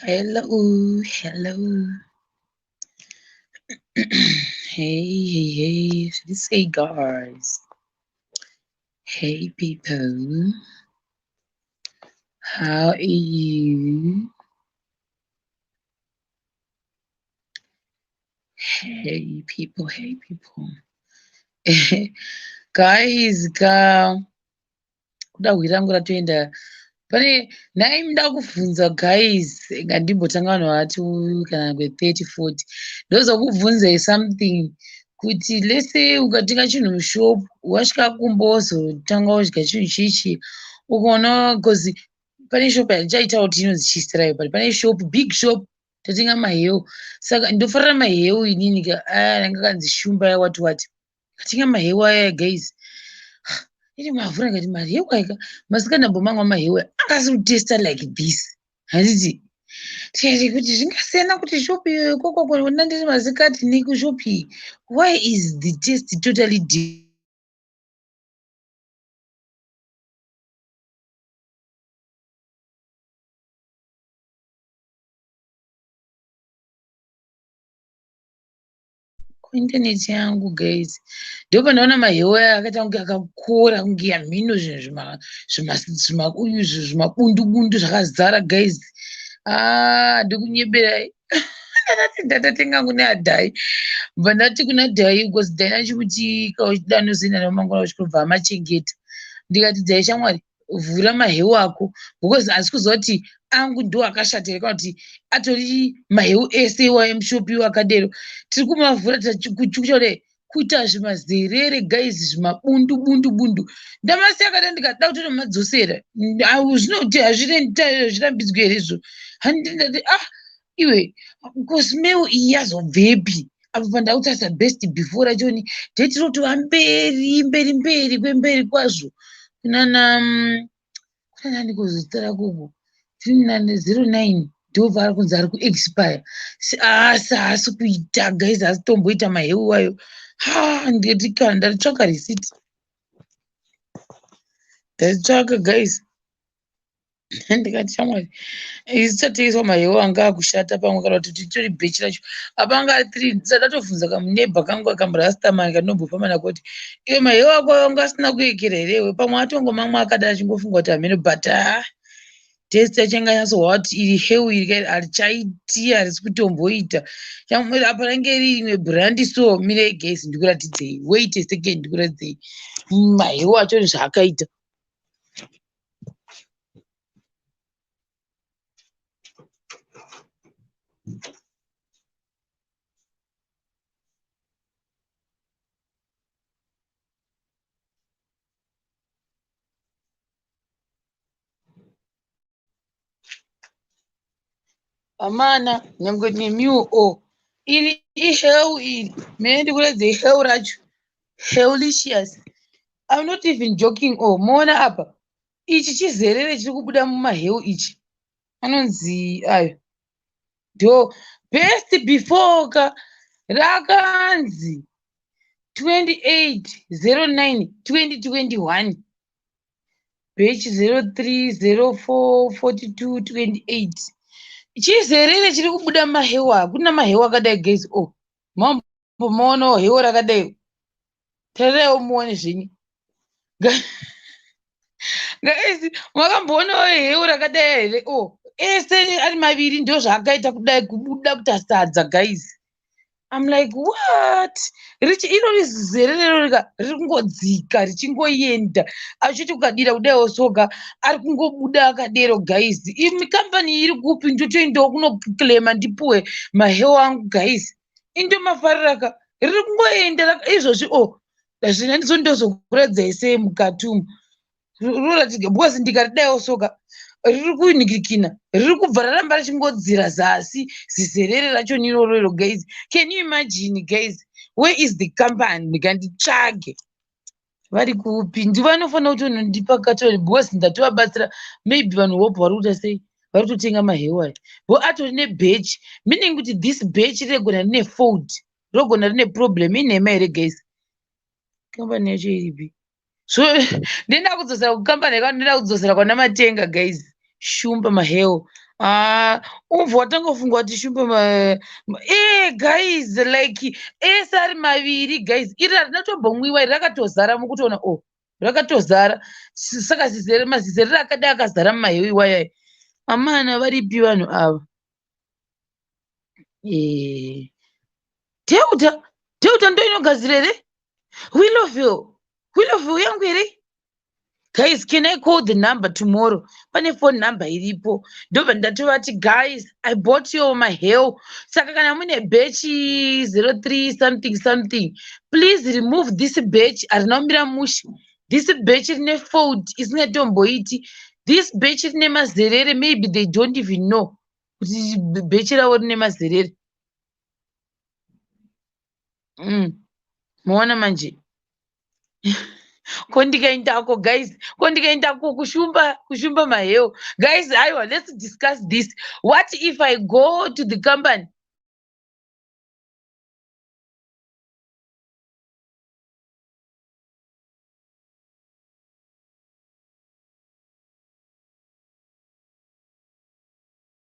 Hello, hello. Hey. Should I say guys? Hey, people. How are you? Hey, people. Hey, people. Guys, kuda hwirangu ratoenda pane nhai muda kuvhunza guys ngandimbotangawo hatu kana kwe30 40 ndozokubvunzai something kuti lese ukatenga chinhu mushopu wasvika kumbozotanga udya chinhu chichi ukaona bcause pane shopu yandichaitawo kuti inonzi chisirayo but pane shopu big shop tatenga maheu saka ndofarira maheu inini aya nanga kanzi shumba yawati wati katenga maheu aya guys iri mavhura ngati maheu aika masikanambomangwa maheu angasi kutesta like this handiti tiri kuti zvingasiyana kuti shopu iyoyo kokoko nandiri masikati nekushopu iyi why is the taste totally different? Internet yangu guys ndipo pandaona maheu aya akaita kunge akakora kunge yamhino zvimauyuzvo zvimabundu zvakazara guys ndikunyeberai ndatatenga kune adhai bva ndati kuna dhai because dhai nachikuti kauchidanozina nemangwana uchikubva amachengeta ndikati dhai shamwari vhura maheu ako because hasi kuziva kuti angu ndo akashatira kana kuti atori maheu ese emushopiwo akadero tiri kumavhura kuchaure kuita zvimazerere guys zvimabundu ndamasiya kada ndikada kuti nomadzosera zvinoti hazvirambidzwi here izvo handindati iwe kosimeu iyi yazobvepi apo pandakutarisa best before rachoni ndetirotova mberi kwemberi kwazvo kunana ndikozozitara koko 09 ndobva ari kunzi ari kuexpire haasi kuita guys haasi tomboita maheu wayo ndetikana ndatitsvaka risiti ndatitsvaka guys ndikati shamwari isichatengeswa maheu anga akushata pamwe kana kuti titori bhechi racho apanga ari 3 ndatovhunza kamunebha kangu akamurastamani kanombofamba nako kuti iwe maheu ako anga asina kuekera herewe pamwe atongomamwe akada achingofunga kuti hameno but testi achanganyasohwa kuti iri heu iri harichaiti harisi kutomboita apa range iri imwe brandi so mire gesi ndikuratidzei wait a second ndikuratidzei maheu acho zvaakaita amana nyange nemiwo iri iheu iri mene ndikuratidzei heu racho heulicious I'm not even joking moona apa ichi chizerere chiri kubuda mumaheu ichi anonzi ayo ndo best before ka rakanzi 28/09/2021 bhechi 03/04/42/28 chizerere chiri kubuda maheu hakuna maheu akadai guys mambomaonawo heu rakadai tarirai muone zvenyu guys makamboonawo heu rakadai here ese ari maviri ndo zvaakaita kudai kubuda kuita sadza guys I'm like what irori zererero riri kungodzika richingoenda achiti ukadira kudaiwo soga ari kungobuda akadero guys imi kambani iri kupi ndotoendawo kunoclaima ndipuwe maheu angu guys indomafariraka riri kungoenda izvozvi zvina ndizo ndozokuradzai sei mukati umu roratiga because ndikaridaiwo soga riri kunikikina riri kubva raramba richingodzira zasi zizerere racho nirorero guys can you imagine guys where is the company ndikanditsvage vari kupi ndivanofanira kuti unondipa katoni because ndatovabatsira maybe vanhu hope vari kuita sei vari kutotenga maheu aya bo atori nebhechi meaning kuti this bhechi rinogona rine fault rinogona rine problem inhema here guys kambani yacho iripi so ndenda kudzosera kukambani yakano ndenda kudzosera kwana matenga guys shumba maheu Ubva watangofunga kuti shumba guys, like ese ari maviri guys, iri harinatombomwiwa, iri rakatozara mukutoona rakatozara, saka mazizere rakadai akazara mumahewi iwayai. Amana varipi vanhu ava? Teuta ndoinogadzira here? Willowville yangu here? Guys, can I call the number tomorrow? Pane phone number iripo. Ndobva ndatovati guys, I bought you my hair. Saka kana mune batch 03 something something, please remove this batch. Arinomira mushi. This batch rine fold isingatomboiti. This batch rine mazerere, maybe they don't even know. Batch ravo rine mazerere. Muona manje. Kondikaendako guys, kondikaendako kushumba maheo guys. Aiwa, let's discuss this. What if I go to the company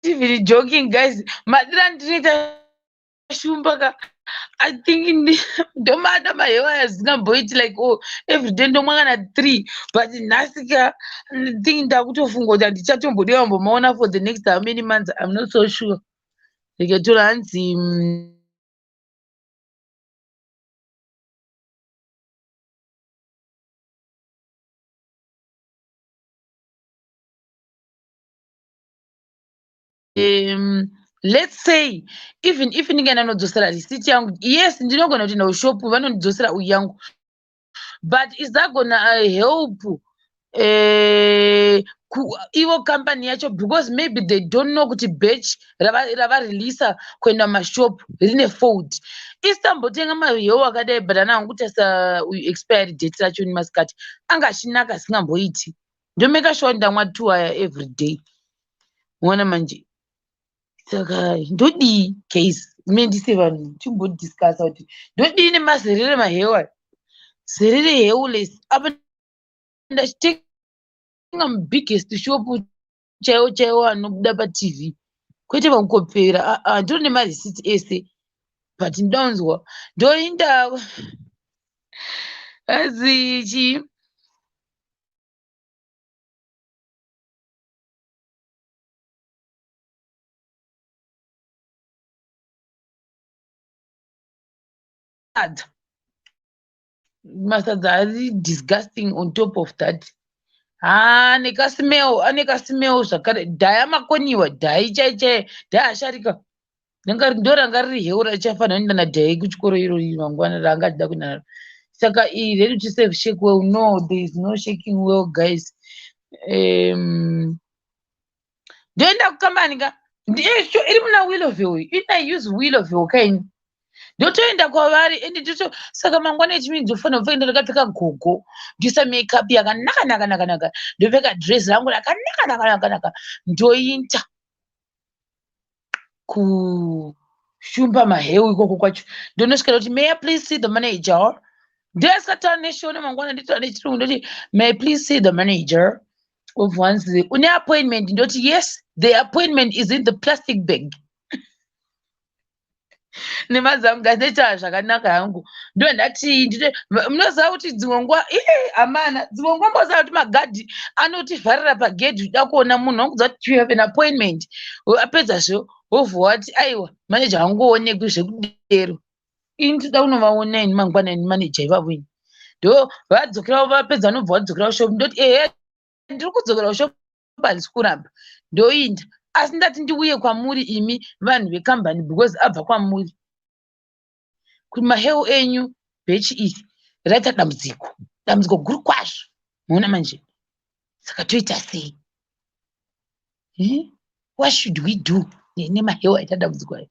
even joking guys? Madira ndinoita shumba, I think ndomada maheo azingamboiti like everyday ndomwa 3, but nhasika think ndakutofunga kuti handichatombodiwa mbomaona for the next how many months, I'm not so sure. Riketora hanzi let's say even if ndinge ndanodzosera receipt yangu, yes, ndinogona kuti ndaushopu vanondidzosera uyu yangu, but is that gonna help ivo company yacho? Because maybe they don't know kuti batch ravareleasa kuenda mashopu rine fold. Isitambotenga maheu akadai, but ana anguti asa expiry date racho nemasikati anga achinaka asingamboiti. Ndomeka sure ndamwa 2 aya every day. Muona manje. Saka ndodii case mine ndise vanhu timbodiscasa kuti ndodii nemazerere mahewa, zerere hewless. Apa ndachitenga mubiggest shop chaiwo anobuda paTV, kwete vankopera. Ndiro nemareceipt ese, but ndaunzwa ndoinda asi chii masadza ari disgusting. On top of that, anekasimeo zvakare. Dhaya makoniwa, dhai chaichai, dhai asharika. Ndo ranga riri heu rachafanira kuenda nadhai kuchikoro irori mangwana raangada kuenda naro. Saka ready to save shake well? No, there is no shaking well guys. Ndoenda kukambani ka iri muna Willowville, ina use Willowville kaini. Ndotoenda kwavari ende saka mangwana echimini ndofanira kupfeka ndakapfeka gogo, ndoisa makeup yakanaka, ndopfeka dress rangu rakanaka, ndoinda kushumba maheu ikoko kwacho. Ndonosvikira kuti may I please see the manager? Ndosakataura neshona mangwana nditaura nechirungu ndoti may I please see the manager of once une appointment? Ndoti yes, the appointment is in the plastic bag. Nemazangu ndataura zvakanaka yangu, ndo ndati munoziva kuti dzimwe nguva amana, dzimwe nguva mboziva kuti magadhi anotivharira pagedhi uda kuona munhu wanguza kuti you have an appointment. Apedzazvo wobva wati aiwa maneja hangoonekwi zvekudero. Ini toda kunovaona ini mangwanani maneja ivavo ini. Ndo vadzokera vapedza nobva vadzokera kushopu. Ndoti ndiri kudzokera kushopu, handisi kuramba. Ndoinda asi ndati ndiuye kwamuri imi vanhu vekambani because abva kwamuri kuti maheu enyu bhechi iri raita dambudziko guru kwazvo. Muona manje. Saka toita sei? What should we do nemaheu aita dambudziko aya?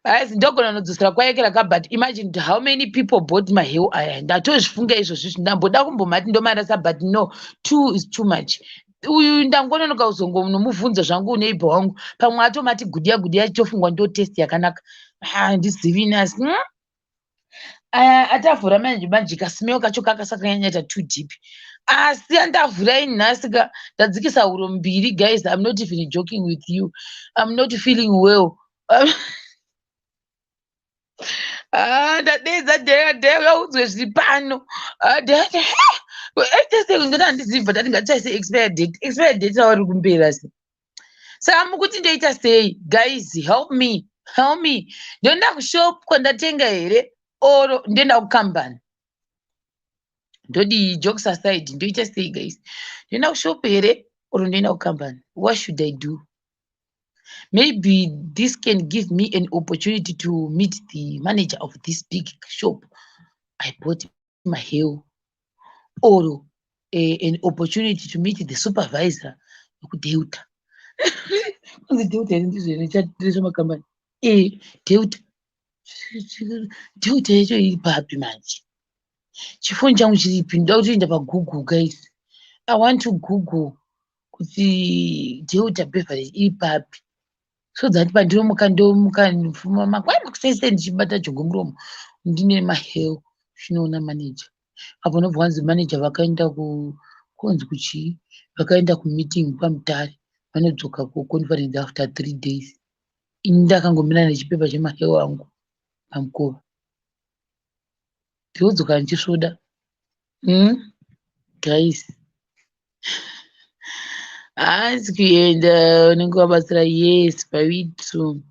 Asi ndogona nodzosera kwaekera ka, but imagine how many people bought maheu aya. Ndatozvifunga izvozvo, ndamboda kumbomati ndomarasa, but no, 2 is too much. Uyu ndangononoka kuzongonomubvunza zvangu uneighbor wangu, pamwe atomati gudiya chofungwa ndo test yakanaka. Handizivi nasi. Atavhura manje kasimeo kacho kakasakanyanya too deep. asi andavhurai nhasi ka ndadzikisa huro mbiri. Guys, I'm not even joking with you. I'm not feeling well. Ndadedza ndaudzwe zviri pano. Ndati handizibva ndati ngatichaise expired date. Expired date auri kumbera se. Saka mukuti ndoita sei? Guys, help me. Help me. Ndoenda kushop kwandatenga here oro ndoenda kukambani. Ndodi jokes aside, ndoita sei guys? Ndoenda kushop here oro ndoenda kukambani. What should I do? Maybe this can give me an opportunity to meet the manager of this big shop. I bought my hair. Or an opportunity to meet the supervisor. Deuta. Deuta yacho iri papi manje? Chifoni changu chiripi? Ndoda kutoenda paGoogle guys. I want to Google kuti Deuta Beverage iri papi. So that pandiromuka ndofuma makwai makusese ndichibata jogomuromo ndine maheo zvinoona manager. Apo nobva wanzi manager vakaenda kunzi kuchii, vakaenda kumeeting pamutare, vanodzoka kuconference after 3 days. Ini ndakangomira nechipepa chemaheo angu pamukova. Ndiwodzoka ndichisvoda. Guys, hanzi kuenda unenge wabatsira. Yes, pavitsu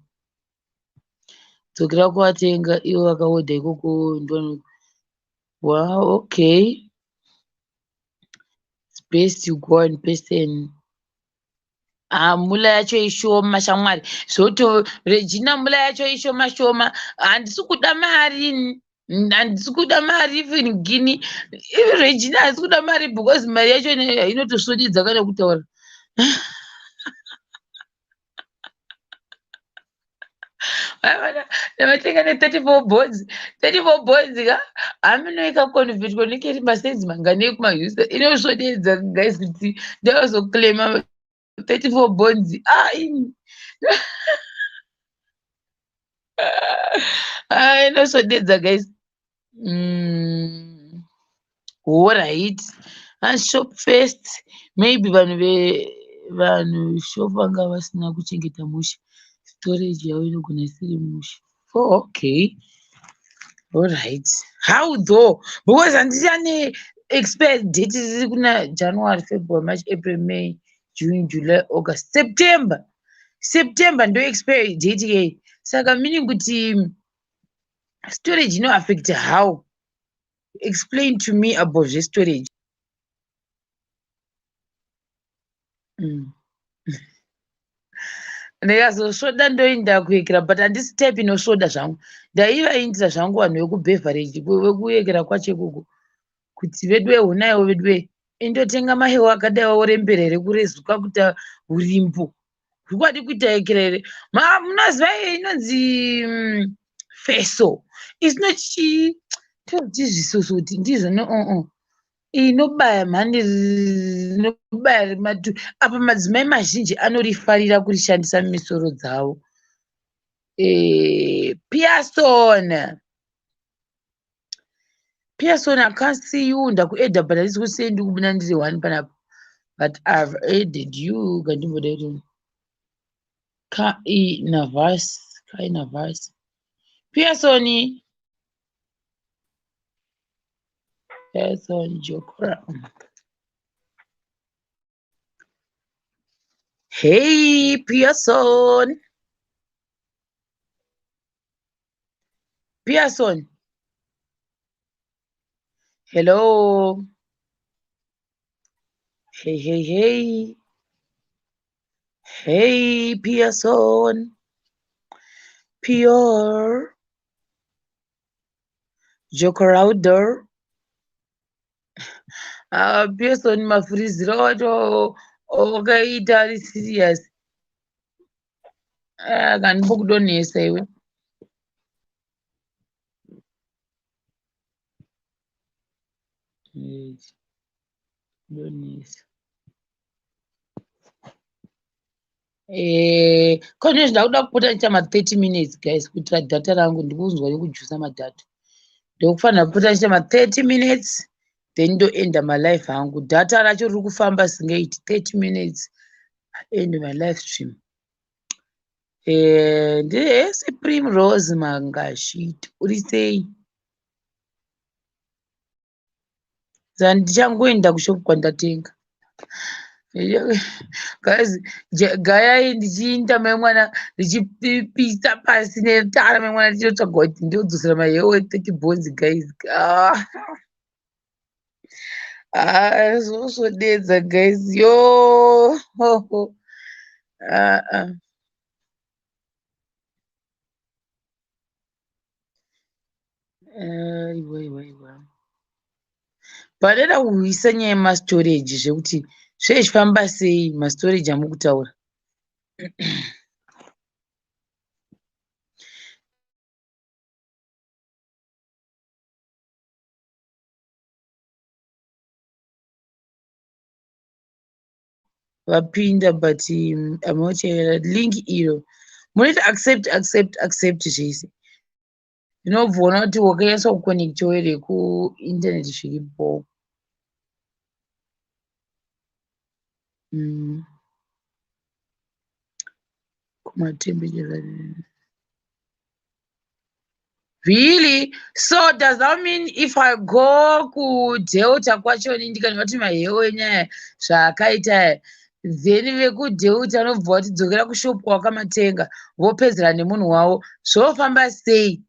dzokera kuvatenga ivo vakaodha ikoko. Wow, okay. It's best you go in person. Mula yacho ishoma shamwari. Zoto Regina mula yacho ishoma shoma. Handisi kuda mari. Handisi kuda mari even Guinea. Even Regina handisi kuda mari because mari yacho inotosvodidza kana kutaura. Ndamatenga ne34 boards. 34 boards ka haminoika convert konekeri masenzi mangane kumauser. Inosvodidza guys kuti ndavazoclaima 34 bonds. Inosvodidza guys. All right. And shop first. Maybe vanhu shop vanga vasina kuchengeta musha. Storage yavo inogona isiri musha. Oh, okay. All right. How though? Because handisi expired date ziri kuna January, February, March, April, May, June, July, August, September. September ndo expired date yei. Saka meaning kuti storage affect how? Explain to me about the storage. Ndikazosvoda ndoenda kuekera but handisi type inosvoda zvangu. Ndaivaindira zvangu vanhu vekubeverage vekuekera kwacho ikoko kuti vedu vehunaiwo vedu indotenga maheo akadai oremberere kurezuka kuita hurimbo hukwadi kuita ekera here. Munoziva inonzi feso isinochi tizvisoso kuti ndizvo no inobaya mhani rinobaya rimatu. Apa madzimai mazhinji anorifarira kurishandisa misoro dzavo. Pearson, I can't see you. Ndakuedda but handisi kusendi kubina ndiri one panapa. But I've added you. Kai Navas. Pearson Jokra. Hey, Pearson. Hello. Hey. Hey, Pearson. Pure. Jokerauder. Pearson mafrizira wacho okaita ari serious. Kandimbokudonhesa iwe. Donhesa. Kone ndakuda kupota ndichama 30 minutes guys kuitira data rangu ndikunzwa yokujusa madata. Ndikufanira kupota ndichama 30 minutes then ndoenda malife hangu. Data racho riri kufamba singaiti 30 minutes end my live stream. Ndihese Primrose Mangashit uri sei? Saka ndichangoenda kushopu kwandatenga. Guys, gayai ndichiinda mai mwana ndichipisa pasi netara mai mwana ndichotsvaga kuti ndiodzosera mahewe 30 bonzi guys. Zvosvodedza guys, yo. Iwa padada kuisa nyaya yemastorage zvekuti zvezvifamba sei mastorage amukutaura. Vapinda but amuchaira link iro munoita accept zvese zvinobvona kuti wakanyatsa kuconnectiwa here kuinternet zviripo. Kumatembera. Really? So does that mean if I go kuDelta kwachoni ndikanoti mahewe nyaya zvakaita then vekuDelta vanobva vatidzokera kushopu wakamatenga vopedzera nemunhu wavo zvofamba sei?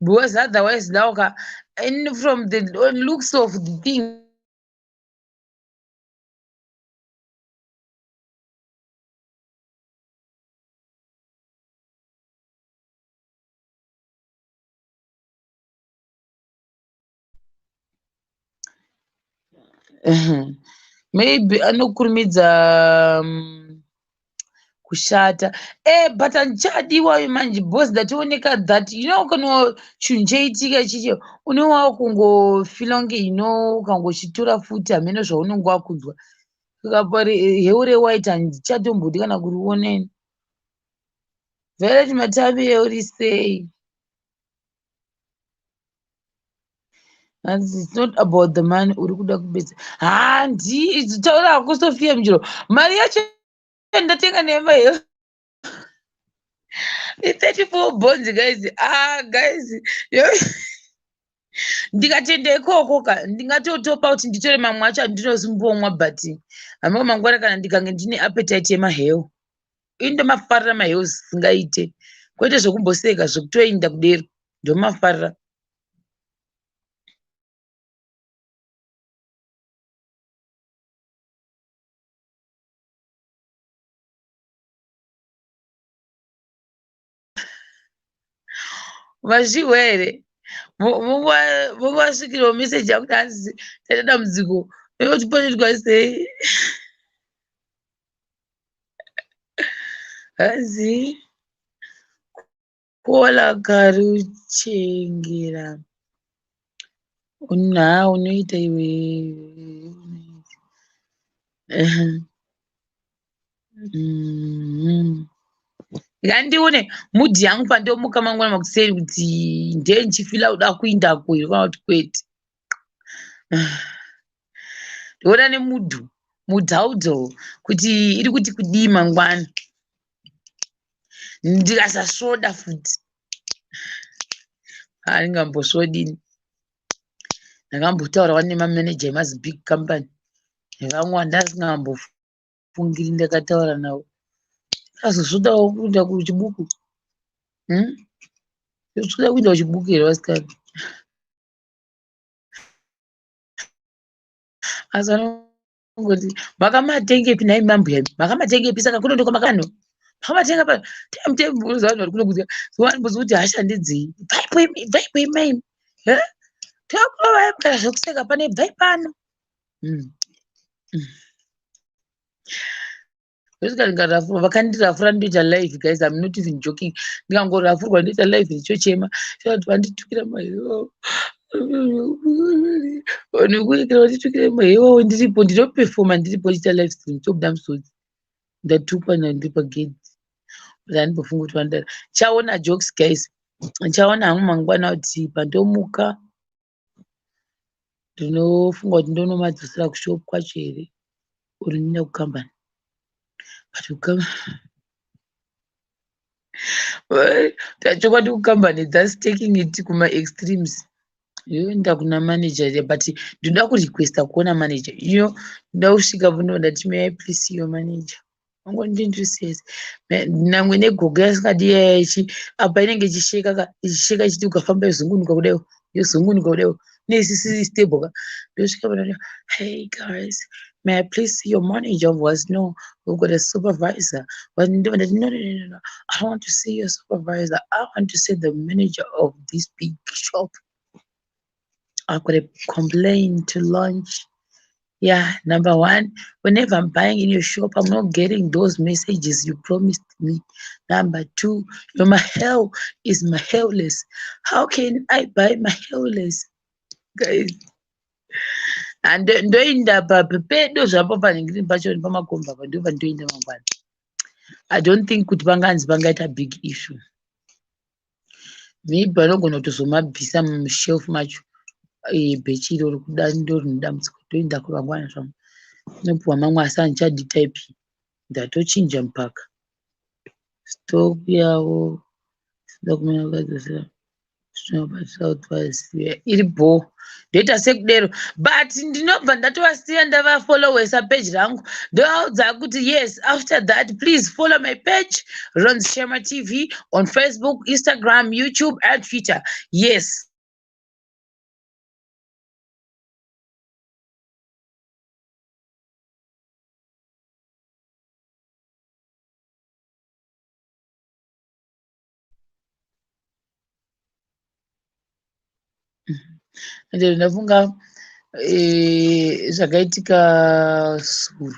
Because otherwise now and from the looks of the thing maybe anokurumidza kushata. But handichadiwa manje boss ndationeka that kana chinhu chaitika ichicho unowa kungofila kunge ukangochitora futi hamene zvaunenge wakunzwa. Kakapari heure white handichatombodi kana kuriwoneni. Vhele matavi euri sei? It's not about the money uri kuda kubetsa. Taura hako Sophia Mjiro. Mari yacho ndatenga nemahewe. It's 34 bonds guys. Guys. Ndikatenda ikoko ndingatotopa kuti nditore mamwe acho andinosimbomwa but hamwe mangwana kana ndikange ndine appetite yemahewe. Indomafarira mahewe zisingaite. Kwete zvokumboseka zvokutoenda kudero ndomafarira. Vazviwa here mungasvikirawo meseji yakuti hanzi tadambudziko inotiponetirwa sei? Hanzi kola karuchengera unoita iwe. Yandione mudhi yangu pandomuka mangwana makuseri kuti ndiye ndichifila kuda kuindako iri kana kuti kwete. Ndoona mudhaudho kuti iri kuti kudii mangwana ndikasasvoda futi handingambosvodini. Ndakambotaurawo nemameneja emazibig company vamwe ndasingambofungiri ndakataura navo. Azozvodawo kuenda kuchibuku. Zvoda kuenda kuchibuku here vasikana. Asi vanongoti makamatengepi nai mambuyami makamatengepi saka kunondoka makano makamatenga pa tembuza vanhu vari kuno kuziva vanobudza kuti hashandidzei bvaipo imai takurovaya zvokuseka pane bvai pano. Vakandirafura ndoita live guys, I'm not even joking. Ndikangorafurwa ndoita live ndichochema kuti vanditukira mahewa nekuekera vanditukira mahewa ndiripo ndinopefoma ndiripo ndiita live stream tobuda musodzi ndatukwa ndiri pagedhi but handimbofunga kuti vandara chaona jokes guys. Chaona hamwe mangwana kuti pandomuka ndinofunga kuti ndonomadzosera kushop kwacho here uri nina kukambani tachokwadi kukambani thats taking it kuma-extremes yoenda kuna manager but ndinoda kurequesta kuona manager iyo ndoda kusvika vuno ndati may I please see your manager angondindirisese namwe negogo yasikadi yayachi apa inenge ichisheka ichiti ukafamba yozungunuka kudaiwo yozungunuka kudaiwo neisisiri stable ka ndosvika pana hey guys may I please see your manager was no we've got a supervisor but no, I don't want to see your supervisor. I want to see the manager of this big shop. I've got a complaint to launch. Yeah, number one, whenever I'm buying in your shop, I'm not getting those messages you promised me. Number two, your mahel is mahelless. How can I buy mahelless? Guys. And ndoenda papedo zvapo paningiri pacho pamakomba apa ndobva ndoenda mangwana. I don't think kuti panganzi pangaita big issue. Maybe vanogona kutozomabvisa mushelf macho bhechi iroro kuda ndori nedambudziko toenda kuvangwana zvangu nopuhwa mamwe asi handichaditaipi ndatochinja mupaka stock yavo iri bho ndoita sekudero but ndinobva ndatovasiya ndavafollowesa page rangu ndovaudza kuti yes after that please follow my page runs Shema TV on Facebook, Instagram, YouTube and Twitter. Yes. Ende ndafunga zvakaitika suru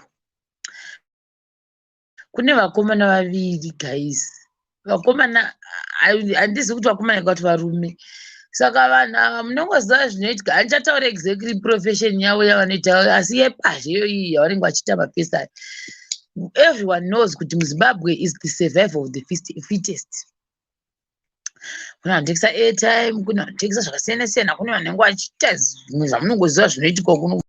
kune vakomana vaviri guys vakomana handizi kuti vakomana kwati varume saka vanhu ava munongoziva zvinoitika handichataura exactly profession yavo yavanoita asi yepazhe iyoyi yavanenge vachiita mapesa everyone knows kuti muzimbabwe is the survival of the fittest. Kuna vanotengesa airtime kuna vanotengesa zvakasiyana siyana kune vanenge vachiita zvimwe zvamunongoziva zvinoitika kuno.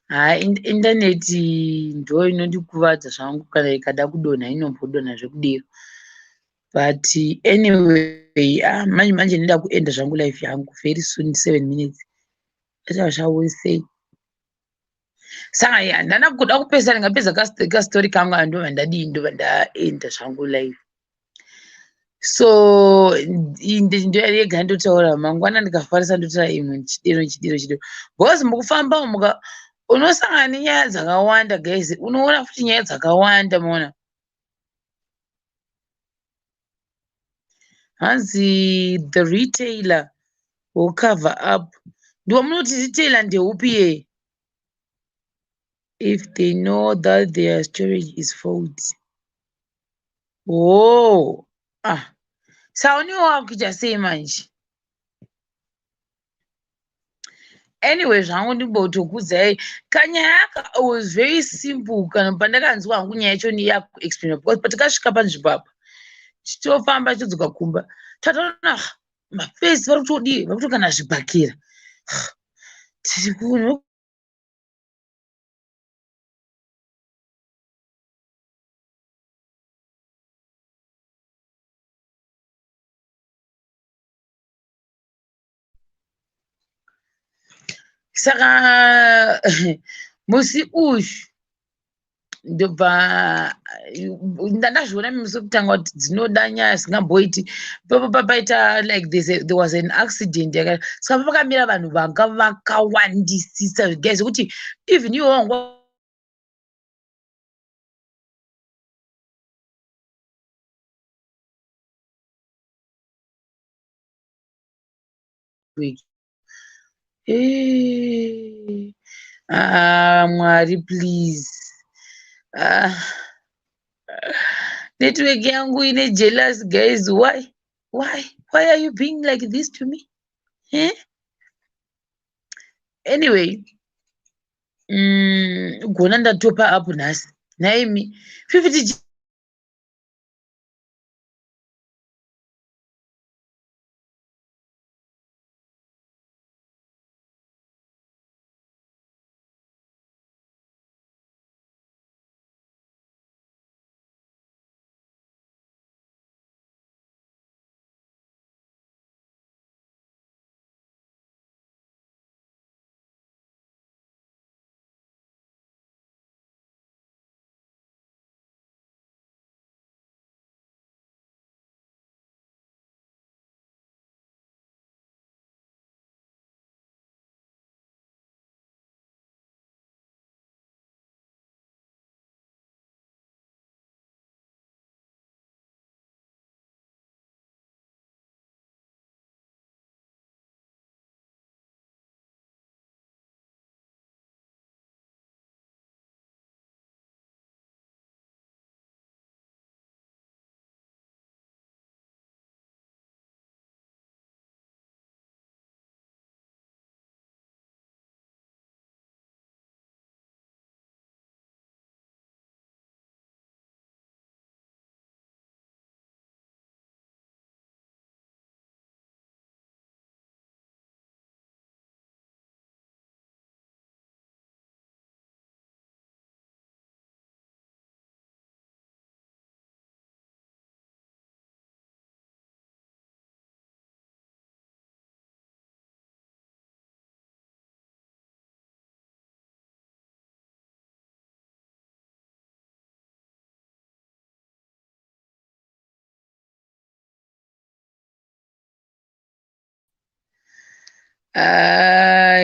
Hai, indaneti ndo inondikuvadza zvangu kana ikada kudonha inombodonha zvekudero but anyway manje manje ndinoda kuenda zvangu life yangu very soon 7 minutes ata zvawese saka handana kuda kupesa ndingapedza kastori kangu andova ndadii ndova ndaenda zvangu life so ndoyega ndotaura mangwana ndikafarisa ndotaura imwe chidero because mukufamba muka unosangana nenyaya dzakawanda guys unoona futi nyaya dzakawanda maona hanzi the retailer will cover up ndiwo munoti retailer ndeupi ye if they know that their storage is faulty. Oh sauniwo wakuita sei manje anyway zvangu ndimbotokudzai kanyaya aka was very simple kana pandakanzwa hangu nyaya yacho yakuexplaina because patakasvika panzvimbo apa tichitofamba tichodzoka kumba tataona mafesi vari kutodii vari kutokana zvibhakira tiri kuno saka musi uyu ndobva ndandazviona musi kutanga kuti dzinoda nyaya singamboiti ipapo papaita like there was an accident saka pakamira vanhu vanga vakawandisisa guys kuti even iwo wangu Mwari please. Network yangu ine jealous guys. Why are you being like this to me? Anyway, gona ndatopa up nhasi naimi 50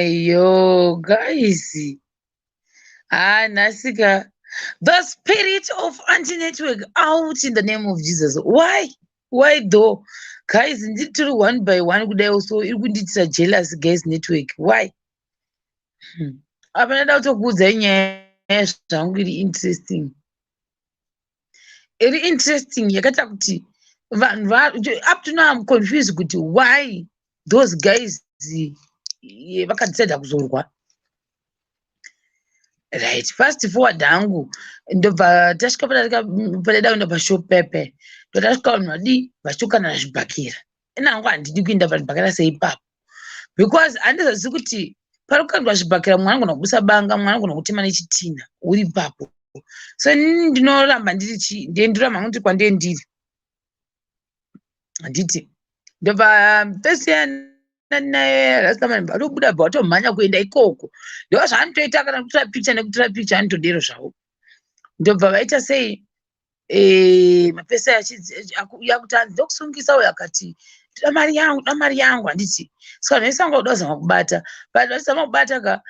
Yo guys, Nasika, the spirit of anti-network out in the name of Jesus. Why though guys? Nditiri one by one kudai also iri kunditisa jealous guys network. Why? Apa ndada kutokuudzai nyaya zvangu iri interesting yakaita kuti vanhu up to now I'm confused kuti why those guys vakadecida kuzorwa. Right, fast forward hangu ndobva tasvika padada kuenda pashop pepe ndotasvika vanhu vadi vachitukana zvibhakira. Ina hangu handidi kuenda pazvibhakira seipapo because handizazii kuti pari kukandwa zvibhakira mwana anogona kubusa banga, mwana anogona kutema nechitina uri ipapo. So ndinoramba ndendura mhangu ndiri kwandee ndiri handiti ndobva pesiyana naye rasamani vatobuda bva vatomhanya kuenda ikoko ndo zvaanotoita kana kutora picha nekutora picha anotodero zvavo. Ndobva vaita sei mapesa yakuti ndokusungisa uyo akati damari yangu handiti saka nhese anga kuda kuzama kubata but vachizama kubata ka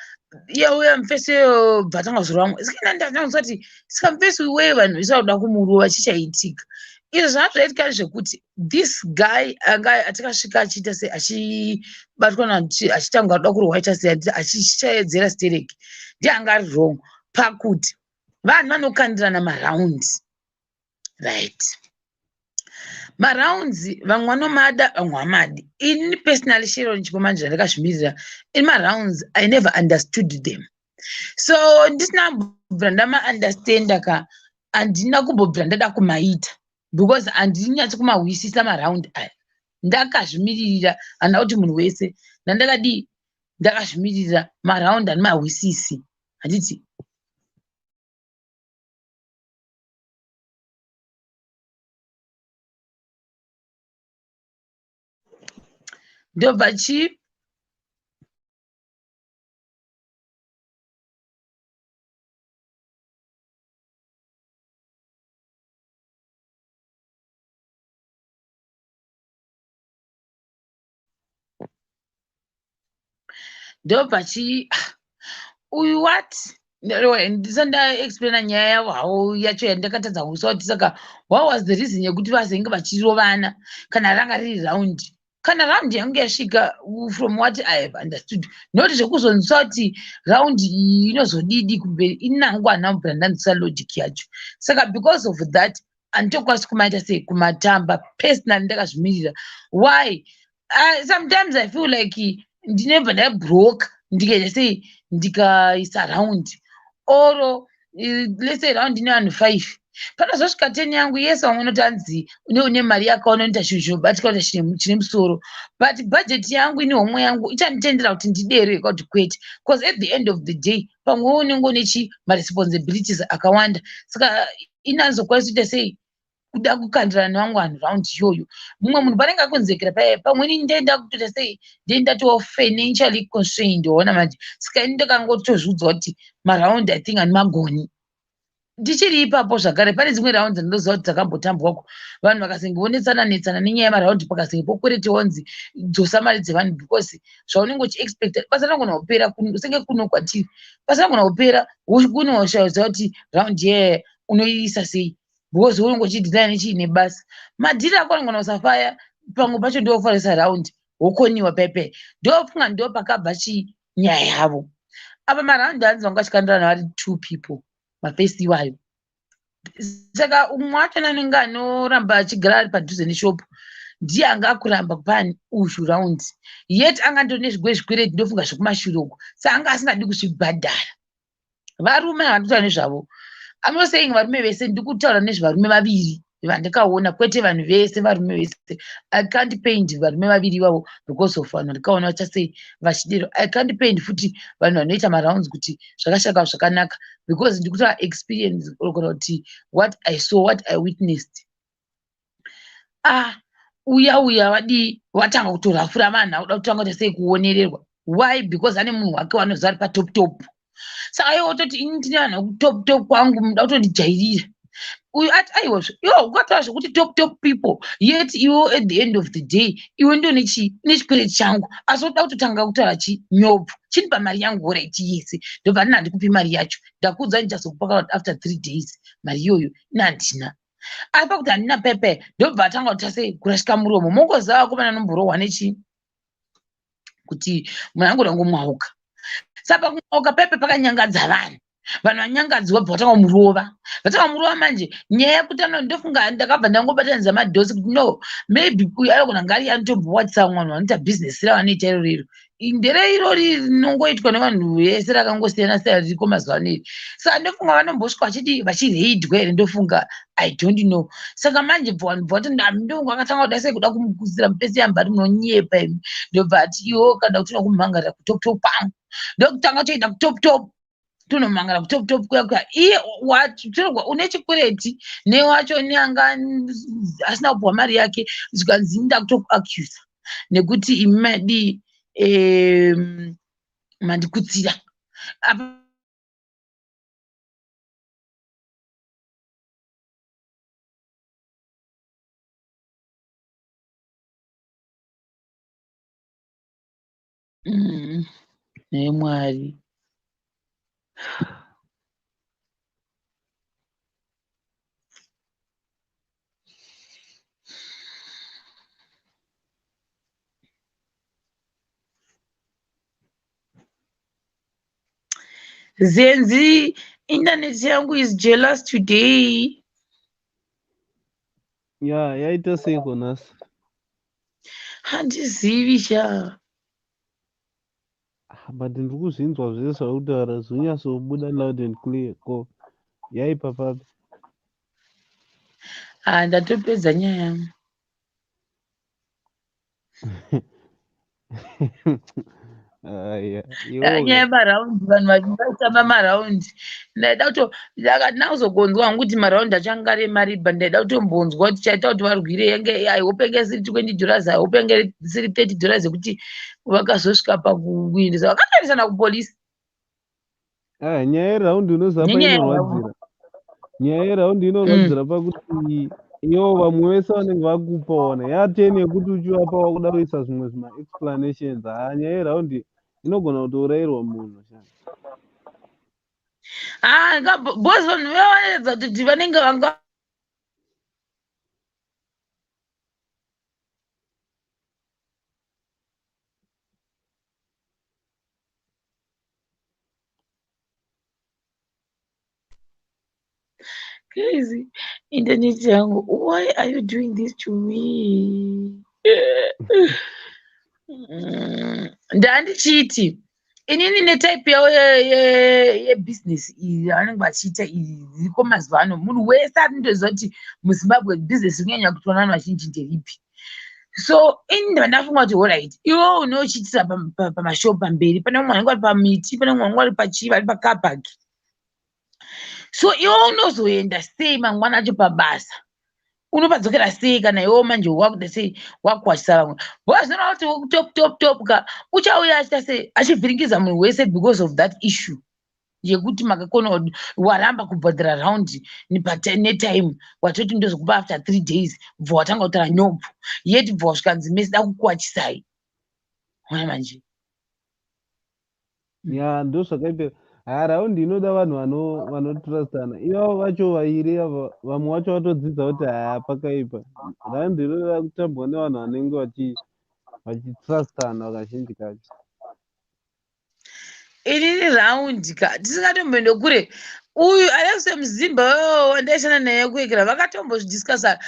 uya mufesi iyo bvatanga zuro vamwe ndazviza kuti saka mufesi uweye vanhu visa kuda kumurova chichaitika. Izvo zvazvaitika zvekuti this guy anga atakasvika achiita se achibatwa achitanga kuda kurohwa aita se achichaedzera stereki ndianga ari wrong pakuti vanhu vanokandirana maraundi. Right, maraundi vamwe vanomada vamwe hamadi. Ini personally shiro ndichipomanje zvandakazvimirira in maraundi I never understood them, so ndisina kubvira ndama-understanda ka handina kumbobvira ndada kumaita because handini nyatso kumahwisisa maraundi aya. Ndakazvimirira handina kuti munhu wese ndandakadii ndakazvimirira maraundi handimahwisisi handiti. Ndobva ndobva uyu what ndisati ndaexplaina nyaya yavo havo yacho yandakatadza kuziva kuti saka what was the reason yekuti vazenge vachirovana kana ranga riri raundi. Kana raundi yangu yasvika from what I have understood, noti zvekuzonzwa kuti raundi iyi inozodidi kumberi inangwana mubvira ndanzwisa logic yacho. Saka because of that handitokwanisi kumaita sei kumatamba personally ndakazvimirira. Why? Sometimes I feel like ndinebva ndabroke ndikaita sei ndikaisa raundi oro let's say raundi nevanhu 5 panozosvika 10 yangu yes vamwe unoti hanzi une mari yakaona unoita chinhu chinobatika kuti chine musoro, but budget yangu ine homwe yangu ichanditendera kuti ndidere kuti kwete, because at the end of the day pamwe unenge une maresponsibilities akawanda, saka inazokwanisa kuita sei kuda kukandirana nevangu vanhu raundi iyoyo. Mumwe munhu panenge akunzekera paya pamweni ndenda kutoita sei ndenda to financially constrained waona manje, saka ini ndakangotozviudzwa kuti maraundi I think ani magoni. Ndichiri ipapo zvakare pane dzimwe raundi ndinoziva kuti dzakambotambwako vanhu vakasengionetsana netsana nenyaya yemaraundi pakasenge pokwereteonzi dzosa mari dzevanhu because zvaunenge uchiexpecta basa rinogona kupera senge kuno kwatiri basa rinogona kupera kunoshauza kuti raundi yeye unoiisa sei because unenge uchidhirana nechiine basa madhiri ako anogona kusafaya pamwe pacho ndofarisa raundi wokoniwa pepe ndofunga ndo pakabva chinyaya yavo. Apa maraundi anzi vanga vachikandirana vari 2 people mafesi iwayo, saka umwe wacho anenge anoramba achigara ari padhuze neshopu ndiye anga akuramba kupani uzhu raundi yet anga ndori nezvigwezvikwereti ndofunga zvekumashure uko, saka anga asingadi kuzvibhadhara. Varume havanditaura nezvavo, I'm not saying varume vese, ndikutaura nezvevarume vaviri vandikaona kwete vanhu vese varume vese. I can't paint varume vaviri ivavo because of vanhu vandikaona vachasei vachidero. I can't paint futi vanhu vanoita marounds kuti zvakashaka zvakanaka because ndikutaura experience kana kuti what I saw, what I witnessed. Uya vadi watanga kutorafura vanhu auda kutanga kuita sei kuonererwa. Why? Because ane munhu wake wanoziva ari patop. Saka iwo toti ini ndine vanhu top kwangu muda kutondijairira. Uyu ati aiwazvo iwo ukataura zvekuti top people yet iwo at the end of the day iwe ndo nechikwereti changu asi uda kutotanga kutaura chinyobvu chinipa mari yangu oraiti yese ndobva ndina handikupi mari yacho ndakuudza ndichazokupaka after 3 days mari iyoyo inandina asi pakuti handina pepe ndobva atanga kuita sei kurashika muromo mongoziva vakomana nomborohwa nechi kuti munhu angoda ngomwauka. Saka pakumwauka pepe pakanyangadza vanhu vanyangadziwa bva vatanga manje nyaya yekuti ndofunga ndakabva ndangobatanidza madhosi kuti no maybe uyu anogona ngari anotombowatisa vanhu vanoita bhizinesi ravanoita iroriro ndere irori rinongoitwa nevanhu vese rakangosiyana siyana ririko mazuva ano iri. Saka ndofunga vanombosvika vachireidwa here ndofunga I don't know. Saka manje vanhu bvati ndongo akatanga kuda sei kuda kumukuzira mupesi yamba ari munonyepa imi ndobva ati iwo kada kuti unokumhangarira kutop pangu ndokutanga toenda kutop tunomangara kutop kuya iye watorwa une chikwereti newacho neanga asina kupuwa mari yake zvikanzi nda kutokuaccuse nekuti imi madi mandikutsira neMwari. Zenzi, internet yangu is jealous today. Yeah, yaita sei konasi? Handizivi sha. But ndiri kuzvinzwa zvese zvautaura zvinyatsobuda loud and clear ko yaipa papi? Ndatopedza nyaya yangu. Nyaya yemaraundi vanhu vachitamba maraundi ndaida kuto ndakanakuzogonzwa hangu kuti maraundi achanga remaribha ndaida kutombonzwa kuti chaita kuti varwire yenge I hope enge siri $20 I hope enge siri $30 ekuti vakazosvika pakuendesa vakatarisana kupolisi. Nyaya yeraundi unoziva painorwadzira. Nyaya yeraundi inorwadzira pakuti ivo vamwe vese vanenge vakupa ona yateni yekuti uchivapa wakuda kuisa zvimwe zvima explanations. Nyaya yeraundi inogona kutourayirwa munhu shana. Bosi vanhu vavaedza kuti vanenge vanga crazy. Internet yangu, why are you doing this to me? Ndandichiti inini netype yavo yebusiness iyi yavanenge vachiita iyi dziriko mazuva ano, munhu wese arindoziva kuti muzimbabwe business rinonyanya kutoona vanhu vazhinji nderipi. So ini ndandafunga kuti allright, iwo unochiitira pamashopu pamberi, pane umwe wanenge vari pamiti, pane umwe wanenge vari pachii, vari pakabhagi. So iwo unozoenda sei mangwana acho pabasa, unopadzokera sei kana iwo manje wakuda sei wakuwachisa vamwe. Wazinoona kuti top ka uchauya achita sei achivhiringiza munhu wese because of that issue yekuti makakona waramba kubhadhara raundi netime watoti ndozokupa after 3 days bva watanga kutaura nyobvu, yeti bva wasvikanzi mesi da kukuwachisai. Ona manje Ya ndozvakaipera. Raundi inoda vanhu vanotrustana. Ivavo vacho vairi ava, vamwe vacho vatodzidza kuti pakaipa. Raundi inoda kutambwa nevanhu vanenge vachitrustana vakazhinji kacho. inini raundi ka tisingatomboende kure. Uyu Alex Mzimba wandaishanda naye kuekera vakatombozvidiscasa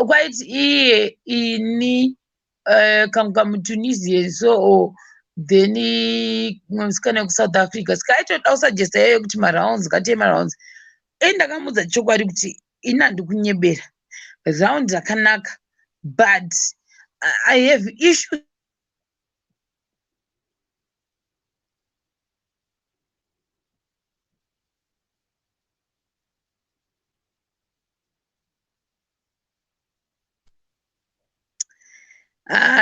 kwaiti iye ini kamutunisia so then musikana wekusouth africa sikaitoda kusajesta iyoyo kuti marounds ngatiye marounds. Ndakamudza chokwadi kuti ini handikunyebera raundi rakanaka, but I have issues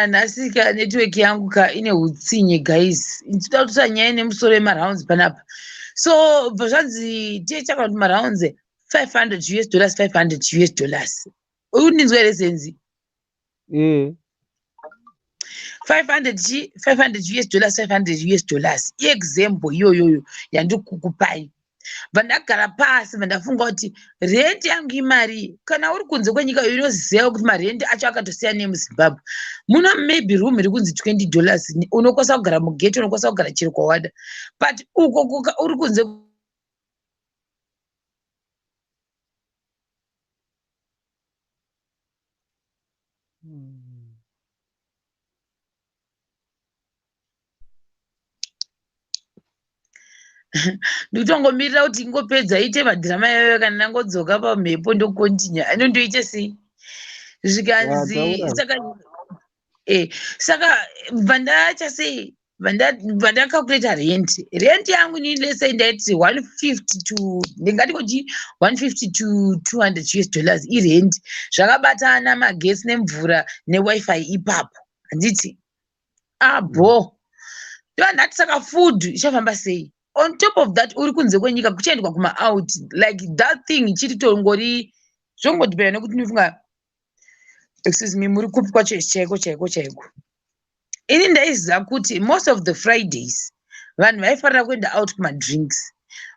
nhasika network yangu ka ine hutsinye guys, toda kutosa nyaya nemusoro yemarounds panapa. So bva zvanzi tichaka kuti marounds $500 $500. Uninzwa here senzi? 500 $500 iexample iyoyoyo yandikukupai. Vandagara pasi vandafunga kuti rendi yangu imari, kana uri kunze kwenyika unoziva kuti marendi acho akatosiyana nemuzimbabwe. Muno maybe room iri kunzi $20 unokwanisa kugara mugeti, unokwanisa kugara chero kwawada, but uko uri kunze ndikutongomirira kuti ingopedza ite madhirama yayo kana ndangodzoka pamhepo ndokontinya inondoite sei zvikanzi saka vandacha sei vandakakureta rent yangu inini lese ndaiti 150 to ndingati kuti 150 to $200 irent zvakabatana magesi nemvura newifi ipapo. Handiti abo ndandati saka food ichafamba sei. On top of that uri kunze kwenyika kuchaendwa kumaout like that thing chiri tongori zvongotipera nekuti ndinofunga excuse me muri kupi kwacho chaiko. Ini ndaiziva kuti most of the Fridays vanhu vaifarira kuenda out kumadrinks,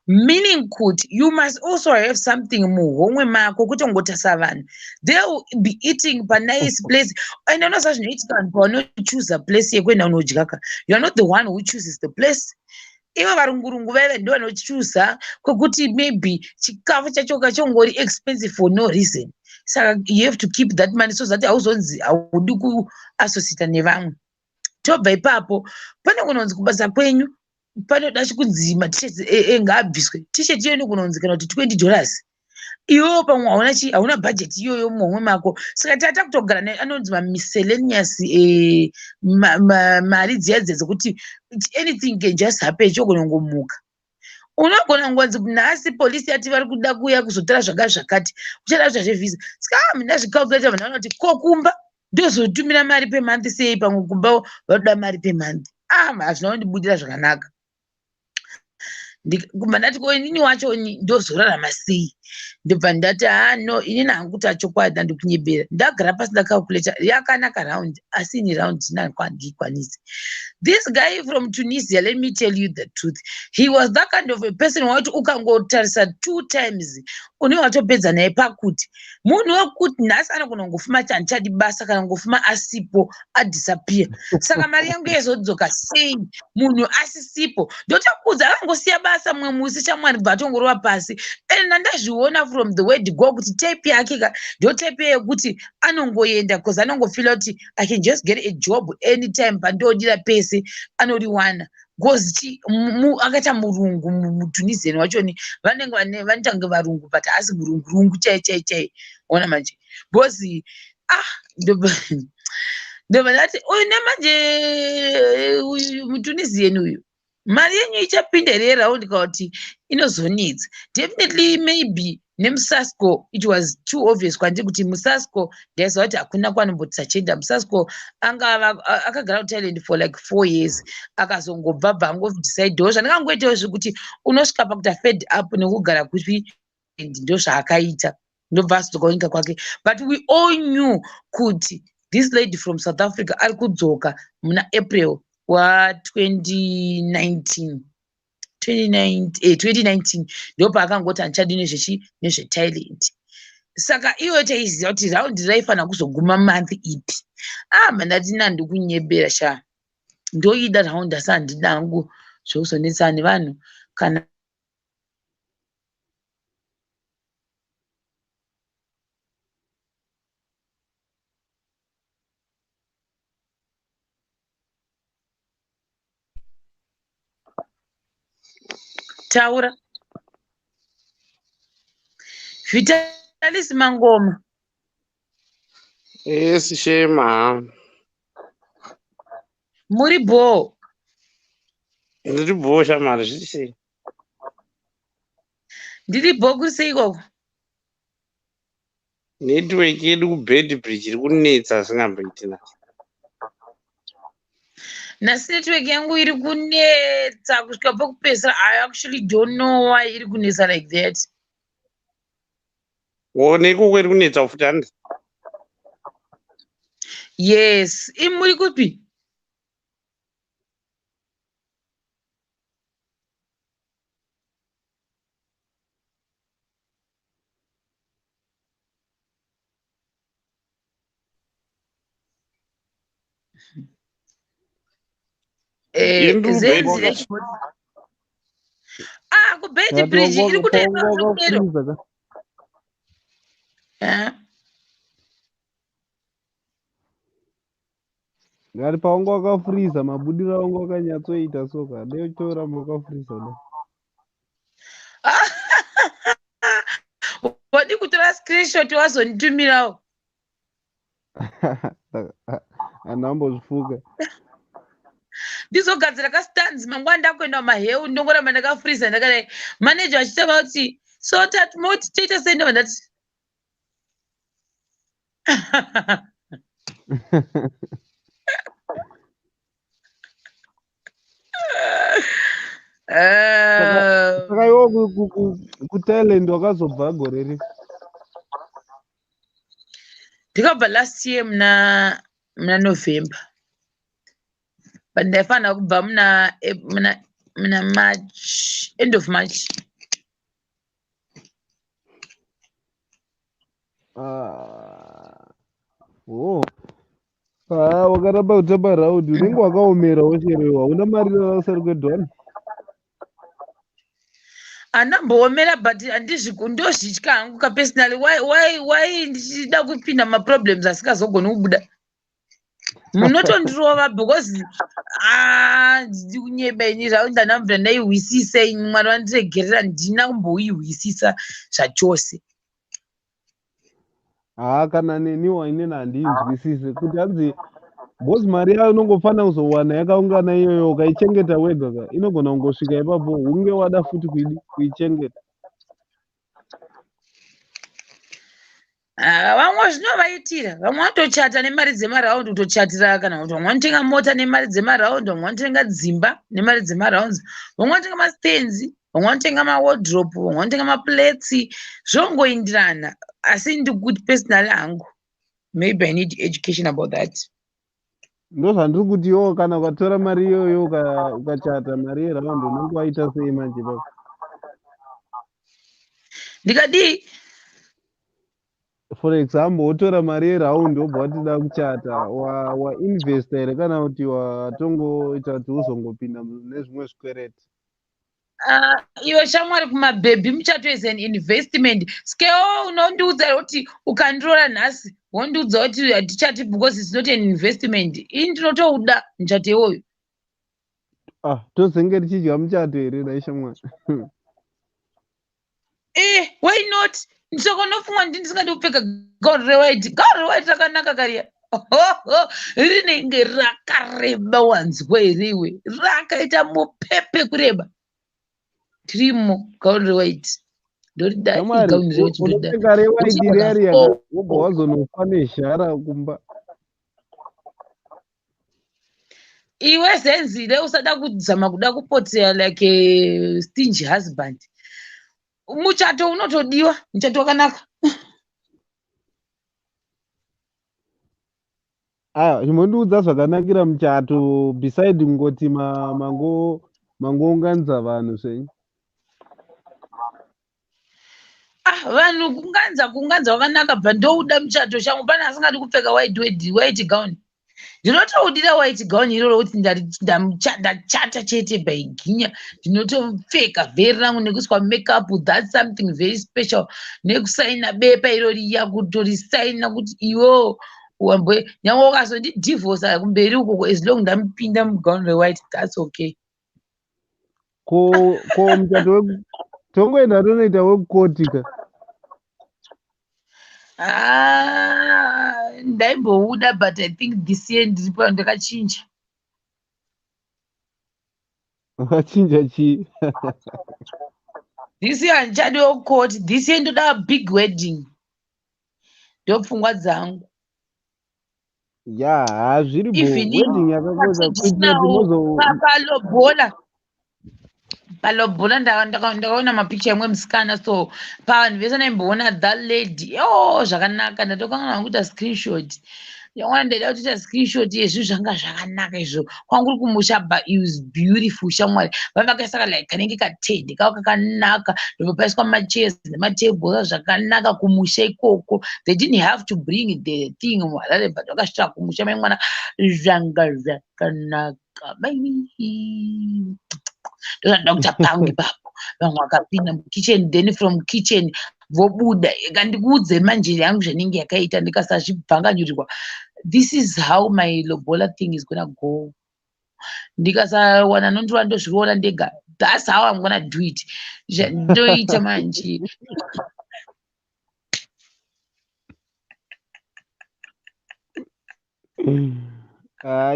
meaning kuti you must also have something muhomwe mako kuti ungotasa vanhu. They will be eating panice place and unoziva zvinoitika vanhu pavanochuza place yekuenda unodyaka. You are not the one who chooses the place. Ivo varungurungu vaive ndo vanochuza kwekuti maybe chikafu chacho kachongori expensive for no reason. Saka you have to keep that money so that hauzonzi haudi kuassociata nevamwe. Tobva ipapo pane kunonzi kubasa kwenyu panoda chikunzi matisheti ngaabviswe. Tisheti iyo inokunonzi kana kuti $20. Iwo pamwe hauna budget iyoyo muhomwe mako. Saka tata kutogara naye anonzi miscellaneous mari dziya dzekuti anything can just happen chogonongomuka. Unogona ngonzi nhasi polisi yati vari kuda kuuya kuzotora zvakati uchada zvazvevhisa. Saka mina zvikalkuleta vanhu vanoti kokumba ndozotumira mari pemonth sei, pamwe kumba vanoda mari pemonth. Zvinondibudira zvakanaka. Kumba ndati ko inini wacho ndozorarama sei, ndobva ndati no inini hangu kuti achokwadi ndandikunyebera. Ndagara pasi ndakalkuleta yakanaka raundi, asi ini raundi ndinandikwanisi. This guy from Tunisia, let me tell you the truth, he was that kind of a person wati ukangotarisa 2 times une watopedza naye pakuti munhu wekuti nhasi anogona kungofuma chanchadi basa kana kungofuma asipo adisappear. Saka mari yangu yezodzoka sei munhu asisipo? Ndotakuudza akangosiya basa mumwe musi shamwari bva atongorova pasi. And ndazviona from the word go kuti type yake ndo type yekuti anongoenda because anongofila kuti I can just get a job anytime pandodira pese anoriwana. Gozi akaita murungu mutunisian wachoni vanenge vanotange varungu but asi murungu chai ona manje gozi ndobva ndati uyu nemanje mutunisian uyu mari yenyu ichapinda here raundi kauti inozonetsa. Definitely maybe nemusasco it was too obvious kwandiri kuti musasco ndaiziva kuti hakuna kwanomboti achienda musasco. Akagara kuthailand for like 4 years akazongobva bva angodecidewo zvandakangoitawo zvekuti unosvika pakuti afed up nekugara kupi ndo zvaakaita ndobva azodzoka kunyika kwake. But we all knew kuti this lady from South Africa ari kudzoka muna April wa 2019 ndo paakangoti andichadi nezveThailand. Saka iwe taiziva kuti raundi raifanira kuzoguma month ipi. Mandati nandikunyebera sha ndoida raundi asi handina hangu zvokuzonetsa nevanhu kana taura Vitalis Mangoma. Yes, Shema. Muri bo. Ndiri bo shamari zvisi. Ndiri bo kusei ikoko. Network yedu kubed bridge iri kunetsa singamboitina. Nasi network yangu iri kunetsa kusvika pakupedzisira. I actually don't know why iri kunetsa like that. Neko iri kunetsa ufuti handi? Yes, muri kupi? Kubedi bridge iri kudai. Ngari paungo wakafriza mabudiro aungo akanyatsoita soka dai toramba wakafriza da. Wadi kutora screenshot wazonitumirawo. Andambozvifuka. Ndizogadzira kastanzi mangwana ndakuenda kumaheu ndongoramba ndakafriza ndakadai manager achitava kuti so tati moti toita sei ndobva ndati saka iwo kuThailand wakazobva gore ripi? ndikabva last year muna November. But ndaifanira kubva muna March, end of March. Wakaramba kutamba raundi unenge wakaomerawo sherewa una mari usari kwedhona? Andamboomera but ndozvitya hangu kapersonally why ndichida kupinda maproblems asikazogoni kubuda. Munotondirova because ndiri kunyeba ini raundi andambura ndaihwisisa ini mwari wandiregerera ndina kumboihwisisa zvachose. Kana neniwo inini handiinzwisisi kuti hanzi bhozi mari yayo unongofanira kuzowana yakaungana iyoyo ukaichengeta wega ka inogona kungosvika ipapo hunge wada futi kuichengeta. Vamwe zvinovaitira, vamwe vanotochata nemari dzemaraundi kutochatira kana kuti vamwe vanotenga mota nemari dzemaraundi, vamwe vanotenga dzimba nemari dzemaraundi, vamwe vanotenga mastenzi, vamwe vanotenga mawardrobe, vamwe vanotenga maplates, zvongoindirana. Asi ndikuti personally hangu maybe I need education about that. ndozvandiri kuti iwo kana ukatora mari iyoyo ukachata mari yeraundi unenge waita sei manje baba? Ndikadii? For example, wotora mari yeraundi wobva watida kuchata, wainvesta here kana kuti watongoita kuti uzongopinda nezvimwe zvikwereti? Iwe shamwari kumabhebhi, muchato is an investment. Skewo unondiudza kuti ukandiroora nhasi wondiudza kuti hatichati because it's not an investment. Ini ndinotouda muchato iwoyo. Tozenge tichidya muchato here dai shamwari? Why not? Ndisokonofunga ndisingadi kupfeka gauni rewhite. Gauni rewhite rakanaka kariya. Rinenge rakareba wanzwa here iwe. Rakaita mupepe kureba. Tirimo gauni rewhite. Ndorida igauni rewhite ndorida. Unopfeka rewhite riyari yaka wobva wazonofa nezhara kumba. Iwe zenzile usada kuzama kuda kupoteya like a stingy husband. Muchato unotodiwa, muchato wakanaka. Chimondiudza zvakanakira muchato beside kungoti mangounganidza vanhu svenyu. Vanhu kuunganidza wakanaka bva ndouda muchato changu. Pana asingadi kupfeka white gown. Ndinotoudira white gown iroro kuti ndachata chete baiginya. Ndinotopfeka vheri rangu nekuiswa makeup, that's something very special. Nekusaina bepa irori yakutorisaina kuti iwo wambwe nyangwe ukazondidivorce kumberi uko as long ndamupinda mugauni rewhite, that's okay. Ko muchato tongoenda tonoita wekukotika. Ndaimbouda but I think this year ndiripo ndakachinja. Wakachinja chii? This year handichadi wekukoti. This year ndoda big wedding. Ndopfungwa dzangu. Zviripo wedding yakakosha kuitira kuti palobhola ndakaona mapicha emwe musikana, so pavanhu vese ndaimboona that lady. Zvakanaka. Ndatokangana kuita screenshot. Yamwana ndaida kutoita screenshot yezvinhu zvanga zvakanaka izvo. Kwanguri kumusha but it was beautiful shamwari. Vakaisa like kanenge katende kavo kakanaka. Ndopaiswa machairs nematables zvakanaka kumusha ikoko. They didn't have to bring the thing muHarare but vakasvika kumusha maimwana zvanga zvakanaka. Ndoda kuta pangu ipapo. Vamwe vakapinda mukitchen, then from kitchen vobuda. Ngandikuudze manjeri yangu zvanenge yakaita ndikasazvibvanganyurirwa. This is how my lobola thing is gonna go. Ndikasawana nondova ndozviona ndega. That's how I'm gonna do it. Ndoita manje.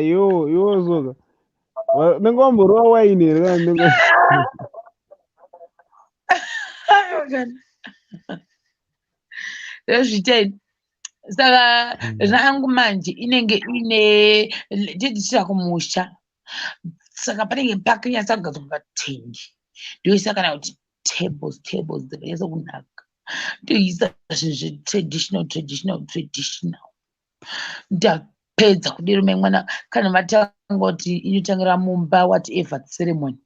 Iwo soka. Nengomborwa waini here kana Zvitai. Saka zvangu manje inenge ine ndichira kumusha. Saka panenge pakanyatsa kugadzirwa patende. Ndoisa kana kuti tables dzakanyatsa kunaka. Ndoisa zvinhu traditional. Ndapedza kudiro mwana kana vatanga kuti inotangira mumba whatever ceremony.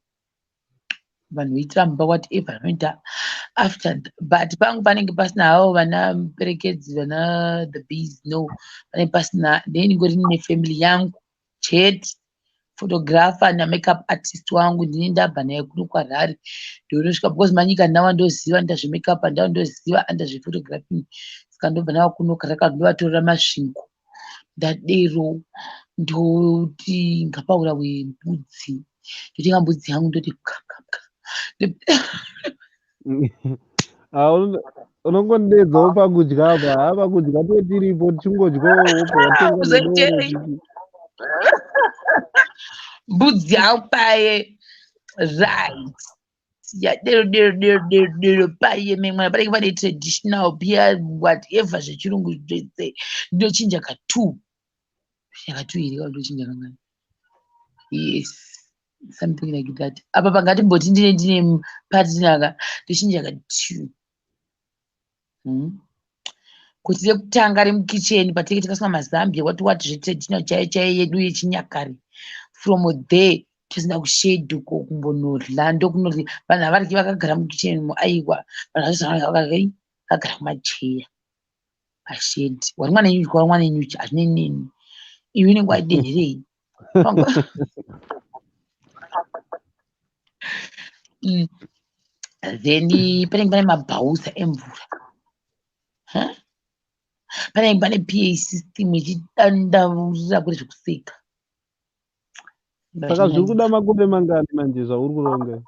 Vanhu voitira mumba whatever vanoita after, but pangu panenge pasina havo vana muperekedzi vana the bees, no. Panenge pasina. Then ngori ne family yangu chete, photographer na makeup artist wangu ndine ndabva naye kuno kwaRarare. Ndonosvika because manyika ndava ndoziva ndazvemakeup ndava ndoziva ndazvephotography. Saka ndobva navo kuno Karaka ndovatorera masvingo. Ndadero ndoti ngapaura wembudzi. Ndotenga mbudzi yangu ndoti unongondedzawo pakudya apa. Pakudya tiripo tichingodyawo wobva watenga nedoro. Mbudzi yangu paye right. Dero paye memwana panenge pane traditional beer whatever zvechirungu zvese. Ndochinja ka2 here ndochinja kangani. Yes, something like that. Apa pangatimboti ndine partner ndochinja ka2. kuti rekutanga remukicheni patinenge takasima mazambia what zvetraditional chaiyo yedu yechinyakare. From there tozinda kushedhu kumbonorya ndokunorya vanhu havaryi vakagara mukicheni aiwa vanhu vakagara mumacheya pashedhi. Wari mwana nyuchi wari mwana nyuchi hazvine nini iwe unenge waidenherei. Then panenge pane mabhausa emvura, panenge pane PA system ichidandaurira kuri zvekuseka. Saka zviri kuda makore mangani manje zvauri kuronga?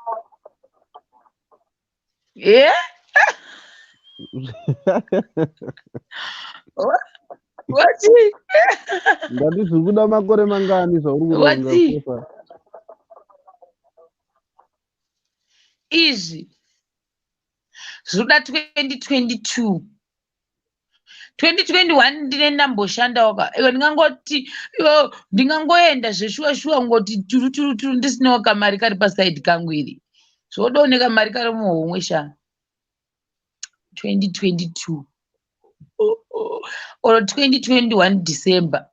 What? Ndati zviri kuda makore mangani zvauri kuronga? Izvi zvoda 2022. 2021 ndine ndamboshandawo iwe ndingangoti iwe ndingangoenda zveshuwa ngoti turu ndisinawo kamari kari pasaidi kangu iri zvodooneka mari kari muhomwe sha. 2022 or 2021 December.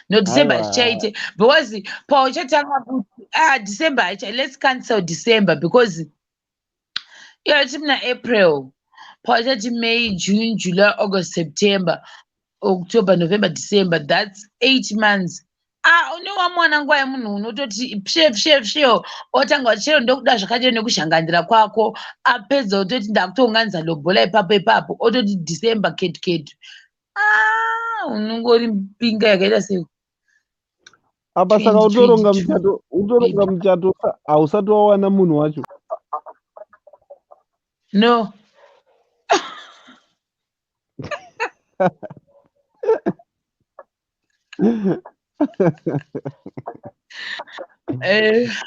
No, December chaite because Paul chatanga kuti December let's cancel December because it's in April. Paul chati May, June, July, August, September, October, November, December. That's 8 months. Unowa mwana nguva yemunhu unototi pshe otanga chero ndokuda zvakadii nekushanganira kwako apedza utoti ndakutounganidza lobola ipapo ototi December ketu. Unongori mpinga yakaita sei. Apa saka utoronga muchato hausati wawana munhu wacho? No.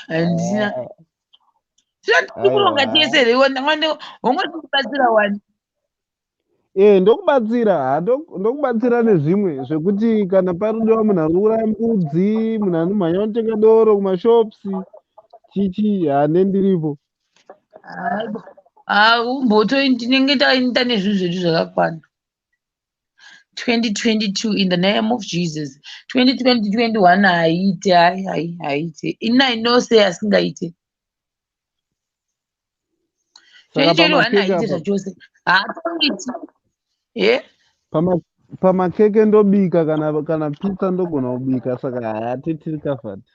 Handina. Zvandikuronga tese reona mwande wongotikubatsira wani. Ndokubatsira nezvimwe zvekuti kana parudiwa munhu ari kuuraya mbudzi, munhu anomhanya kutenga doro kumashopsi, chichi nendiripo. Ndinenge ndaita nezvinhu zvedu zvakakwana. 2022 in the name of Jesus. 2021 haite. Ina inose asingaite. 2021 haite zvachose. Haatongiti. Pamakeke ndobika kana pizza ndogona kubika saka hatitiri kafati.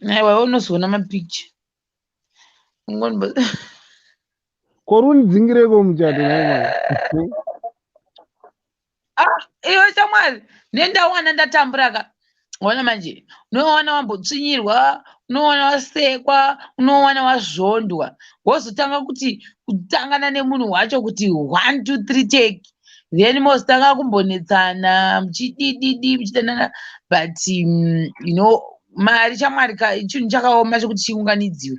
Aiwa unozoona mapicha. Korunidzingireko muchato naimwana. Iwe shamwari nendawana ndatambura wana manje unowana wambotsvinyirwa, unowana wasekwa, unowana wazvondwa, wozotanga kuti kutangana nemunhu wacho kuti 1 2 3 take, then mozotanga kumbonetsana muchidididi muchidanana, but mari shamwari chinhu chakaoma chokuti chiunganidziwe.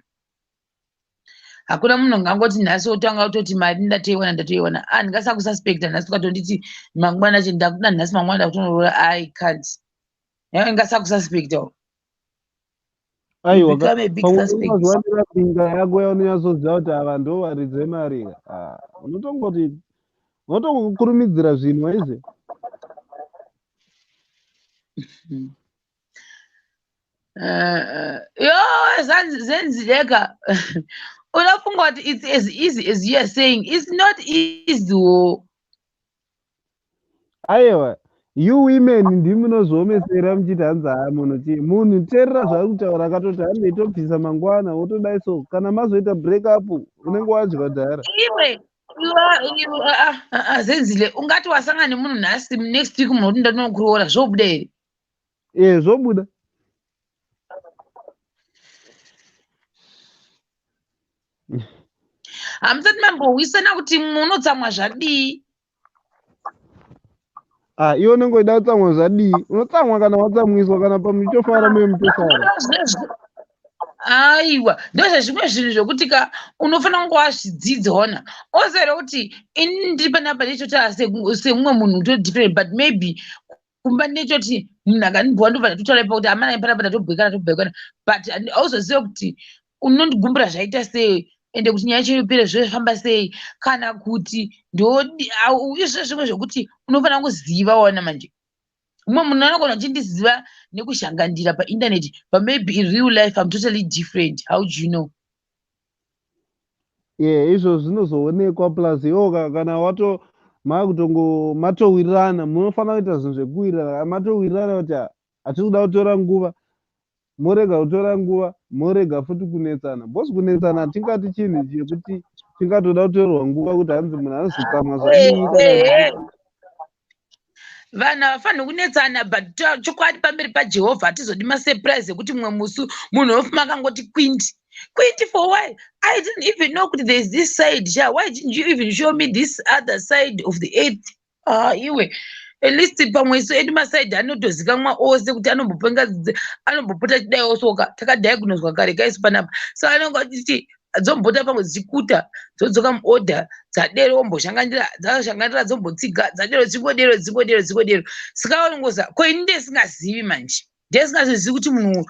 Hakuna munhu ngangoti nhasi otanga kutoti mari ndatoiwana ndingasa kususpecta nhasi tukatonditi mangwana che ndakuda nhasi mangwana ndakutonorora I can't. Ngasa kususpecta. Aiwa pamwe pinga yako yaunonyatsoziva kuti ava ndo varidze mari. Unotongoti unotongokurumidzira zvinhu aize. Zenzileka. Unafunga kuti it's as easy as you are saying. It's not easy. Aiwa, you women ndimunozomesera muchiti hanza munhu teerera zvaari kutaura akatoti handeitobvisa mangwana wotodai so kana mazoita break up unenge wadya dhara. Iwe Zenzile ungati wasangana nemunhu nhasi next week munhu kuti ndanokuroora zvobuda here? Zvobuda. Hamusati mambowisana kuti munotsamwa zvadii? Iwe unenge weida kutsamwa zvadii? Unotsamwa kana watsamwiswa, kana pamuchofara muye mutofara. Aiwa, ndozvezvimwe zvinhu zvokuti unofanira kunge wazvidzidzaona. Ozere kuti ini ndiri panapa ndichitaura semumwe munhu different, but maybe kumba ndechoti munhu akandibhuwa ndobva ndatotaura ipa kuti amana panapa ndatobhekana, but auzoziva kuti unondigumbura zvaita sei ende kuti nyaya yacho ipere zvofamba sei, kana kuti izvo zvimwe zvokuti unofanira kuziva waona manje. Umwe munhu anogona uchindiziva nekushangandira paindaneti, but maybe in real life I'm totally different. How do you know? izvo zvinozoonekwa, plus iwo kana matowirirana, munofanira kuita zvinhu zvekuwirirana. Matowirirana kuti hatiri kuda kutora nguva, morega kutora nguva, morega futi kunetsana. Bhosi kunetsana hatingati chinhu chekuti tingatoda kutorerwa nguva kuti hanzi munhu anozotsamwa zvadii kana vanhu havafaniri kunetsana, but chokwadi pamberi pajehovha hatizodi masurprise ekuti mumwe musi munhu ofuma akangoti quindi for why? I didn't even know kuti there's this side. Why didn't you even show me this other side of the earth? Iwe at least pamwe isu edu masaidhi anotozikamwa ose kuti anombopota chidaiwo soka takadiagnoswa kare kaisu panapa, so anonga achiti dzombota pamwe dzichikuta dzodzoka muorder dzadero womboshanganira, dzashanganira dzombotsiga, dzadero dzingodero. Saka unongoza ko ini ndesingazivi manje, ndesingazivi kuti munhu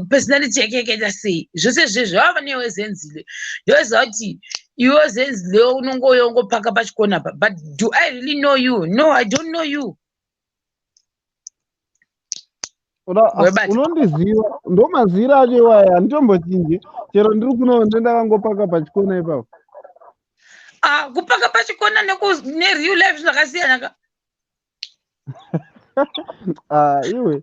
personality yake yakaita sei. Zvose zvezvo vava newe zenzile ndoziva kuti iwe zenzile unongopaka pachikona pa, but do I really know you? No, I don't know you. Unondiziva, ndomazira acho iwayo, handitombochinji chero ndiri kuno ndendakangopaka pachikona ipapo. Kupaka pachikona nereal life zvakasiyana ka. Iwe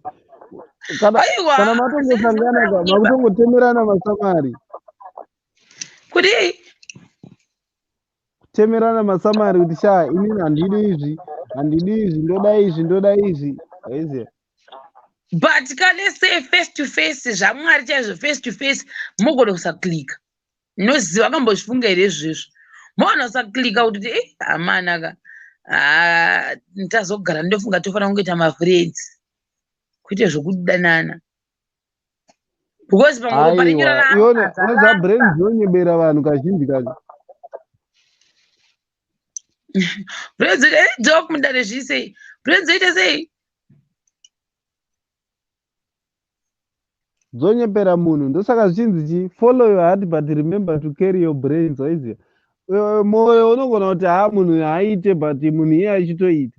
kana matongosangana ka makutongotemerana masamari. Kudi kutemerana masamari kuti sha inini handidi izvi ndoda izvi aiziya. But let's say face to face, zvamwari chaizvo face to face, mogona kusaklika. Noziva akambozvifunga here izvizvo. Mogona kusaklika kuti hamana ka. Ndazogara ndofunga tofanira kungoita mafriends. Kuite zvokudanana. Because pamwe parinyorana iwona brain dzonyebera vanhu kazhinji kacho. Brain dzok mundare zvise. Brain dzoita sei? Dzonyepera munhu, ndosaka zvichinzi follow your heart but remember to carry your brains, waiziya. Moyo unogona kuti munhu haaite but munhu iye achitoita.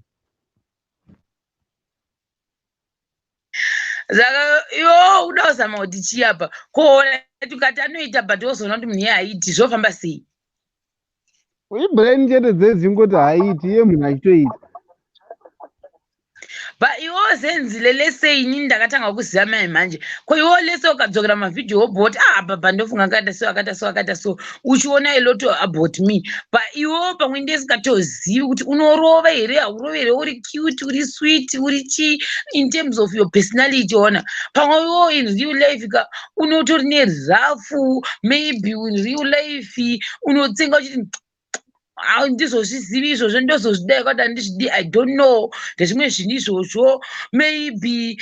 Saka iwo uda kuzama kuti chiyapa kuona tikati anoita but wozoona kuti munhu iye haaiti, zvofamba sei? Ibrain chete dzedzingoti haaiti iye munhu achitoita. But iwo zenzile lese inini ndakatanga kuziva mai manje. Ko iwo lese ukadzokera mavhidhiyo wobhoti baba ndofunga akaita so uchiona a lot about me. But iwo pamwe ndesingatozivi kuti unorova here haurovi here, uri cute, uri sweet, uri chi in terms of your personality. Ona pamwe iwo in real life ka unotori nerafu, maybe in real life unotsenga uchiti ndizozvizivi izvozvo ndozozvidai kwati handizvidi, I don't know, ndezvimwe zvinhu izvozvo, maybe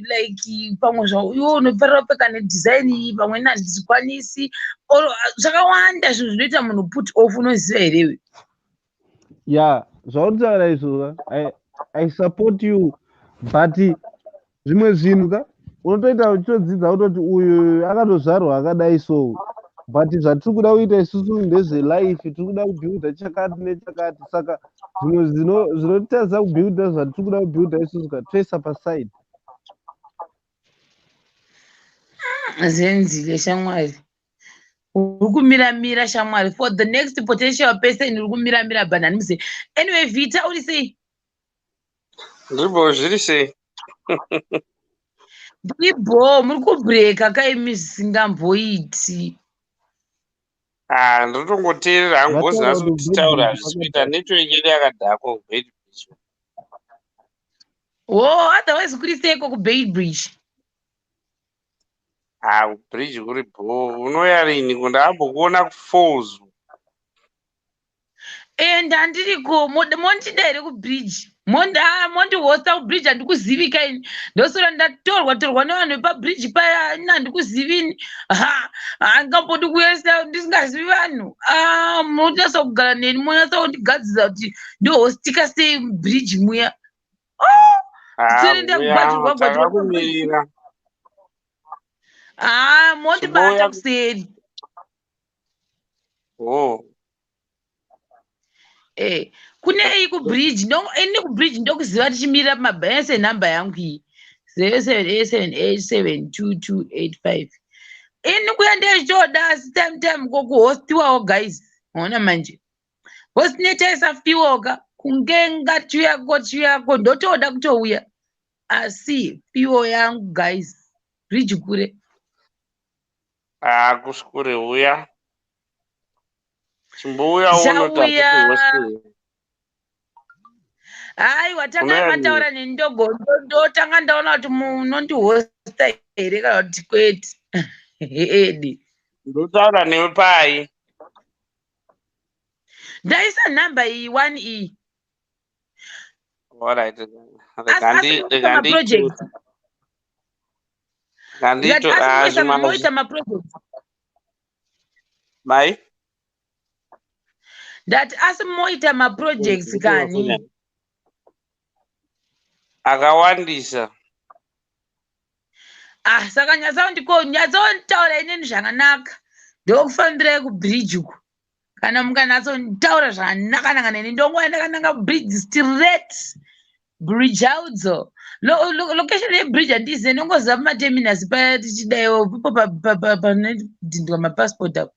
like pamwe zvao iwo unofarira kupfeka nedesign pamwe handizikwanisi, zvakawanda zvinhu zvinoita munhu put off. Unoziva herewe? Zvautaura izvova I support you, but zvimwe zvinhu ka unotoita uchitodzidza kutoti uyu akatozvarwa akadai so, but zvatiri kuda kuita isusu ndezvelife, tiri kuda kubuilda chakati nechakati, saka zvimwe zvinotadza kubuilda zvatiri kuda kubuilda isusu ka toisa paside. Zenzile shamwari, uri kumiramira shamwari for the next potential person, uri kumiramira bananimise. Anyway, Vita uri sei? Ndiribo zviri sei? Ndiribo, muri kubreka kaimi zvisingamboiti. Ndotongoteerera hangu ngozi nhasi kutitaura hazvisi kuita network yedu yakadhakwa kubed bridge. Otherwise kuri seiko kubed bridge? Bridge kuri bo unoya rini kundambokuona kufalls. Ndandiriko mondida here kubridge, mondihosta kubridge, handikuzivi kaini. Ndosora ndatorwa nevanhu vepabridge paya, handikuzivini. Handingambodi kuyesa ndisingazivi vanhu. Munonyatsa kugara neni, monatsa kundigadzidza kuti ndohostika sei bridge muya. Tsere ndakubatirwa takakumirira. mondibata kuseri. Oh. Kune iyi kubridge ini kubridge ndokuziva tichimirira pamabhayanse nhamba yangu iyi 0787872285 ini kuya ndezvoda asi time kokuhostiwawo guys. Maona manje hostineta isafiwoka kunge ngatiuyako ndotoda kutouya asi fiwo yangu guys bridge kure Kusikure uya. Chimbouya chauya. Aiwa tanga mataura nendogo ndotanga ndaona kuti munondihosta here kana kuti kwete. Edi ndotaura newe pai. ndaisa nhamba iyi 1E. Alright. Moita maproject. Mai? That asi moita maprojects kani. Akawandisa. Saka nyatsontaura inini zvakanaka ndokufambira kubridge uku. Kana mukanatsotaura zvakanaka neni ndongoenda ndakananga bridge straight. Bridge audzo. Location yebridge handizive ndongoziva pamaterminus paya tichidaiwo panodhindwa mapassport apo.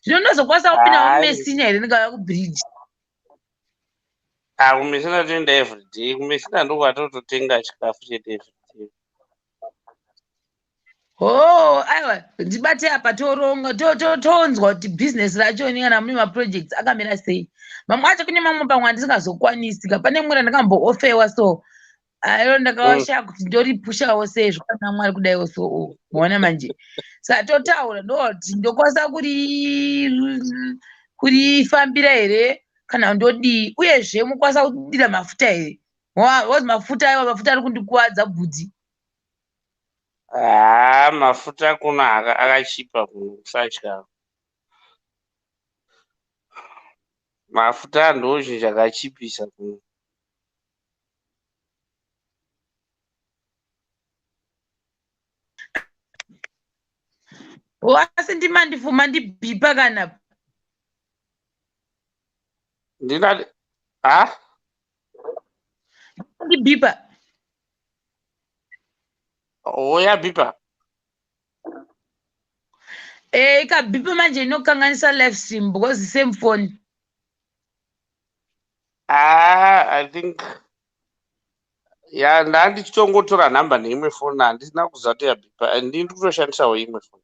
Zvino ndozokwanisa kupinda kumesina here ndikauya kubridge. Kumesina toenda everyday. Kumesina ndokwatototenga chikafu chedu everyday. Aiwa ndibate apa toonzwa kuti business racho kana mune maprojects akamira sei. Mamwe acho kune mamwe pamwe andisingazokwanisi pane mwe randakamboofewa so ayo ndakawashaya kuti ndoripushawo sei zvakana Mwari kudaiwo so. Maona manje satotaura ndoti ndokwanisa kurifambira here kana ndodii uyezve mukwanisa kudira mafuta here. Wazi mafuta ari kundikuwadza bvudzi. Mafuta kuno akachipa kuno kusatya. Mafuta ndozhinji akachipisa kuno. Asi ndimandifuma ndibhipa kana ndinati ndibhipa. Yabhipa. Ikabhipa manje inokanganisa live stream because same phone. I think ndandichitongotora nhamba neimwe phone handisina kuziva kuti yabhipa and ndiri kutoshandisawo imwe phone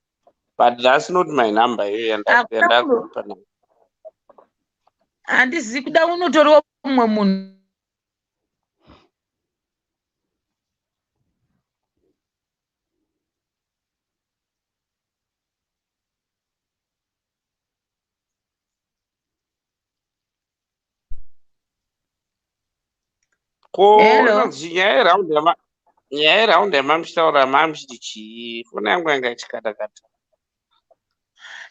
but that's not my number iyoyo yandakupa nayo. Handizivi kuda unotoriwo mumwe munhu. Nyaya yeraundi yamamuchitaura mamuchiti chii? Fona yangu yanga ichikata-kata.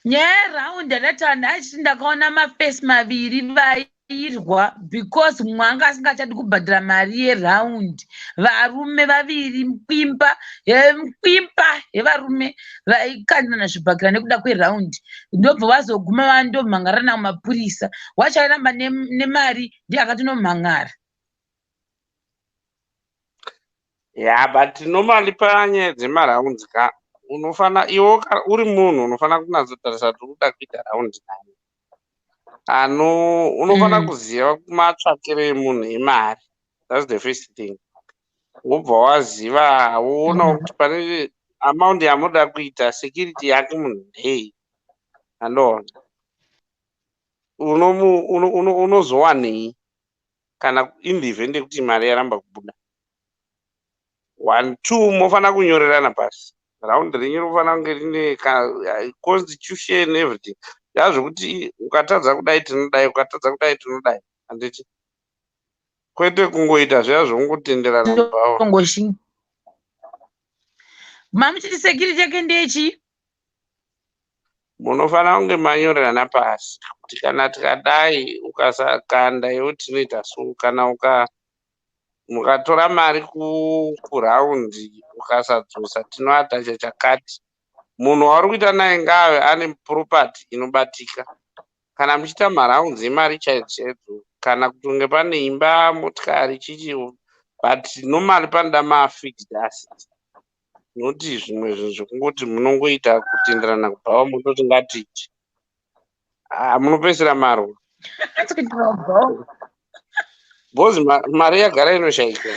Nyaya yeraundi ndachiti ndakaona mafesi maviri vairwa because mumwe anga asingachadi kubhadhara mari yeraundi. Varume vaviri mkwimba yevarume vaikandana zvibhakira nekuda kweraundi ndobva vazoguma vandomhangarana mumapurisa. Wachairamba nemari ndiye akatinomhangara. But normally panyaya dzemaraundi iwe uri munhu unofana kunatsotarisa kuti uda kuita raundi nani. Unofana kuziva matsvakire emunhu emari. That's the first thing. Wobva waziva woona kuti pane amount yamunoda kuita security yake munhu ndei. Andoona unozowanei kana in the event yekuti mari yaramba kubuda. 1 2 mofana kunyorerana pasi. Raundi renyu rinofana kunge rine constitution everything. Yazvokuti ukatadza kudai tinodai, ukatadza kudai tinodai. Handiti kwete kungoita zviya zvongotenderana mubhawa. Mamuchiti security yake ndechi? Munofana kunge manyorerana pasi kuti kana tikadai ukasakanda iwe tinoita so, kana mukatora mari kuraundi ukasadzosa tinoatacha chakati. Munhu wauri kuita naye ngave ane property inobatika. kana muchiita maraundi emari chaidzo kana kutonge pane imba motikari chichiwo but normally panoda mafixed assets noti zvimwe zvinhu zvekungoti munongoita kutenderana kubva munoti ngatichi munopedzisira marwa bhozi mari yagara inoshayika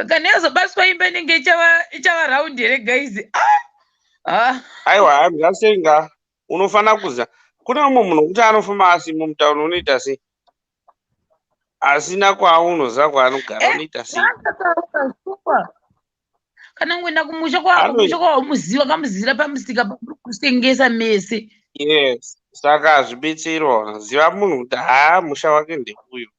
kana yazobatswa imba inenge ichava raundi here guys. aiwa hazvasenga unofanira kuziva kuna umwe munhu kuti anofamba asimo mutauro unoita sei asina kwaunoziva kwaanogara unoita sei kana ungoenda kumusha kwaumuziva kamuzivira pamusika kusengesa mese. Yes, saka hazvibetserwa ziva munhu kuti musha wake ndeuyu.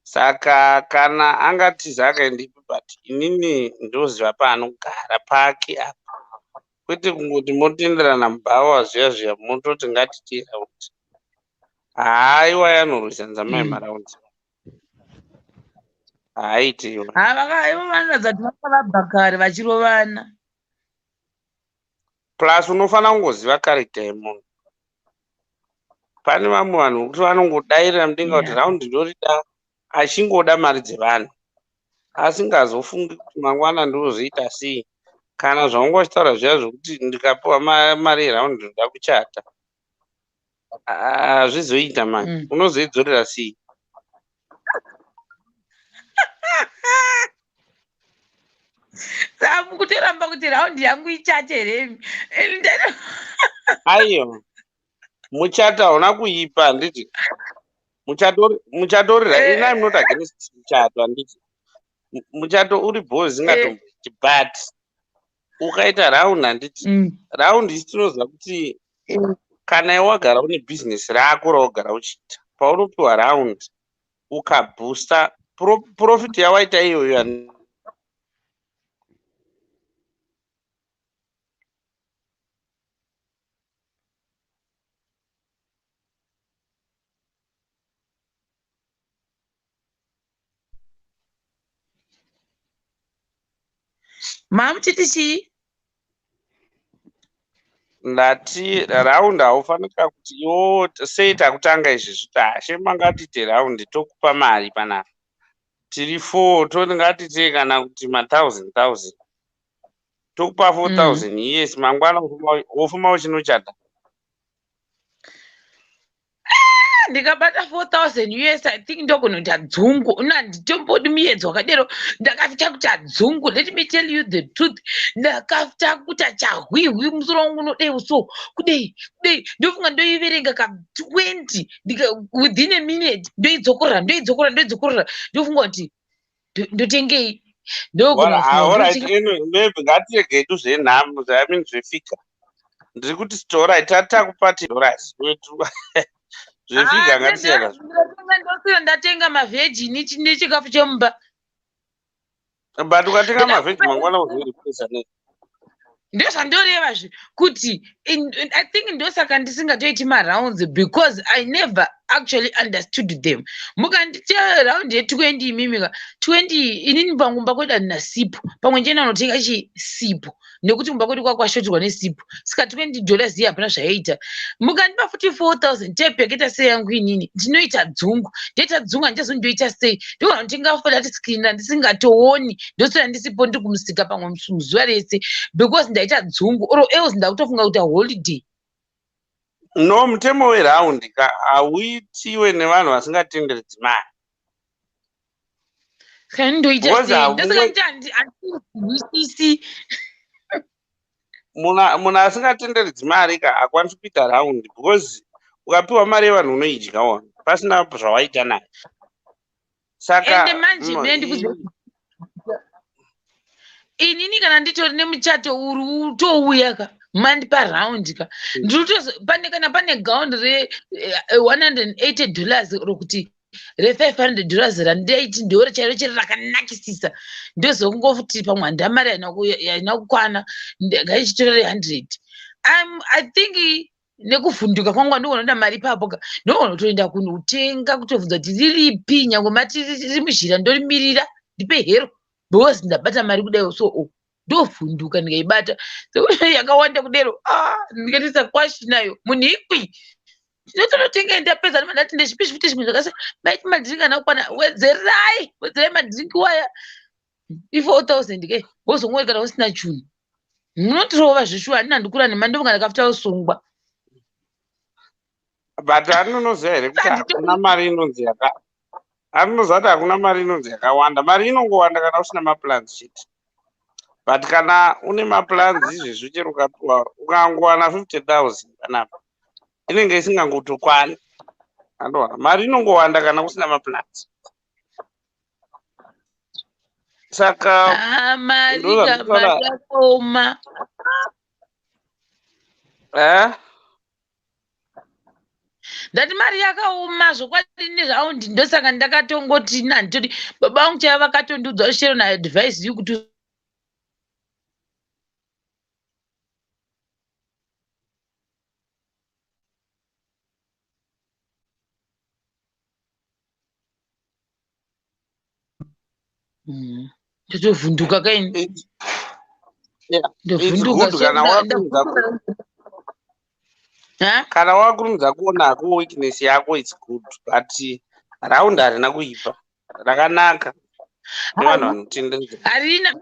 Saka kana angatiza akaendipi but inini ndoziva paanogara pake apa kwete kungoti motenderana mubhawa zviya mototi ngatiti raundi. Haiwa yanorwisa nzama yemaraundi haaitiwa vanoratidza kuti vakavabhakare vachirovana. plus unofanira kungoziva karekta yemunhu. Pane vamwe vanhu kuti vanongodairira mudenga kuti raundi ndorida achingoda mari dzevanhu asingazofungi kuti mangwana ndozoita sei. Kana zvaungachitaura zviya zvokuti ndikapiwa mari yeraundi ndoda kuchata hazvizoita mani unozoidzorera sei. Kutoramba kuti raundi yangu ichate here. Aiyo muchato hauna kuipa handiti muchatorira inai munoti against muchato handiti muchato uri bhozi singatomboiti but ukaita raundi handiti raundi isi tinoziva kuti kana iwe wagara une bhizinesi rako raugara uchiita paunopiwa raundi ukabhusta profiti yawaita iyoyo mamuchiti chii ndati raundi haufanika kuti iwo sei takutanga izvi zviti hashe mangatite raundi tokupa mari panapa tiri 4 toti ngatitei kana kuti ma1000 tokupa 4000 yes mangwana wofuma uchinochata ndikabata 4000 US I think ndokunoita dzungu nditombodi muedzi wakadero ndakafita kuti adzungu. Let me tell you the truth, ndakafita kuti achahwihwi musoro wangu unodei so kudei ndofunga ndoiverenga ka20 within a minute ndoidzokorera ndofunga kuti ndotengei maybe ngatiregedu zvenhamo zvaamini zvefika ndiri kuti storai takupa $10 wetu zvefika ngatisiyana ndatenga mavhejini nechikafu chemumba but ukatenga mavheji mangwana uzoiripesa nei ndozvandoreva kuti I think ndosaka ndisingatoiti marounds because I never actually understood them. Mukanditia raundi ye20 imimika 20 inini pangumba kweda nina sipo pamwe njena unotenga sipo nekuti kumba kwedu kwashotirwa nesipo saka $20 iya hapana zvayaita. Mukandipa futi 4000 tepeketa sei yangu inini ndinoita dzungu ndoita dzungu handizondoita sei ndogona kutenga flat screen ndisingatooni ndosora ndisipo ndiri kumusika pamwe zuva rese because ndaita dzungu oro else ndakutofunga kuita holiday. No, mutemo weraundi hauitiwe nevanhu vasingatenderedzi mari. Ndoita sei ndosaka handizwisisi munhu asingatenderedzi mari hakwanisi kuita raundi because ukapiwa mari yevanhu unoidya wona pasina zvawaita nayo. Saka ende manje inini kana nditori nemuchato uri utouya ka mandipa raundi ka pane gaundi re$180 rokuti re$500 randaiti ndore chairo chiri rakanakisisa ndozokungofuti pamwe handamari yaina kukwana ngaichitora re100. I think nekuvhunduka kwangu ndokunoda mari papo ka ndokunotoenda kunotenga kutobvunza kuti riripi nyange mati riri muzhira ndorimirira ndipe hero because ndabata mari kudai so ndovhunduka ndikaibata yakawanda kudero ndikatisa kwashi nayo munhu ikwi ndinotonotenga ndapedza ndati ndechipi zvikuti zvimwe zvakasiyana maiti madhiringi ana kukwana wedzerai madhiringi waya i4000 ke wozomweri kana usina chunhu munotirova zveshuwa handina ndikura nemandonga ndakafuta usungwa but anonoziva here kuti hakuna mari inonzi anonoziva kuti hakuna mari inonzi yakawanda. Mari inongowanda kana usina maplans chete, but kana une maplans izvezvi chero ukapiwa ukangowana 50,000 panapa inenge isingangotokwani. Andoona mari inongowanda kana usina maplans. Saka mari yakaoma ndati mari yakaoma zvokwadi nezvaundi ndosaka ndakatongoti nanditoti baba vangu chaiva vakatondiudza share na advice you kuti totovhunduka kaini kana wakurumidza kuona hako weakness yako its good, but raundi harina kuipa, rakanaka nevanhu vanotendedzwa harina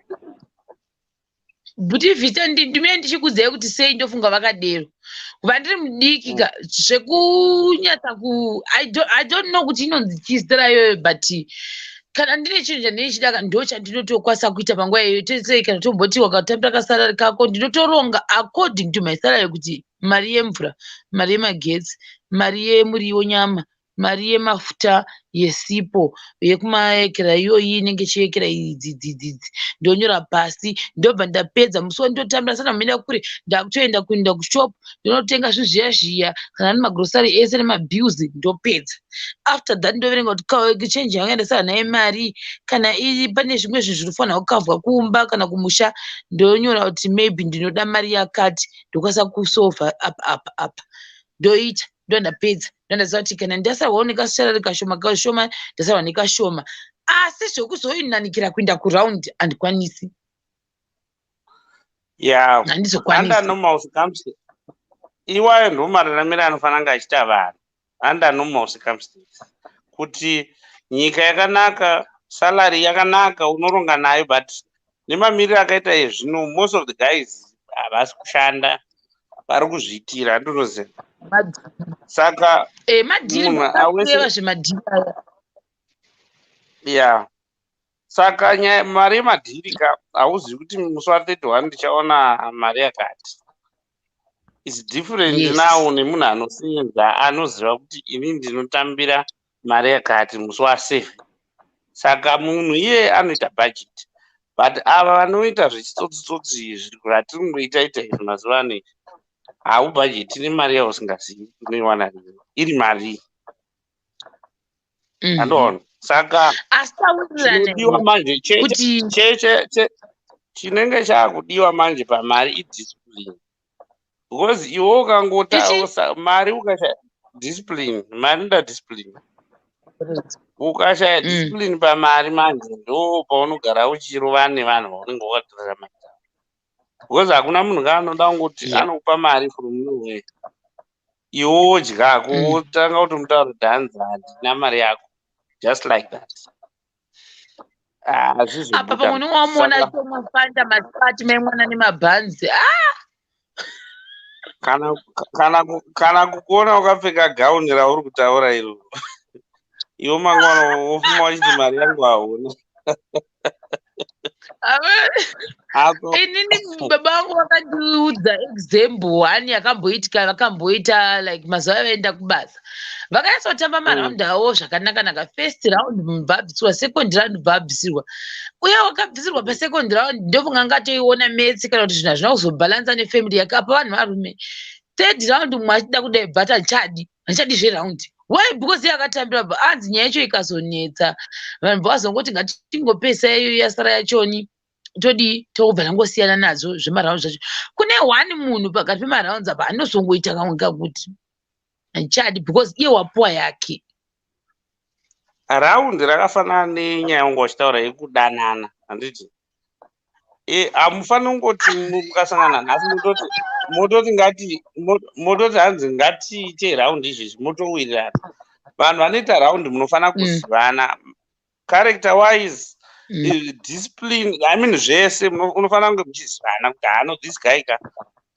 buti vhita ndimene ndichikudzai kuti sei ndofunga vakadero kuva ndiri mudikika zvekunyatsa I don't know kuti inonzi chizira iyoyo, but kana ndine chinhu chandinichidaka ndo chandinotokwanisa kuita panguva iyoyo. Tesei kana tomboti wakatambira kasarari kako ndinotoronga according to my salary kuti mari yemvura, mari yemagetsi, mari yemuriwo nyama, mari yemafuta, yesipo, yekumaekera iyoyi inenge chiekera idzi ndonyora pasi ndobva ndapedza. Musi wandotambira sana mhenda kure ndakutoenda kuenda kushop ndinotenga zvinhu zviya kana nemagrosari ese nemabills ndopedza. After that ndoverenga kuti chenji yanga ndasara naye mari kana pane zvimwe zvinhu zvinofanira kukavhwa kumba kana kumusha ndonyora kuti maybe ndinoda mari yakati ndokwanisa kusolva apa ndoita ndondapedza. Ndandaziva kuti kana ndasarwawo nekasarari kashoma ndasarwa nekashoma, asi zvekuzoinanikira kuenda kuraundi handikwanisi. handizokwanisi. Iwayo ndo mararamiro anofanira kunge achiita vanhu under normal circumstances, kuti nyika yakanaka, salary yakanaka, unoronga nayo, but nemamiriro akaita ezvino most of the guys havasi kushanda, vari kuzviitira ndinoziva. Saka munhu saka mari yemadhiri hauzivi kuti musi wa31 ndichaona mari yakati. It's different now nemunhu anosenza anoziva kuti ini ndinotambira mari yakati musi wa7. Saka munhu iye anoita budget, but ava vanoita zvechitsotsi zvatiri kungoita izvi mazuva ano haubhajeti nemari yavo usingazivi unoiwana iri mari. Andoona. Saka chinodiwa manje chinenge chaakudiwa manje pamari idiscipline, because iwe ukangota mari ukashaya discipline, mari nda discipline, ukashaya discipline pamari manje ndo paunogara uchirova nevanhu vaunenge wakatorera mari dzavo, because hakuna munhu kaanoda kungoti anokupa mari from nowhere iwe wodyako wotanga kuti mutauro dhanza handina mari yako just like that. Apa pamwe niwamona chomafanda masipati memwana nemabhanzi kana kukuona ukapfeka gauni rauri kutaura iro iwo mangwana wofuma wachiti mari yangu hauna. inini baba vangu vakandiudza example 1 yakamboitika vakamboita like mazuva avaenda kubasa vakanyatsautamba maraundi avo zvakanaka first round mubhabhisirwa, second round mubhabhisirwa, uye wakabvisirwa pasecond round ndofunga ngatoiona metsi kana kuti zvinhu hazvina kuzobhalansa nefamily yake. Apa vanhu varume third round mumwe achida kudai bhata handichadi zveraundi. Why? Because yakatambira anzi nyaya yacho ikazonetsa vanhu vazongoti ngatingopesa iyo yasara yachoni todi tobva tangosiyana nadzo zvemaraundi zvacho. Kune 1 munhu pakati pemaraundi apa anozongoita kamwe kuti handichadi because iye wapuwa yake. Raundi rakafanana nenyaya yangu wachitaura yekudanana, handiti Hamufaniri kungoti mukasangana nhasi mototi hanzi ngatiite raundi izvezvi motowirirana. Vanhu vanoita raundi munofanira kuzivana character wise, discipline, zvese unofanira kunge muchizivana kuti this guy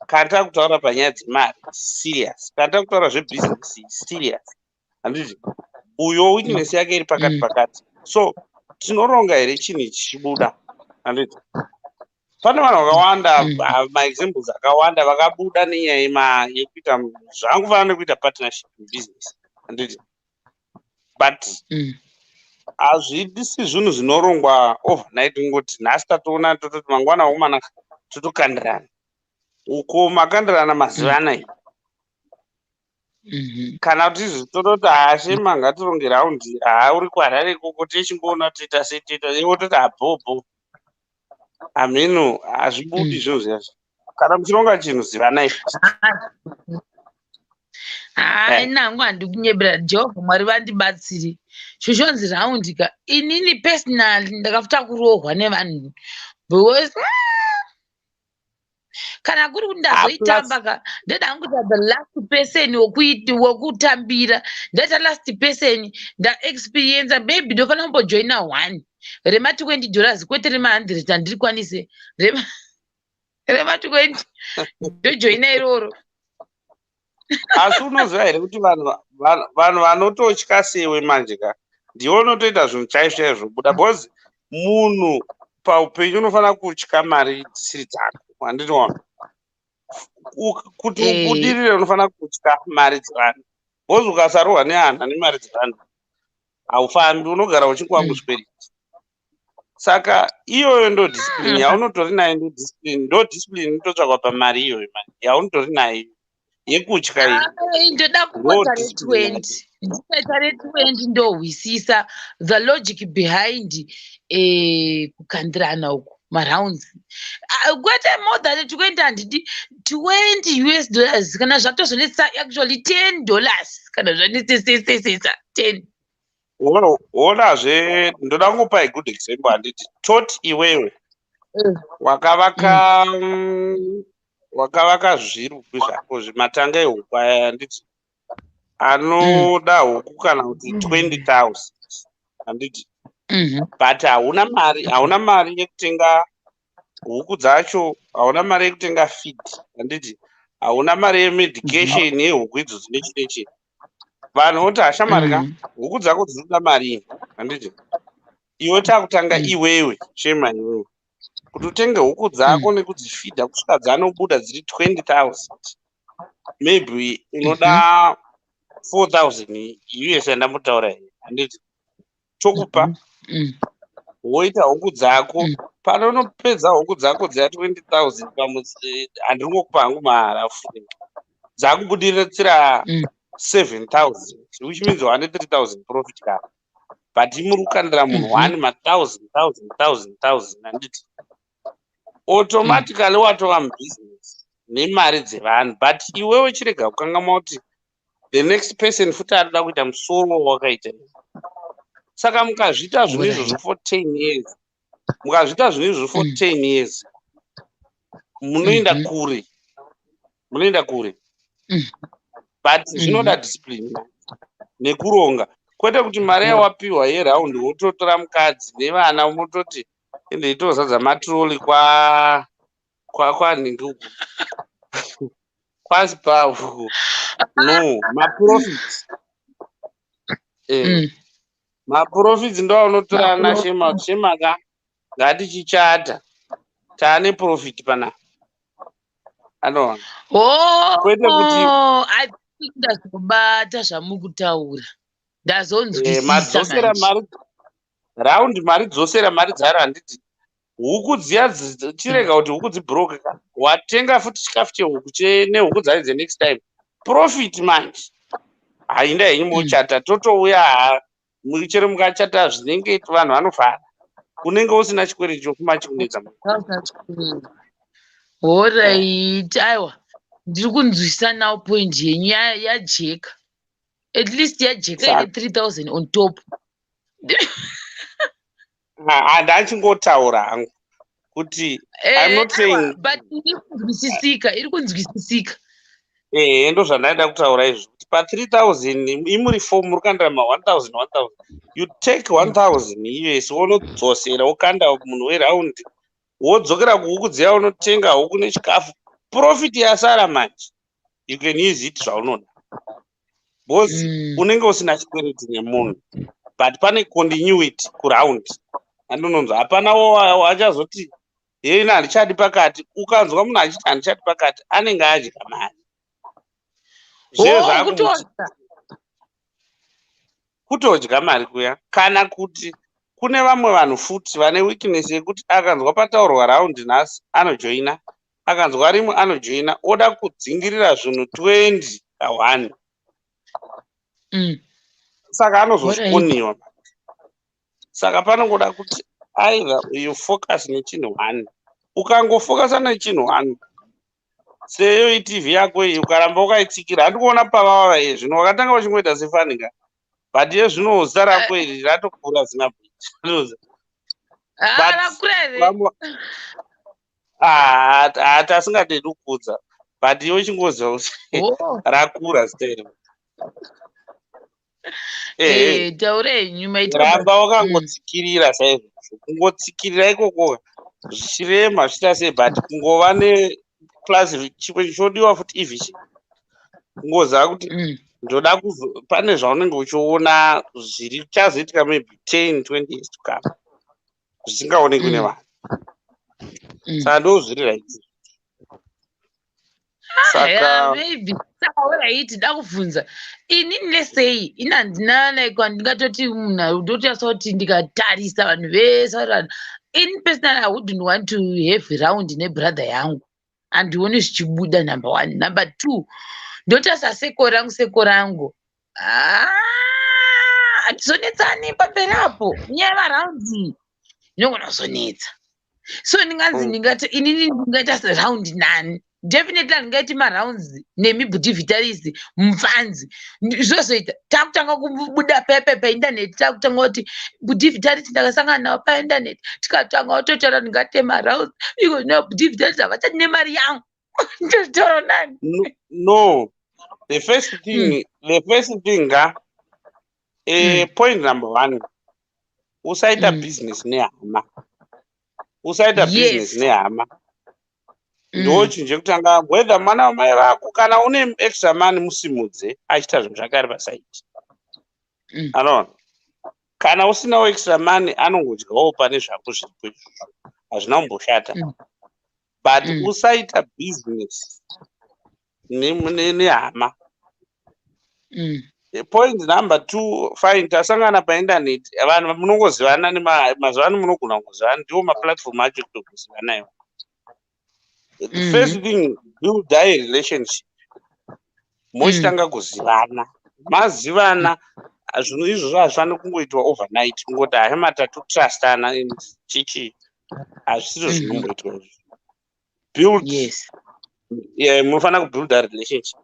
kana takutaura panyaya dzemari serious, kana takutaura zvebhizinesi serious, handiti uyo weakness yake iri pakati pakati. So tinoronga here chinhu chichibuda, handiti pane vanhu vakawanda, maexamples akawanda vakabuda nenyaya yekuita zvangufanira nekuita partnership mubusiness, handiti but hazvisi zvinhu zvinorongwa overnight kungoti nhasi tatoona tototi mangwana womanaka totokandirana. Uko makandirana mazuva anaya kana kuti izvi tototi Shema ngatironge raundi, uri kuHarare ikoko techingoona toita setoita wototi bhobho. Ameno hazvibudi zvinhu zvazvo. Kana muchironga chinhu zivanai first. Nangu handikunyebera Jehovha Mwari vandibatsire. Zvochonzi raundi ka inini personally ndakafuta kurohwa nevanhu because kana kuri kuti ndazoitamba ka ndoda kungoita the last person wokutambira, ndaita last person ndaexperience, maybe ndofanira kumbojoina one rema$20 kwete rema100 handirikwanise rema20 ndojoina iroro. Asi unoziva here kuti vanhu vanototya sewe manje ka ndiwo unotoita zvinhu chaizvo zvobuda, because munhu paupenyu unofanira kutya mari dzisiri dzako, handitiona kuti ubudirire unofanira kutya mari dzevanhu, because ukasarohwa nehana nemari dzevanhu haufambi, unogara uchingova musweri. Saka iyoyo ndo discipline yaunotori nayo, ndo discipline inototsvakwa pamari iyoyo yaunotori nayo yekutya iyi. Ndoda kupota re20 ndikaita re20 ndohwisisa the logic behind kukandirana uku marounds kwete more than 20 handidi $20 kana zvatozonetsa actually $10 kana zvanetsesesesa 10. Onazve ndoda kungopa good example, handiti toti iwewe wakavaka zvirugwi zvako zvimatanga ehuku aya, handiti anoda huku kana kuti 20,000, handiti but hauna mari yekutenga huku dzacho, hauna mari yekutenga feed, handiti hauna mari yemedication yehuku idzo dzine chinechii. Vanhu voti hashamari ka huku dzako dzinoda mari, handiti iwe takutanga iwewe Shema, iwewe kuti utenge huku dzako nekudzifidha kusvika dzanobuda dziri 20,000, maybe unoda 4,000 US andambotaura here, handiti chokupa woita huku dzako pano unopedza huku dzako dzia 20,000 pamwedzi, handingokupa hangu mahara futi dzakubudiritsira 7,000, which means 103,000 profit ka, but muri kukandira munhu 1,000, handiti automatically watova mubusiness nemari dzevanhu, but iwewe chirega kukangamwa kuti the next person futi anoda kuita musoro wakaita. Saka mukazviita zvinhu izvozvo for 10 years, mukazviita zvinhu izvozvo for 10 years munoenda kure, but zvinoda discipline nekuronga, kwete kuti mari yawapiwa yeraundi wototora mukadzi nevana mototi nditozadza matroli kwanhingi uku kwasipa uku. No, maprofits ndo unotora na Shema ka ngatichichata taane profit pana anoona kwete kuti I think ndazobata zvamukutaura, ndazonzwisisa mari raundi, mari dzosera mari dzaro, handiti huku dziya chirega kuti huku dzibroke ka watenga futi chikafu chehuku nehuku dzayo the next time profit manje hainda henyu mochata totouya chero mukachata zvinenge vanhu vanofara, unenge usina chikwere chokuma chikunetsa. Alright, aiwa ndiri kunzwisisa nawo point yenyu yajeka, at least yajeka ine 3,000 on top. Handachingotaura hangu kuti I'm not saying but iri kunzwisisika ndo zvandaida kutaura izvo kuti pa 3000 imuri fomu muri kandarama 1000 you take 1000 iyesi wonodzosera wokanda munhu weraundi wodzokera kuhuku dziya unotenga huku nechikafu profit yasara manje you can use it zvaunoda because unenge usina chikwereti nemunhu but pane continuity kuraundi andinonzwa hapana wachazoti ina handichadi pakati ukanzwa munhu achiti handichadi pakati anenge adya mari kutodya mari kuya kana kuti kune vamwe vanhu futi vane weakness yekuti akanzwa pataurwa raundi nhasi anojoina akanzwa rimwe anojoina oda kudzingirira zvinhu 20 ka1 saka anozozvikoniwa saka panongoda kuti either you focus nechinhu 1 ukangofocusa nechinhu 1 seyo itv yako iyi ukaramba ukaitsikira handikuona pavava ye zvino wakatanga uchingoita sefaninga but ye zvino zita rako iri ratokura asingatedi kukudza but iwe uchingoziva kuti rakura zita iri ramba wakangotsikirira saizvo kungotsikirira ikoko zvichirema zvichita sei but kungova neplus chimwe chodiwa futi ivishi kungoziva kuti ndoda pane zvaunenge uchiona zviri chazoitika maybe 10-20 years to come zvisingaonekwi nevanhu saka ndozviri raiti saka maybe da kubvunza inini lesei ina handingatoti munhu ndotiasauti ndikatarisa vanhu vese in personal I wouldn't want to have round nebrother yangu handioni zvichibuda number 1 number 2 ndotarisa seko rangu hatizonetsani pamberi apo nyaya varaundi inogona kuzonetsa so ndingati inini ndingaita seraundi nani definitely handingaiti marounds nemibhuti vitalis mupfanzi zvozoita takutanga kubuda pepe paindaneti takutanga kuti bhuti vitalis ndakasangana nawo paindaneti tikatanga watotaura ndingate marounds iko nebhuti vitalis havachati nemari yangu ndozvitaura nani no the first thing point number 1 usaita business nehama usaita business nehama ndochi njekutanga whether mwana wamai vako kana une extra money musimudze achiita zvinhu zvake ari pasaiti anoona kana usinawo extra money anongodyawo pane zvako zviripo izvozvo hazvina kumboshata but usaita business nehama point number 2 fine tasangana paindaneti vanhu munongozivana mazuva ano munogona kungozivana ndiwo maplatform acho kutokuzivanayo the first thing build a relationship mochitanga kuzivana mazivana zvinhu izvozvo hazvifani kungoitwa overnight kungoti hamatatu trustana chichi hazvisizvo zvinomboitwa izvo build munofanira kubuild a relationship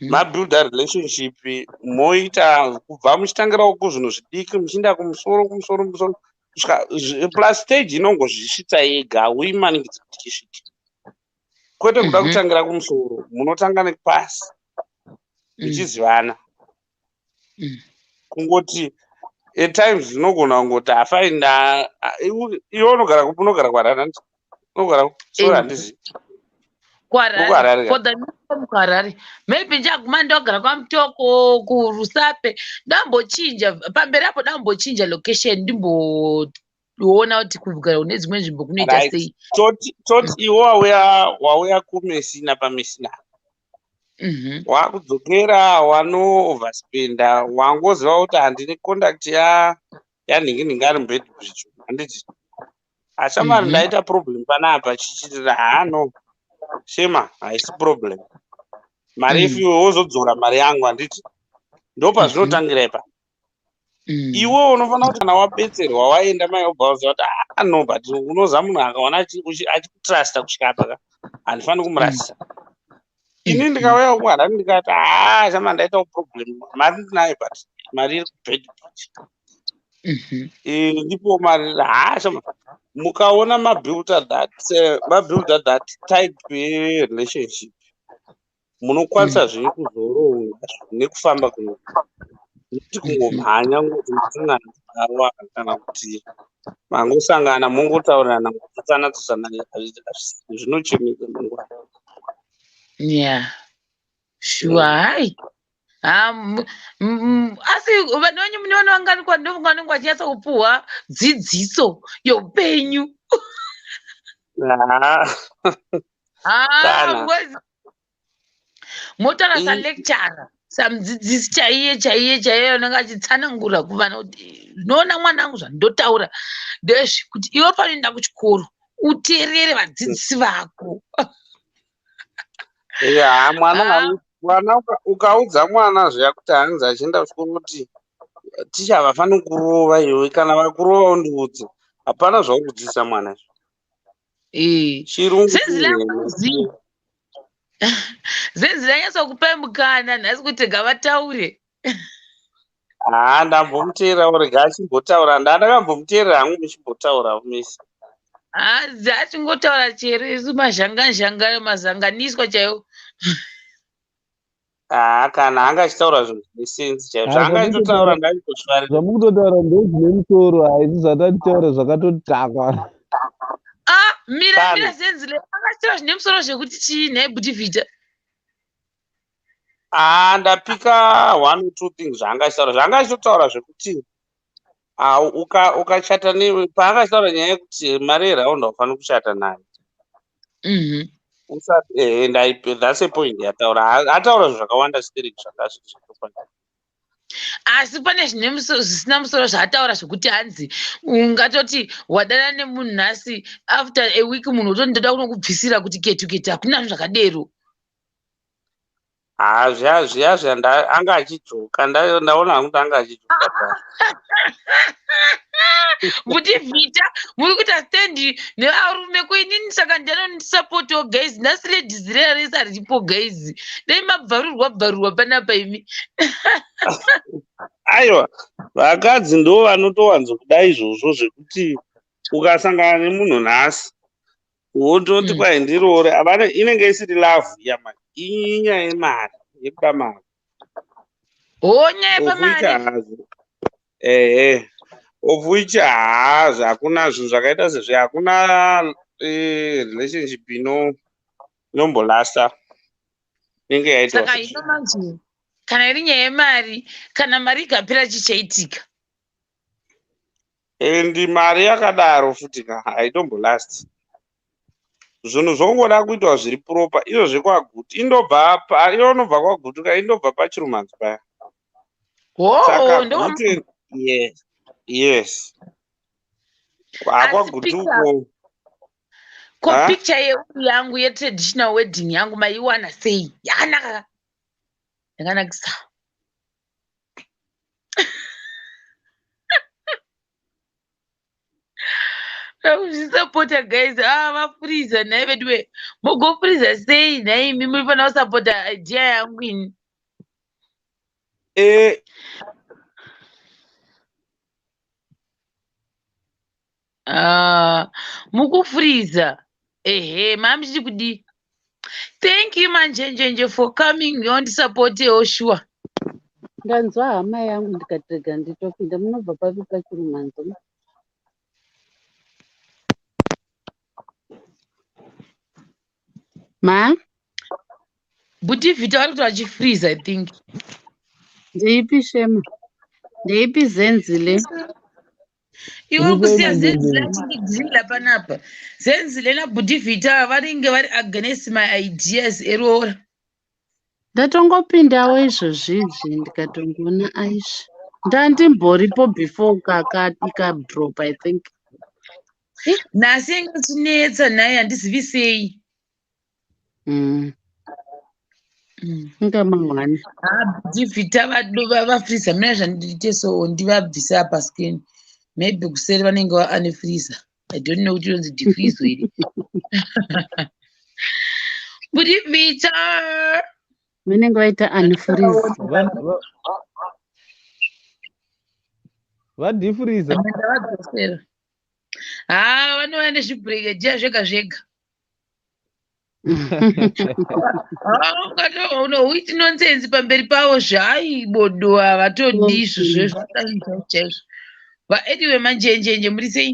mabuild a relationship moita kubva muchitangirawo kuzvinhu zvidiki muchienda kumusoro plus stage inongozvisvitsa yega uimaningidza kuti chisvike kwete kuda kutangira kumusoro munotanga nekupasi muchizivana kungoti at times zvinogona kungoti hafaina iwe unogara kwararandi unogara sori handizi kuharare maybe ndaguma ndogara kwamutoko kurusape ndambochinja pamberi apo ndambochinja location ndimboona kuti kugara une dzimwe nzvimbo kunoita sei toti iwe wauya kumesina pamesina wakudzokera wano-overspenda wangoziva kuti handine conduct yanhingi ari mubedbridge handiti achamari ndaita problem panapa chichitira no shema haisi problem mari if iwe wozodzora mari yangu handiti ndo pazvinotangira ipa iwe unofanira kuti kana wabetserwa waenda mai obva waziva kuti no but unoziva munhu akaona achikutrusta kusvika apa handifani kumurasisa ini ndikauya kuharani ndikati chama ndaitawo problem mari ndinayo but mari iri kubedbridge ndipo mari hasha mukaona mabuilder that type relationship munokwanisa zviri kuzoronga nekufamba kuno kuti kungomhanya ngoti musinganawa kana kuti mangosangana mongotaurirana kutsanatsusana zvinochemedza mangwana. Yeah, sure. Hai. Asi vanhu venyu munoona vanganikwa ndovanenge vachinyatsa kupuhwa dzidziso youpenyu. Motaura salecturer samudzidzisi chaiye unenge achitsanangura kuvanhu kuti unoona mwanangu zvandotaura ndezvi kuti iwe panoenda kuchikoro uteerere vadzidzisi vako. Mwana ukaudza mwana zviya kuti hanzi achienda kuchikoro kuti ticha havafani kurova iwe kana vakurova undiudze hapana zvaukudzidzisa mwana chirungu zenzi ranyatsa kupa mukana nhasi kuti gavataure. Ndambomuteerera urega achimbotaura ndakambomuteerera hangu muchimbotaura mese achingotaura chero isu mazanganiswa chaiwo. Kana anga achitaura zvinhu zvinesensi chaizvo zvanga achitotaura ndachitosvarira zvamukutotaura ndozvine musoro haisi zvatatichaura zvakatotakwa. Mira zenzi akachitaura zvine musoro zvekuti chii nhaye Buddhivita. Ndapika 1 or 2 things zvanga achitotaura zvekuti ukachata paanga achitaura nyaya yekuti mari yeraunda ufanira kuchata nayo. That's a point yataura ataura zvakawanda stereki zvakatofanira. Asi pane zvisina musoro zvaataura zvokuti hanzi ungatoti wadana nemunhu nhasi after a week munhu utoti ndoda kunokubvisira kuti ketuketa hakuna zvakadero. zviya anga achijoka ndaona hangu kuti anga achijoka. Buddhivita muri kuita stendi nevarume kuinini saka ndanosapotiwo guys nhasi ladies rese haripo guys dai mabvarurwa panapa imi. Aiwa vakadzi ndo vanotowanzo kuda izvozvo zvekuti ukasangana nemunhu nhasi wototi kwai ndirore inenge isiri love yamani inyaya yemari yekuda mari. Nyaya yepamari of which hakuna zvinhu zvakaita sezve hakuna relationship inombolasta inenge yaitwa saka ino manje kana iri nyaya yemari kana mari ikapera chichaitika. And mari yakadaro futi haitombolasti zvinhu zvongoda kuitwa zviri proper izvo zvekwaguti inobva kwagutuka indobva pachirumanzi paya. Saka guti yes kwakwagutuko. Ko picture yangu yetraditional wedding yangu maiwana sei? Yakanaka yakanakisa. Zvisapota guys vafuriza nhai vedu mogofuriza sei nhai imi murifanira kusapota idea yangu ini. Mukufuriza mamuchiti kudi. Thank you manjenjenje for coming yondisapotewo sure. Ndanzwa hama yangu ndikatega nditopinda munobva papi pachirumanzo. Buddhivita vari kuti vachifreeze I think. Ndeipi Shema? Ndeipi zenzile? Iwe kusiya zenzile achigdzirira panapa. Zenzile naBuddhivita varinge vari against my ideas erora. Ndatongopindawo izvozvizvi ndikatongoona aizvi. Ndandimboripo before ikadrop I think. Nhasi ingatinetsa naye handizivi sei. Ngamangwani. Buddhivita vafreezer muna zvandiite so ndivabvisa apa screen. Maybe kuseri vanenge vaane freezer. I don't know kuti unzi defreeze here. Buddhivita. Vanenge vaita unfreeze. vadifuriza ndavadzosera vanova nezvibhurekedya zvega zvega unohuiti nonsense pamberi pavo zvaibodo havatodi izvozvo zvakachaizvo vaediwe manjenjenje muri sei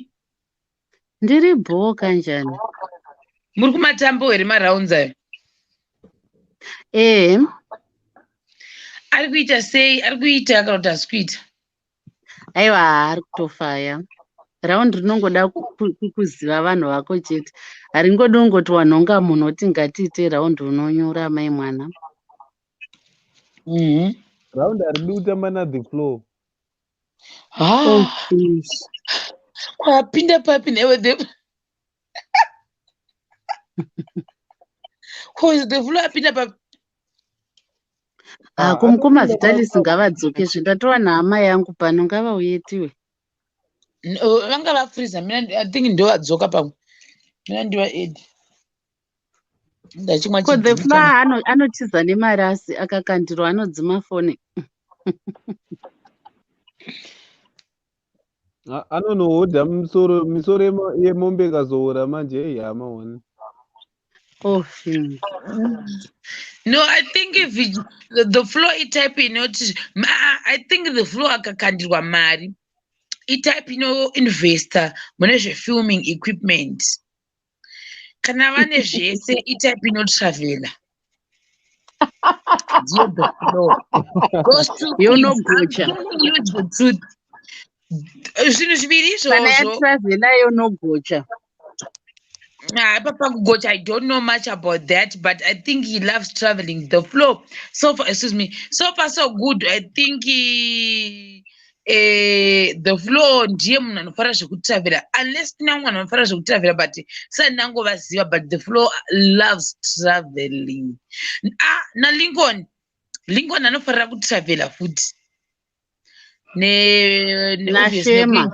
ndiri bhoka njani muri kumatambo here maraunds ayo ari kuita sei ari kuita kana kuti hasi kuita aiwa ari kutofaya raundi rinongoda kuziva vanhu vako chete haringodi ungoti wanhonga munhu oti ngatiite raundi unonyora mai mwana raundi haridi kutamba naThe Flow kwapinda papi newe The Flow apinda papi kumukoma Vitalisi ngavadzokezve ndatowana hama yangu pano ngavauyetiwe vanga vafriza I think ndovadzoka pamwe mina ndiva edi The Flow anotiza nemarasi akakandirwa anodzima foni anonohodha misoro yemombe ikazoora manje ei hama one No, I think if the Flow itype inoti I think The Flow akakandirwa mari itype investor mune filming equipment kana vane zvese itype inotravela Dear The Flow those two yonogocha zvinhu zviviri kana izvozvo yatravela yonogocha Papakugocha, I don't know much about that, but I think he loves traveling. The Flow, so far, so far so good. I think The Flow ndiye munhu anofara zvekutravela, unless tina munhu anofara zvekutravela, but sandangovaziva, but The Flow loves traveling. Lincoln anofarira kutravela futi. Nashema.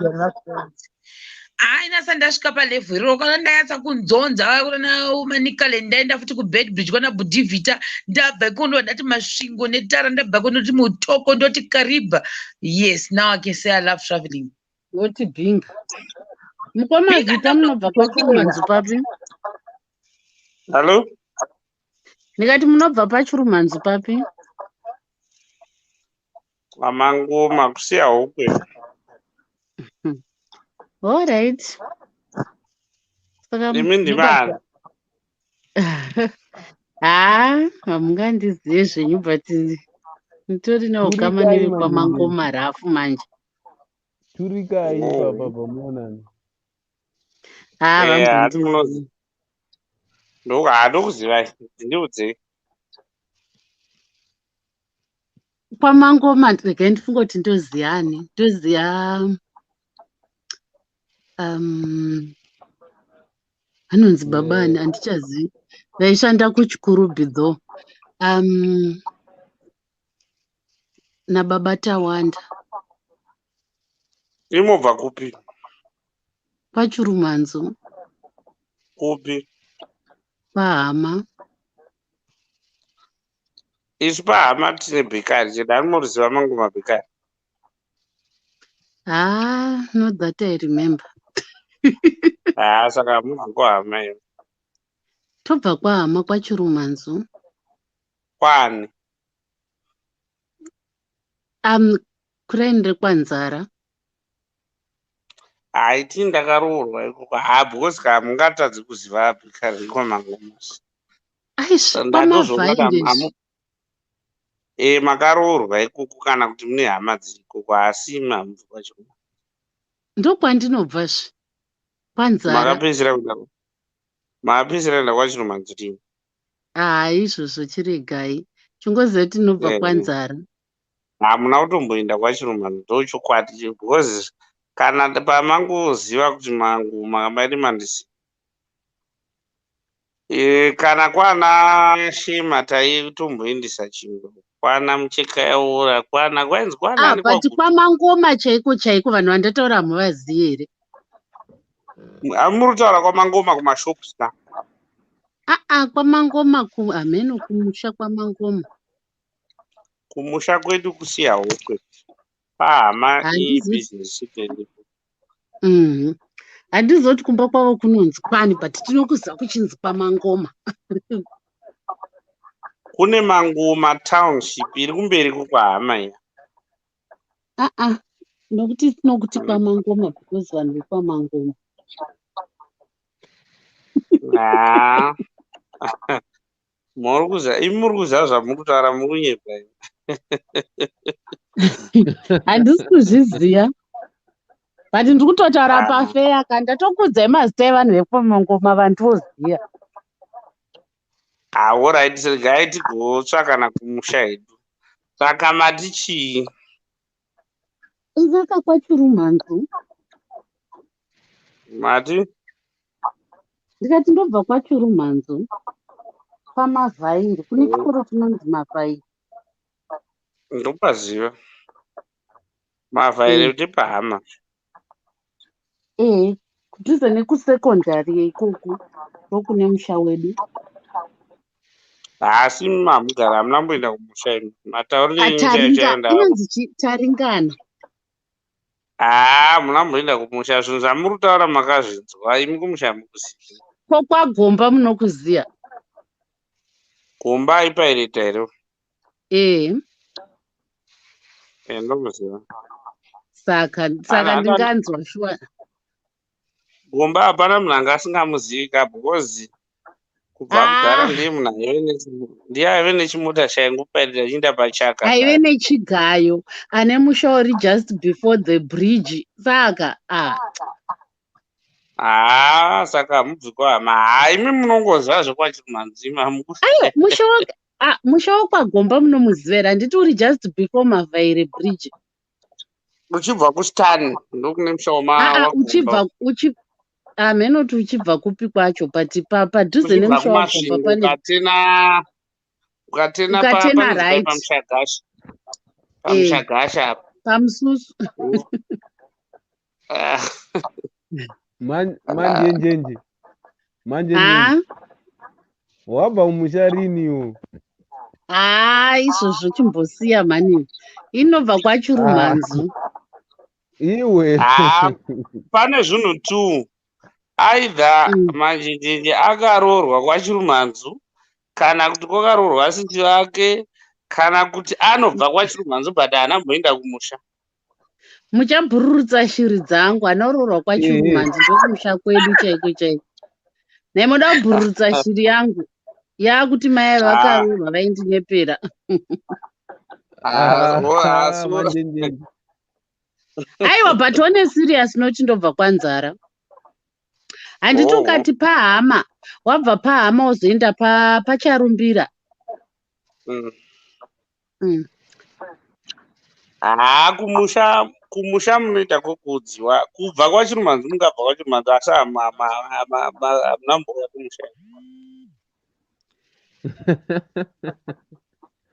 Aina sandasvika palevhu iroro kana ndayatsa kunzonza kana manikale ndaenda futi kubedbridge kana budivhita ndabva ikondo ndati masvingo netara ndabva kondoti mutoko ndoti kariba yes now I can say I love traveling noti bhinga mukoma Vita munobva pachirumanzu papi Hello ndikati munobva pachirumanzu papi Amangoma kusiya hokwe all right imi ndimani hamungandizive zvenyu but nditori neukama newe kwamangoma rafu manje turikai papa pamuonani vambondizivi ndokuziva ndiudzei kwamangoma regai ndifungoti ndoziyani ndoziya anonzi babani handichazivi vaishanda kuchikurubhi tho nababa Tawanda imobva kupi pachirumanzu kupi pahama isu pahama tine bhekari cheda anomuruziva mangoma bhekari not that I remember saka mubva kwahama iyo tobva kwahama kwachirumanzu kwani kuraindire kwanzara haiti ndakaroorwa ikoko because kamungatadzi kuziva bhekari kwamangomasi kwamavhaindezvi makaroorwa ikoko kana kuti mune hama dzirikoko asi mamubva kwacho ndokwandinobvazve kwanzara makapeisira kuenda kwachirumanzu tini izvozvo chiregai chingoziva kuti ndinobva kwanzara hamuna kutomboenda kwachirumanzu ndochokwadi because kana pamangoziva kuti mangoma mairi mandisi kana kwana Shema taitomboendesa chingwa kwana Mucheka yaora kwana kwainzi kwana but kwamangoma chaiko chaiko vanhu vandataura hamuvazivi here muri kwamangoma kumashops na kwamangoma hameno kumusha kwamangoma kumusha kwedu kusiya hokwe Pahama Handizoti business chitendipo. handizoti kumba kwavo kunonzi kwani, but tinokuziva kuchinzi kwaMangoma. Kune Mangoma township iri kumberi kwaHama iya. Nokuti tinokuti kwaMangoma because vanhu vekwaMangoma. Ah, muri kuziva zvamuri kutaura, muri kunyepa. Handisi kuzviziva, but ndiri kutotaura pafeya ka ndatokudzai mazita evanhu vekwaMangoma vandoziva. Alright, regai tigotsvakana kumusha hedu. Saka mati chii? Ingaka kwaChirumhanzu. Mati? Ndikati ndobva kwaChirumhanzu kwamavhairi kune chikoro chinonzi Mavhairi. Ndopaziva. Mavhairi kuti paHama. Kudhuze nekusekondari ikoko ndokune musha wedu. Asi mamugara hamuna kumboenda kumusha imi. Mataurire enyu chaiyo Inonzi Taringana. Muna kumboenda kumusha. Zvinhu zvamuri kutaura makazvinzwa. Imi kumusha hamukuzivi. Ko kwaGomba munokuziya. Gomba aipaireta here? Ndokuziva. Saka ndinganzwa shuwa. Gomba hapana munhu anga asingamuzivi ka, because kubva kudhara ndiye aive nechimota chaingopairira chiinda pachaka. Aive nechigayo ane musha uri just before the bridge. Saka saka hamubvi kwaHama. Imi munongoziva zvekwaChirumhanzu. musha wokwaGomba munomuzivera. Handiti uri just before Mavhairi bridge. Uchibva kuStani ndokune musha wamaGomba. Menoti uchibva kupi kwacho, but padhuze nemusha waGomba pane ukatena right pamushagasha apa pamususu. Manje wabva kumusha rini? Izvozvo chimbosiya mani, inobva kwaChirumhanzu. Iwe pane zvinhu tu, aidha manjenjenje akaroorwa kwaChirumhanzu, kana kuti kwakaroorwa siti vake, kana kuti anobva kwaChirumhanzu but haana kumboenda kumusha. Muchabhururutsa shiri dzangu. Anoroorwa kwaChirumhanzu ndokumusha kwedu chaiko chaiko. Naimuda kubhururutsa shiri yangu yakuti mai vakaroorwa vaindinepera. Aiwa, but one serious noti ndobva kwaNzara. Handiti ukati paHama, wabva paHama wozoenda paCharumbira. Kumusha munoita kwokuudziwa. Kubva kwaChirumhanzu mungabva kwaChirumhanzu, asi hamuna mbouya kumusha.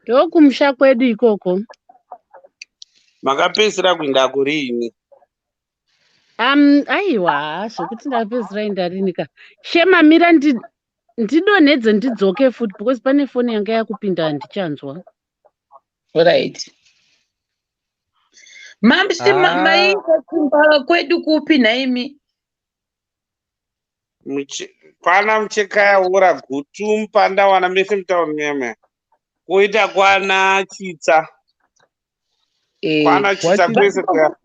Ndokumusha kwedu ikoko. Makapedzisira kuenda kurini? Aiwa, zvokuti ndapedzisira enda rini ka. Shema, mira ndidonhedze ndidzoke futi because pane foni yanga yakupinda handichanzwa. Right. Mamsi maika kumba kwedu kupi naimi? Kwana Mucheka yaura gutu Mpanda wana Mese Town meme. Kuita kwana Chitsa. Kwana Chitsa kwese kwa.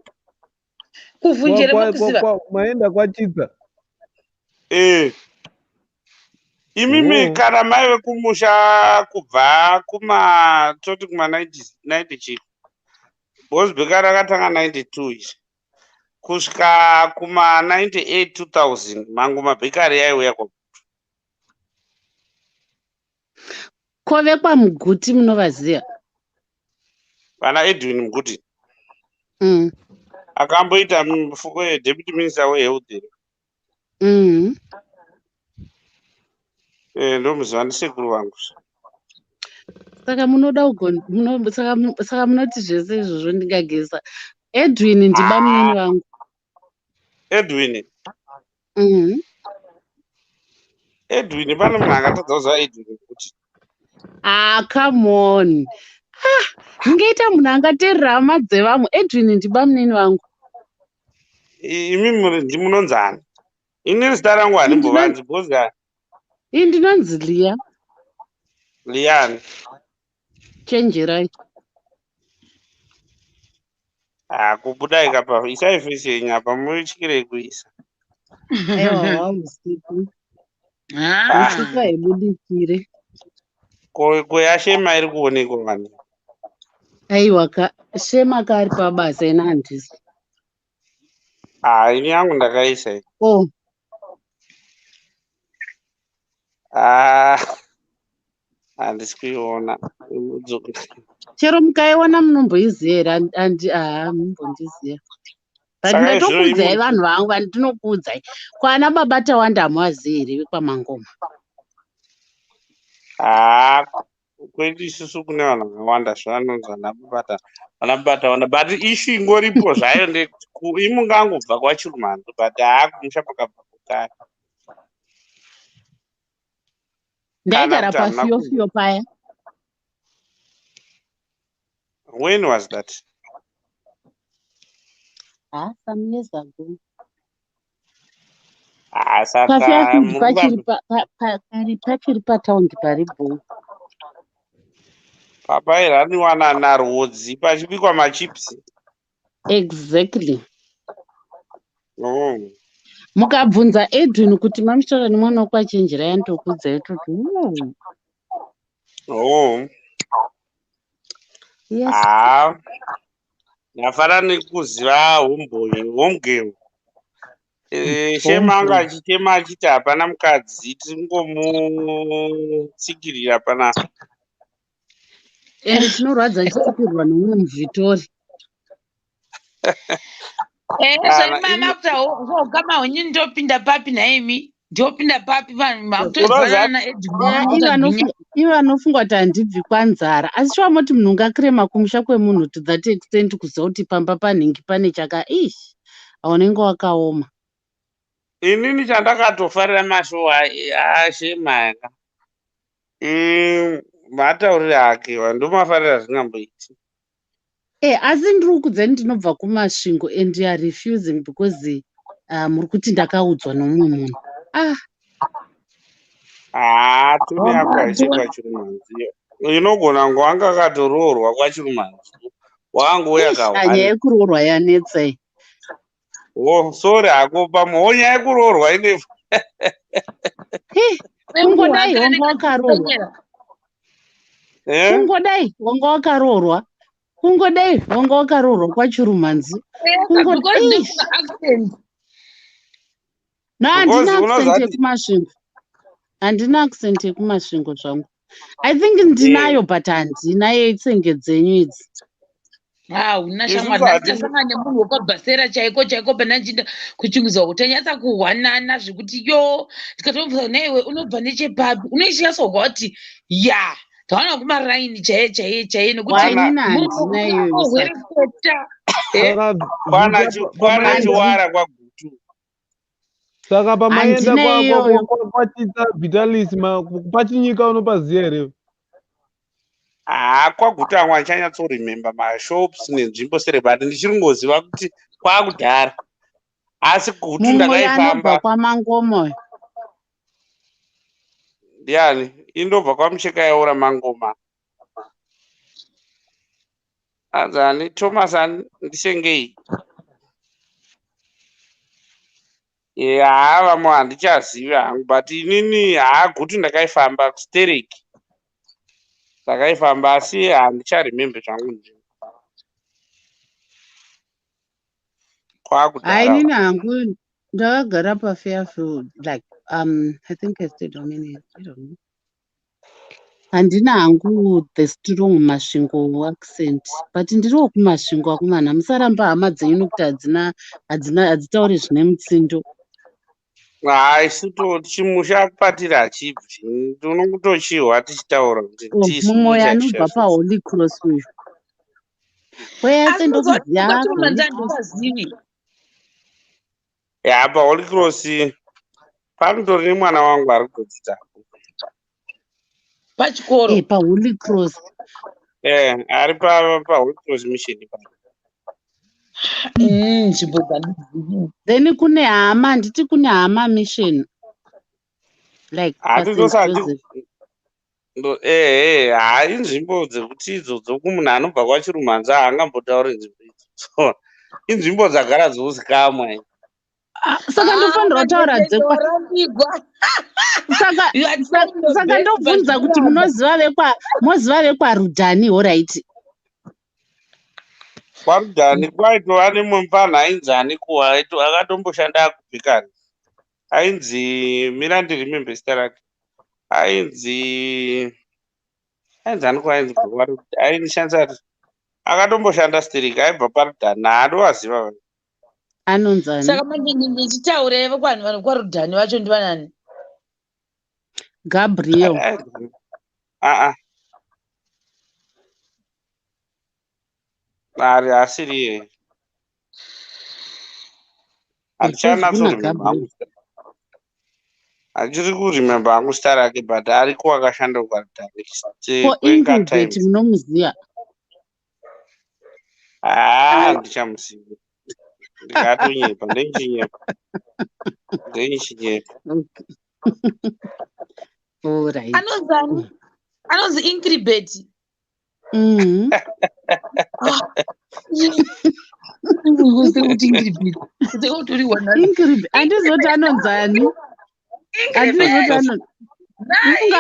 Kuvunjere mukuziva. Maenda kwaChitsa. Imimi kana maive kumusha kubva toti kuma 90 chiko. Bosbeka rakatanga 92 ichi. Kusvika kuma 98 2000 Mangoma Bakery yaiuya kwa. Kove kwaMuguti munovaziya? Vana Edwin Muguti. Akamboita deputy minister wehealth. Ndomuziva ndisekuru vangu. Saka munoti zvese izvozvo ndingagesa. Edwin ndibamunini vangu. Edwin pane munhu akatadza kuziva Edwin Muguti. Come on. Ngeita munhu angateerera hama dzevamwe. Edwin ndibamunini wangu. Imi ndimunonzani? Ini zita rangu handimbovanzi bhozi Ndinonzi Lia. Liani. Chenjerai. Kubudai kapa isai fesi yenyu apa mutyirei kuisa. Aiwa wausiku. Usiku haibudikire. Koyashema iri kuonekwa vanhu. Aiwa Shema kari pabasa ina handisi. Ini yangu ndakaisa. Oh. Handisi kuiona. Chero mukaiona munomboiziva here? Munombondiziva. But ndatokuudzai vanhu vangu vandinokuudzai. Kwana baba Tawanda hamuvazivi here vekwamangoma? Kwedu isusu kune vanhu vakawanda zvavanonzi vanabata wanda, but ishu ingoripo zvayo ndekuti imungangobva kwaChirumanzo, but kumusha pakabva kukare. Ndaigara pafiyo paya. When was that? Some years ago. Saka pachiri pataundi paribo. papairaniwana narwodzi pachibikwa machipsi. Exactly. Oh. Mukabvunza Edwin kuti mamutaura nemwana wokwachenjera yandokuudzai kuti Oh. Yes. Ndafara nekuziva homegirl. Shema anga achitema achiti hapana mukadzi tingomutsikirira pana. Tinorwadza achitsikirwa nomumwe muvhitori. Kama honye ndopinda papi naimi ndopinda papi vanhu makutodzana naEdwin. Ivo vanofungwa kuti handibvi kwanzara, asi chiwamoti munhu ungakirema kumusha kwemunhu to that extent kuziva kuti pamba panhingi pane unenge wakaoma. Inini chandakatofarira mashowa aShemanga mataurire ake ndomafarira zvingamboiti. Asi ndiri kudzai ndinobva kumasvingo and you are refusing because muri kuti ndakaudzwa nomumwe munhu. Tune yako haichi kwaChirumanzo. Inogona kunge wanga akatoroorwa kwaChirumanzo. Wangu yakahwanya. Nyaya yekuroorwa yanetsai. Sorry hako pamwe nyaya yekuroorwa ine. Kungodai wanga wakaroorwa. Kungodai wanga wakaroorwa. Kungodai wanga wakaroorwa kwaChirumanzo. Handina accent yekumasvingo zvangu. I think ndinayo but handina yetsenge dzenyu idzi. Una shamwari ndasangana nemunhu wakabhasera chaiko pana ndichinda kuchingudza kuti anyatsa kuhwanana zvekuti ndikatomubvunza naiwe unobva nechepapi unochinyatsorwa kuti taona kumaraini chaiye nekuti kwana chiwara kwagutu. Saka pamaenda kwachita Vitalis pachinyika unopaziva here? Kwagutu amwe achanyatsorememba mashops nenzvimbo serebati ndichiringoziva kuti kwakudhara. Asi gutu ndakaifamba. Kwamangoma. Ndiani? Indobva kwamucheka yaura mangoma. Azani Thomas ndisengei. Vamwe handichazivi hangu, but inini gutu ndakaifamba kustereki. Ndakaifamba asi handicharemembe zvangu nzvimbo. Kwakudhara. Inini hangu ndakagara paFairfield like I think I stayed how many years? I don't know. Handina hangu the strong masvingo accent, but ndiriwo kumasvingo akomana. Musaramba hama dzenyu nokuti hadzitauri zvine mutsindo. Chimusha kwatiri hachibvi. Unongotochihwa tichitaura kuti mumwe anobva paHoly Cross uyu. PaHoly Cross panotori nemwana wangu ari kudzidza. Pachikoro. PaHoly Cross. ari paHoly Cross Mission. nzvimbo dzandidzivi. Then kune hama, nditi kune hama mission. Like Hati St. Joseph. Hai nzvimbo dzekuti idzodzo munhu anobva kwaChirumanza haangambotauri nzvimbo idzodzo. Inzvimbo dzagara dzozikamwa. Saka ndofanira kutaura dzekwa. Warambigwa. Saka ndobvunza kuti moziva vekwaRudhani, alright. KwaRudhani kwaitova nemumfana ainzi Anikuwa akatomboshanda kubhikani. Ainzi Mirandi remember zita rake. Ainzi Anikuwa ainishandisa akatomboshanda Sterling aibva paRudhani haandovaziva. Anonzani. Saka manje ndichitaure vanhu vari kwaRudhani vacho ndivanani? Gabriel. Ari asiri iye. Hachiri kuremember hangu zita rake but ariko akashanda kwaRudhani. For Ingrid munomuziya? Ndichamuziva. Ndikatonyepa ndenichinyepa. Alright. Anonzi Inkribet. Andizoti anonzani?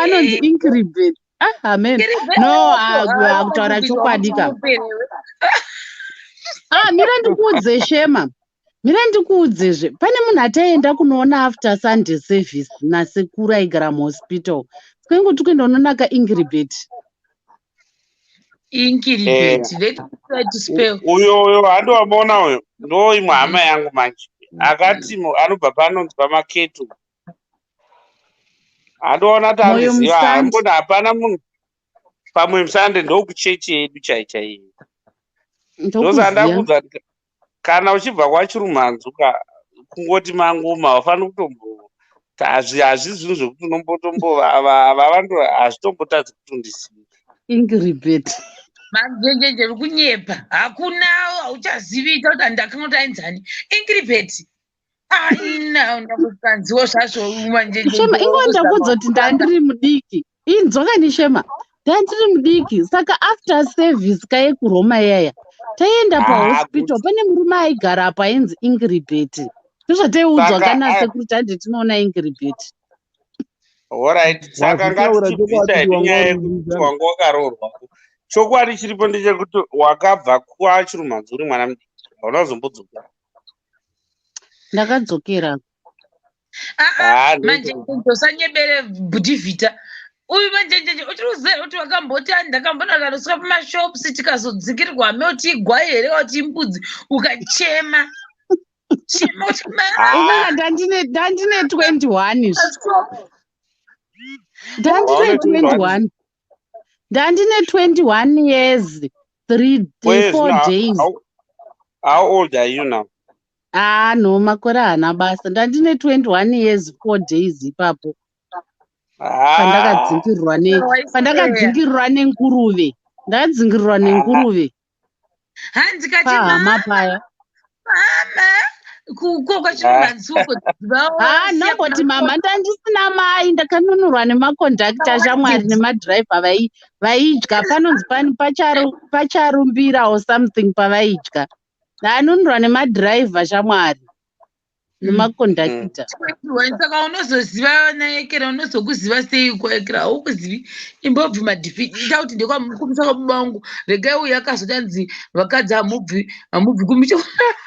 Anonzi Inkribet. Amen. No, akutaura chokwadika. Mira ndikuudze Shema. Mira ndikuudzezve. Pane munhu ataenda kunoona after Sunday service nasekuru aigara muhospital. Sikuti kuenda unonaka Inkribet. Let's try to spell. Uyo handowaona uyo ndo imwe hama yangu manje akati anobva panonzi pamaketo. Handoona kuti andiziva mbona hapana munhu pamwe Musande ndokuchechi yedu chaichaiyo. Ndosandakudza kana uchibva kwaChirumanzuka kungoti mangoma wafana kutombo hazvisi zvinhu zvekuti unombotombovavando hazvitombotadzi kutondisiva. Inkribet. Manjenjenje kunyepa. Hakuna hauchazivi kuti ndakanga kuti ainzani. Inkribet. Ndakukanziwa zvazvo manjenjenje. Shema ingwanda kuzoti ndandiri mudiki. Inzoka ni Shema. Ndandiri mudiki. Saka after service kaye kuRoma yaya. Taenda pahospital pane murume aigara apa ainzi Inkribet. Ndozvataiudzwa kana sekuru tande tinoona Inkribet. Alright, saka ngatibvisa nyaya yekuti wanga wakaroorwa. Chokwadi chiripo ndechekuti wakabva kwaChirumanzu uri mwana mudiki. Hauna kuzombodzokera. Ndakadzokera. Manje ndosanyebere Budivita. Uyu manjenjenje uchiruziva kuti wakamboti ndakambonaka nosvika pamashops tikazodzikirwa meuti igwai here kuti imbudzi ukachema. Ndandine 21. Ndandine 21. Ndandine 21 years, 4 days. How old are you now? No, makore hana basa. Ndandine 21 years, 4 days ipapo. Pandakadzingirirwa nenguruve. Ndakadzingirirwa nenguruve. Pahama paya. Namboti mama ndandisina mai ndakanunurwa nemakondakta shamwari nemadhiraivha vaidya panonzi pacharumbira or something pavaidya. Ndanunurwa nemadhiraivha shamwari nemakondakta. Saka unozoziva naekera unozokuziva sei kwaekera haukuzivi imbobvi madhifi ita kuti ndekwamukumisa kwababa vangu regai uyu akazotanzi vakadzi hamubvi kumusha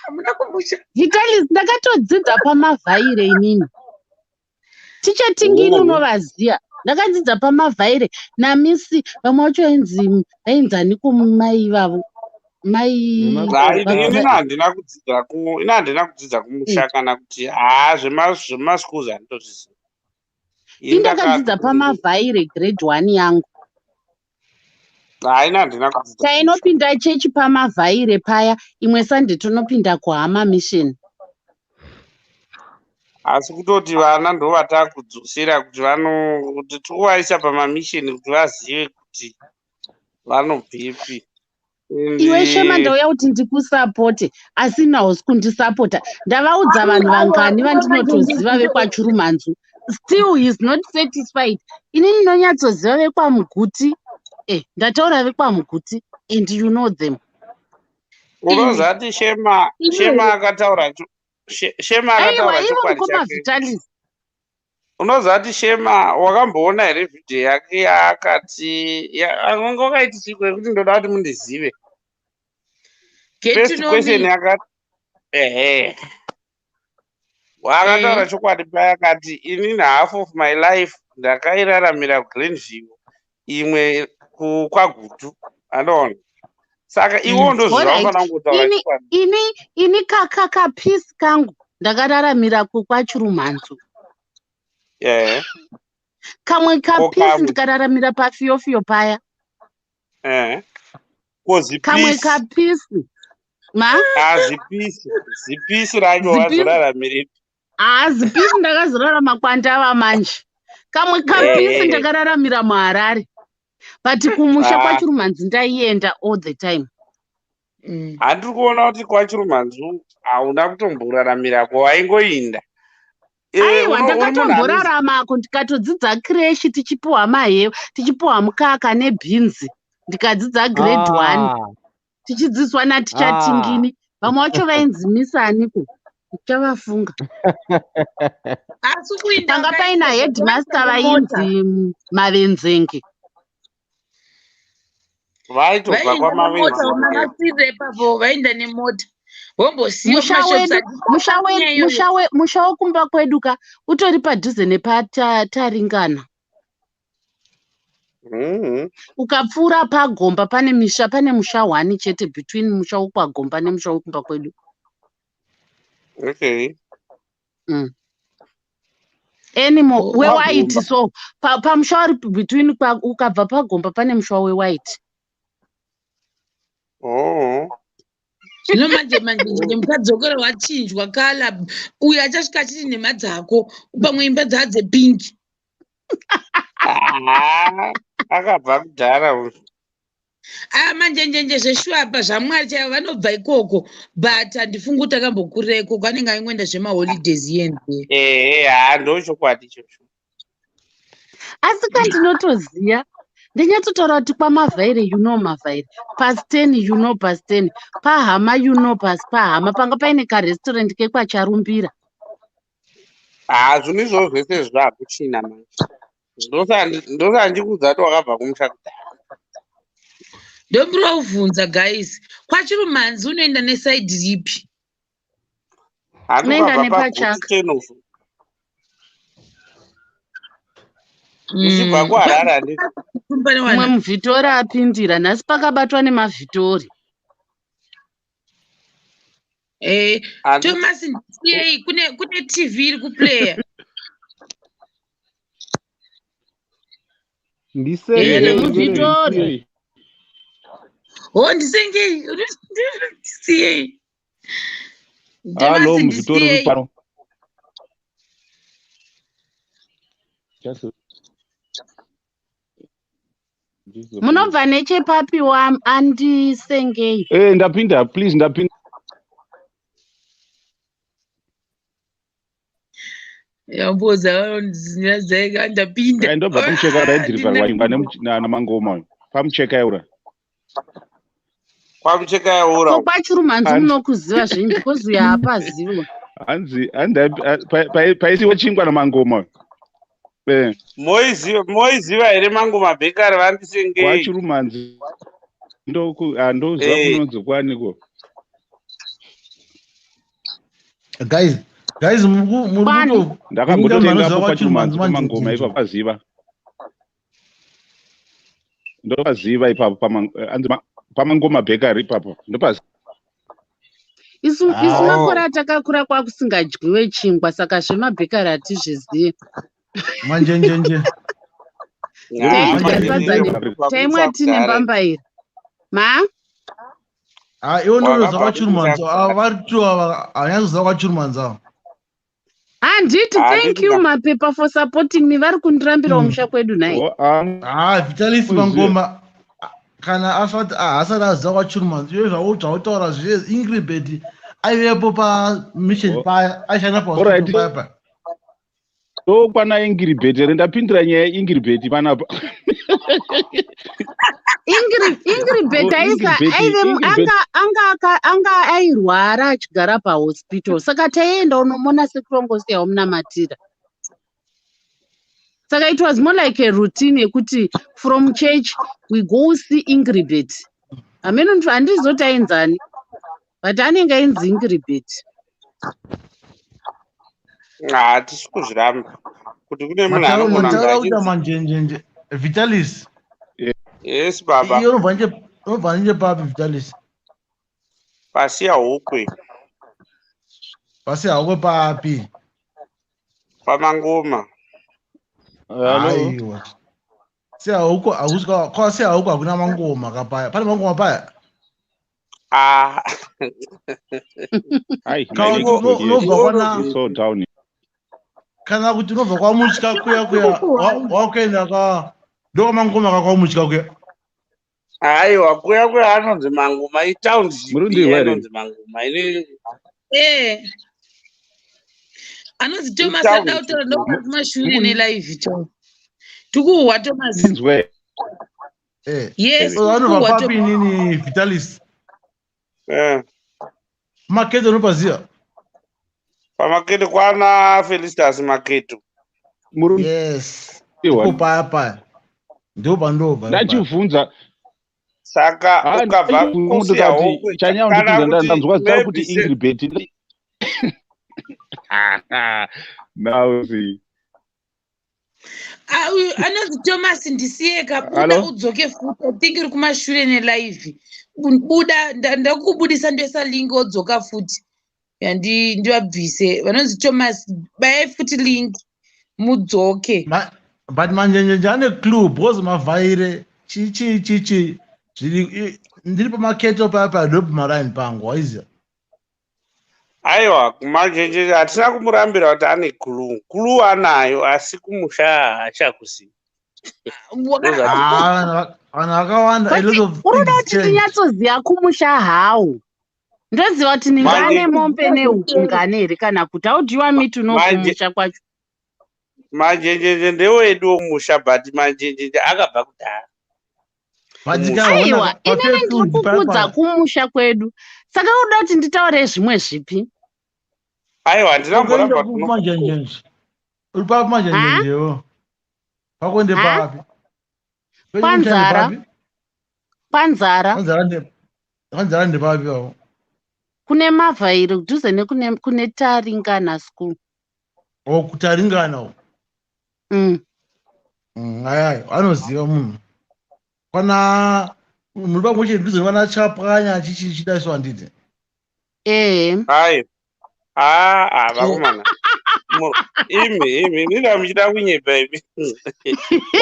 hamuna kumusha. Vitalis ndakatodzidza pamavhaire inini. Ticha Tingini unovaziya. Ndakadzidza pamavhaire namisi vamwe vacho ainzani kumai ivavo. Handina kudzidza kumusha kana kuti zvemaschools handitozviziva. Indakadzidza pamavhaire grade 1 yangu. Tainopinda chechi pamavhaire paya, imwe Sunday tonopinda kuHama mission. Asi kutoti vana ndo vatakudzosera kuti kuti tovaisa pamamisheni kuti vazive kuti vanobvipi Iwe Shema ndauya kuti ndikusapote asi nawo kundisapota. Ndavaudza vanhu vangani vandinotoziva vekwaChurumanzu. Still he is not satisfied. Inini ndinonyatsoziva vekwaMuguti. Ndataura vekwaMuguti and you know them. unozati Shema akataura chokwadi chake. Unozati Shema wakamboona here vhidhiyo yake yaakati anga wakaiti chiko yekuti ndoda kuti mundizive. First question yakati wakataura chokwadi paya akati inini half of my life ndakairaramira kuGreenview imwe kwaGutu anoona. Saka iwo ndoziva unofanira kungotaura chokwadi. Ini kapisi kangu ndakararamira kwaChurumanzu. Kamwe kapisi ndikararamira paFiofio paya. Kamwe kapisi. Zipisi racho wazoraramirira. Zipisi ndakazorarama kwandava manje. Kamwe kapisi ndakararamira muHarare. But kumusha kwaChurumanzu ndaienda all the time. Handiri kuona kuti kwaChurumanzu hauna kutomboraramira waingoinda. Aiwa ndakatomboraramako ndikatodzidza kireshi tichipuwa mahewu tichipuwa mukaka nebhinzi ndikadzidza grade 1 tichidzidziswa natichatingini vamwe vacho vainzimisaniku ndichavafunga panga paina headmaster vainzi Mavenzenge vaitobva kwamavenzenge vainda nemota. Musha wekumba kweduka utori padhuze nepataringana. Ukapfuura paGomba pane musha 1 chete between musha wekwaGomba nemusha wekumba kwedu. Anymore weWhite, so pamusha uri between ukabva paGomba pane musha weWhite. Zvino manje mukadzokera wachinjwa kala uyu achasvika achiti nhema dzako pamwe imba dzadzepingi. Akabva kudhara. Manjenjenje zveshuapa zvaMwari chaivo vanobva ikoko but handifungi kuti akambokurira ikoko anenge aingoenda zvemaholidays yenze. Ndochokwadi ichocho. Asi kandinotoziya ndinyatsotaura kuti kwamavhaire you know mavhaire, pasi 10 you know pasi 10, paHama you know pasi paHama, panga paine karestaurant kekwaCharumbira. Zvinhu izvozvo zvese zvakuchina manje. Ndosandikuudza kuti wakabva kumusha kudhara. Ndombura kuvhunza guys, kwaChurumanzu unoenda nesaidi ripi? Unoenda nepachaka. Uchibva kuHarare ndi mumwe muVhitori apindira nhasi pakabatwa nemavhitori. Thomas ndisiyei kune TV iri kuplaya. Muvitori. Ndisengei ndisiyei. Hello, muVhitori pano. Munobva nechepapi andisengei? Ndapinda please ndapinda. Yamboza ndzinyazaika ndapinda. Ndobva pamucheka raidhiriva waimba namangoma pamucheka yaura. Pamucheka yaura. KwaChurumanzu munokuziva zvinhu because uyu haapaziva. Hanzi paisiwe chingwa namangoma. Moiziva here mangoma bhekari vandisengei. KwaChurumanzu ndoziva kunonzi kwaniko. Guys, ndakambototengapo kwaChurumanzu pamangoma ipapo paziva. Ndopaziva ipapo pamangoma bhekari ipapo ndopaziva. Isu makore atakakura kwakusingadyiwe chingwa saka zvemabhekari hatizvizivi. Manjenjenje. Taimwa tine mbambaira. Iwo ndozva kwaChurumanzu. Varitiwa hanyazoziva kwaChurumanzu. Handiti, thank you Mapepa for supporting me. Vari kundirambira musha kwedu nai. Vitalis Mangoma. kana asati asati aziva kwachirumanzi iye zvautaura zviye Ingrid Beti aivepo pamission paya aishanda Alright. pahospital paya paya. So kwana Ingrid Beti ndapindira nyaya Ingrid Beti panapa. Ingrid Beti anga airwara achigara pahospital saka taienda unomona sekurongosi yaumunamatira. Saka it was more like a routine yekuti from church we go see Ingrid Beti. Ameno mtu handizoti ainzani but anenge ainzi Ingrid Beti. Hatisi kuzviramba kuti kune munhu anogona kunge mataura kuita achinzi manjenjenje. Vitalis yes baba iyo unobva nje papi Vitalis pasi ahukwe pasi haukwe papi pamangoma. Hello. aiwa sehauko hakusvika kwa sehauko hakuna mangoma kapaya pane mangoma paya Ai, unobva kwana so down. kana kuti unobva kwamutya kuya wakuenda ndokwamangoma kakwamutyika kuya. Aiwa kuya anonzi mangoma itownship inonzi mangoma ine anonzi Thomas adautaura ndokumashure nelive to tukuhwa Thomas yes anobva papi nini Vitalis maketo unopaziva pamaketo kwana Felicitas maketo yes iko paya ndobva ndachivhunza saka ukabva kusiyaho chanyaya ndipinda ndanzwa kuti Ingrid Beti now see anonzi Thomas ndisiyeka buda udzoke futi think iri kumashure nelive buda ndakubudisa ndoisa link wodzoka futi ndivabvise vanonzi Thomas bayai futi link mudzoke but manjenjenje ane clue because mavhaire chichi ndiri pamaketo paya ndopa maraini pangu waiziva. Aiwa kumanjenjenje hatina kumurambira kuti ane kulu anayo asi kumusha haachakuziva. vanhu vakawanda unoda kuti ndinyatsoziva kumusha hawo ndoziva kuti ningane mombe neungane here kana kuti how do you want me to know kumusha kwacho. Manjenjenje ndewedu womusha but manjenjenje akabva kudhara. Aiwa inini ndiri kukudza kumusha kwedu saka unoda kuti nditaure zvimwe zvipi. Aiwa ndinamboramba manjenjenje uri papi manjenjenjewo pakuende papi panzara ndepapi pavo kune mavhairi kudhuze nekune taringana school kutaringana ayai anoziva munhu kana muri pamwe chete dhuze nekwana chapwanya chidaiswa handiti vakomana imi nida muchida kunyepa imi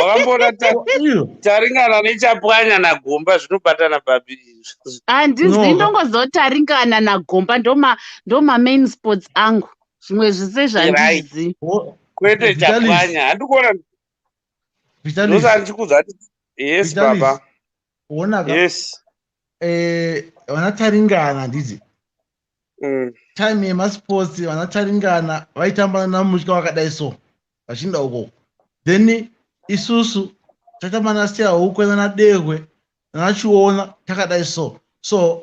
wakambona taringana nechapwanya nagomba zvinobatana papi. handizvi ndongozotaringana nagomba ndoma main sports angu zvimwe zvise zvandizivi kwete chapwanya handikuona ndosandichikudza kuti yes baba yes vanataringana handiti time yemasports vanataringana vaitamba namutya wakadai so vachinda ukoko then isusu tatamba nasehaukwena nadehwe nachiona takadai so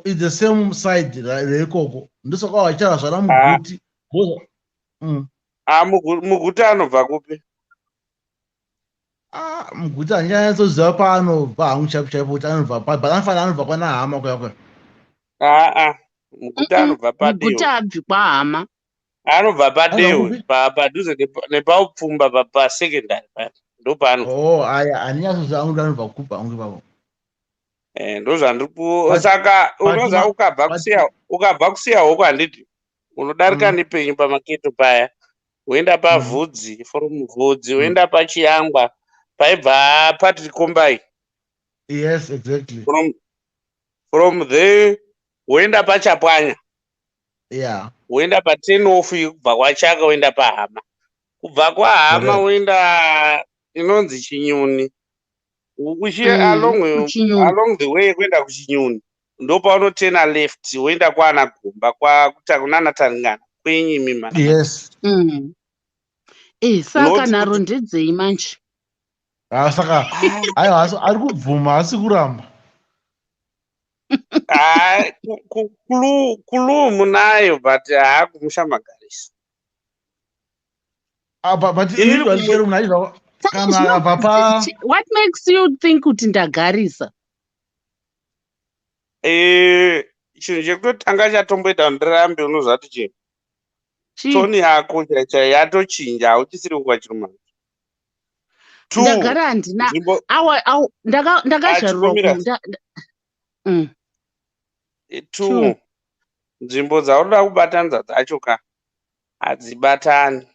it's the same side reikoko ndosaka vachara zvana muguti muguti anobva kupi muguti handichanatsoziva paanobva hangu chaipo kuti anobva but anofanira anobva kwana hama kuyakwe muguti anobva muguti abvi kwahama anobva padehwe padhuze nepaupfumba pasecondary ndopaano aya handinyatsozva angu anobva kupa angu ipapo ndozvandiri saka unoza ukabva kusiya hoko handiti unodarika nepenyu pamaketo paya woenda pavhudzi from vhudzi woenda pachiyangwa paibva patirikombai yes exactly from there woenda pachapwanya woenda pa10 kubva kwachaka woenda pahama kubva kwahama woenda inonzi chinyuni along the way kuenda kuchinyuni ndopaunotena left woenda kwana Gomba kunana Taringana kwenyimi mana. Yes. Saka naro ndedzei manje. Saka aiwa ari kubvuma asi kuramba. Kulu munayo but hakumusha magarisa. What makes you think kuti ndagarisa? Chinhu chekutotanga chatomboita ndirambe unoziva kuti toni yako yatochinja hauchisiri kuva chirumana. Ndagara handina ndakazvarurwa nzvimbo dzaunoda kubatanidza dzacho hadzibatani.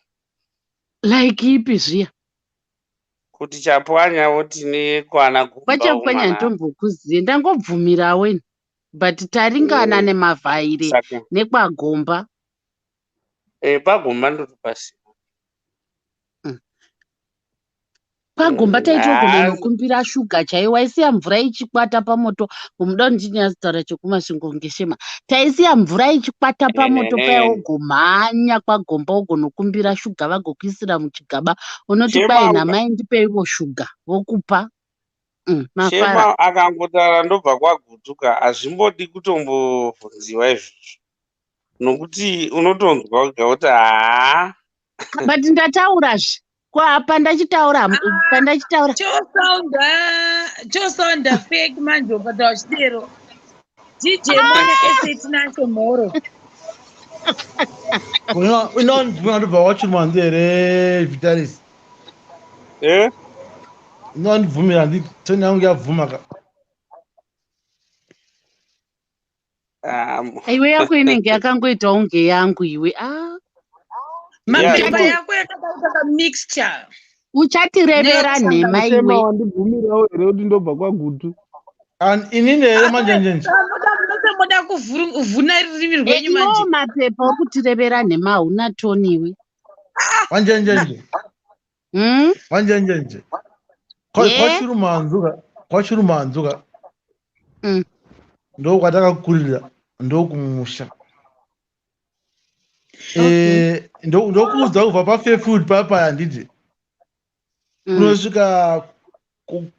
Like ipi zviya? Kuti chapwanya woti nekwana Gomba. Pachapwanya ndombokuziye ndangobvumirawo but Taringana nemavhaire nekwagomba. Pagomba ndotopasi. Pagomba taitogona nokumbira shuga chaiyo waisiya mvura ichikwata pamoto. Muda ndinyazotaura chekumasvingo ngeshema. Taisiya mvura ichikwata pamoto payaogomhanya kwagomba ogonokumbira shuga vagokuisira muchigaba. Unoti kwai namai ndipeivo shuga vokupa. Shema akangotaura ndobva kwagutuka hazvimbodi kutombobvunziwa izvozvo. Nokuti unotonzwa kuti but ndataurazve. Pandachitaura chosounda fake manje ukataura chidero DJ mwana eseti nacho mhoro inondibva wachimanzi here Vitalis. Inondibvumira nditi toni yangu yabvuma iwe yako inenge yakangoita unge yangu iwe. mapepa yako yakataura mixture. Uchatirevera nhema iwe. Wandibvumirawo here kuti ndobva kwagutu. Inini here manjenjenje. Moda kuvhuna rurimi rwenyu manje. Mapepa okutirevera nhema hauna toni iwe. Manjenjenje. Manjenjenje. Kwachirumanzuka. Ndokwatakakurira ndokumusha. Ndokuudza kubva paFairfood papa handiti kunosvika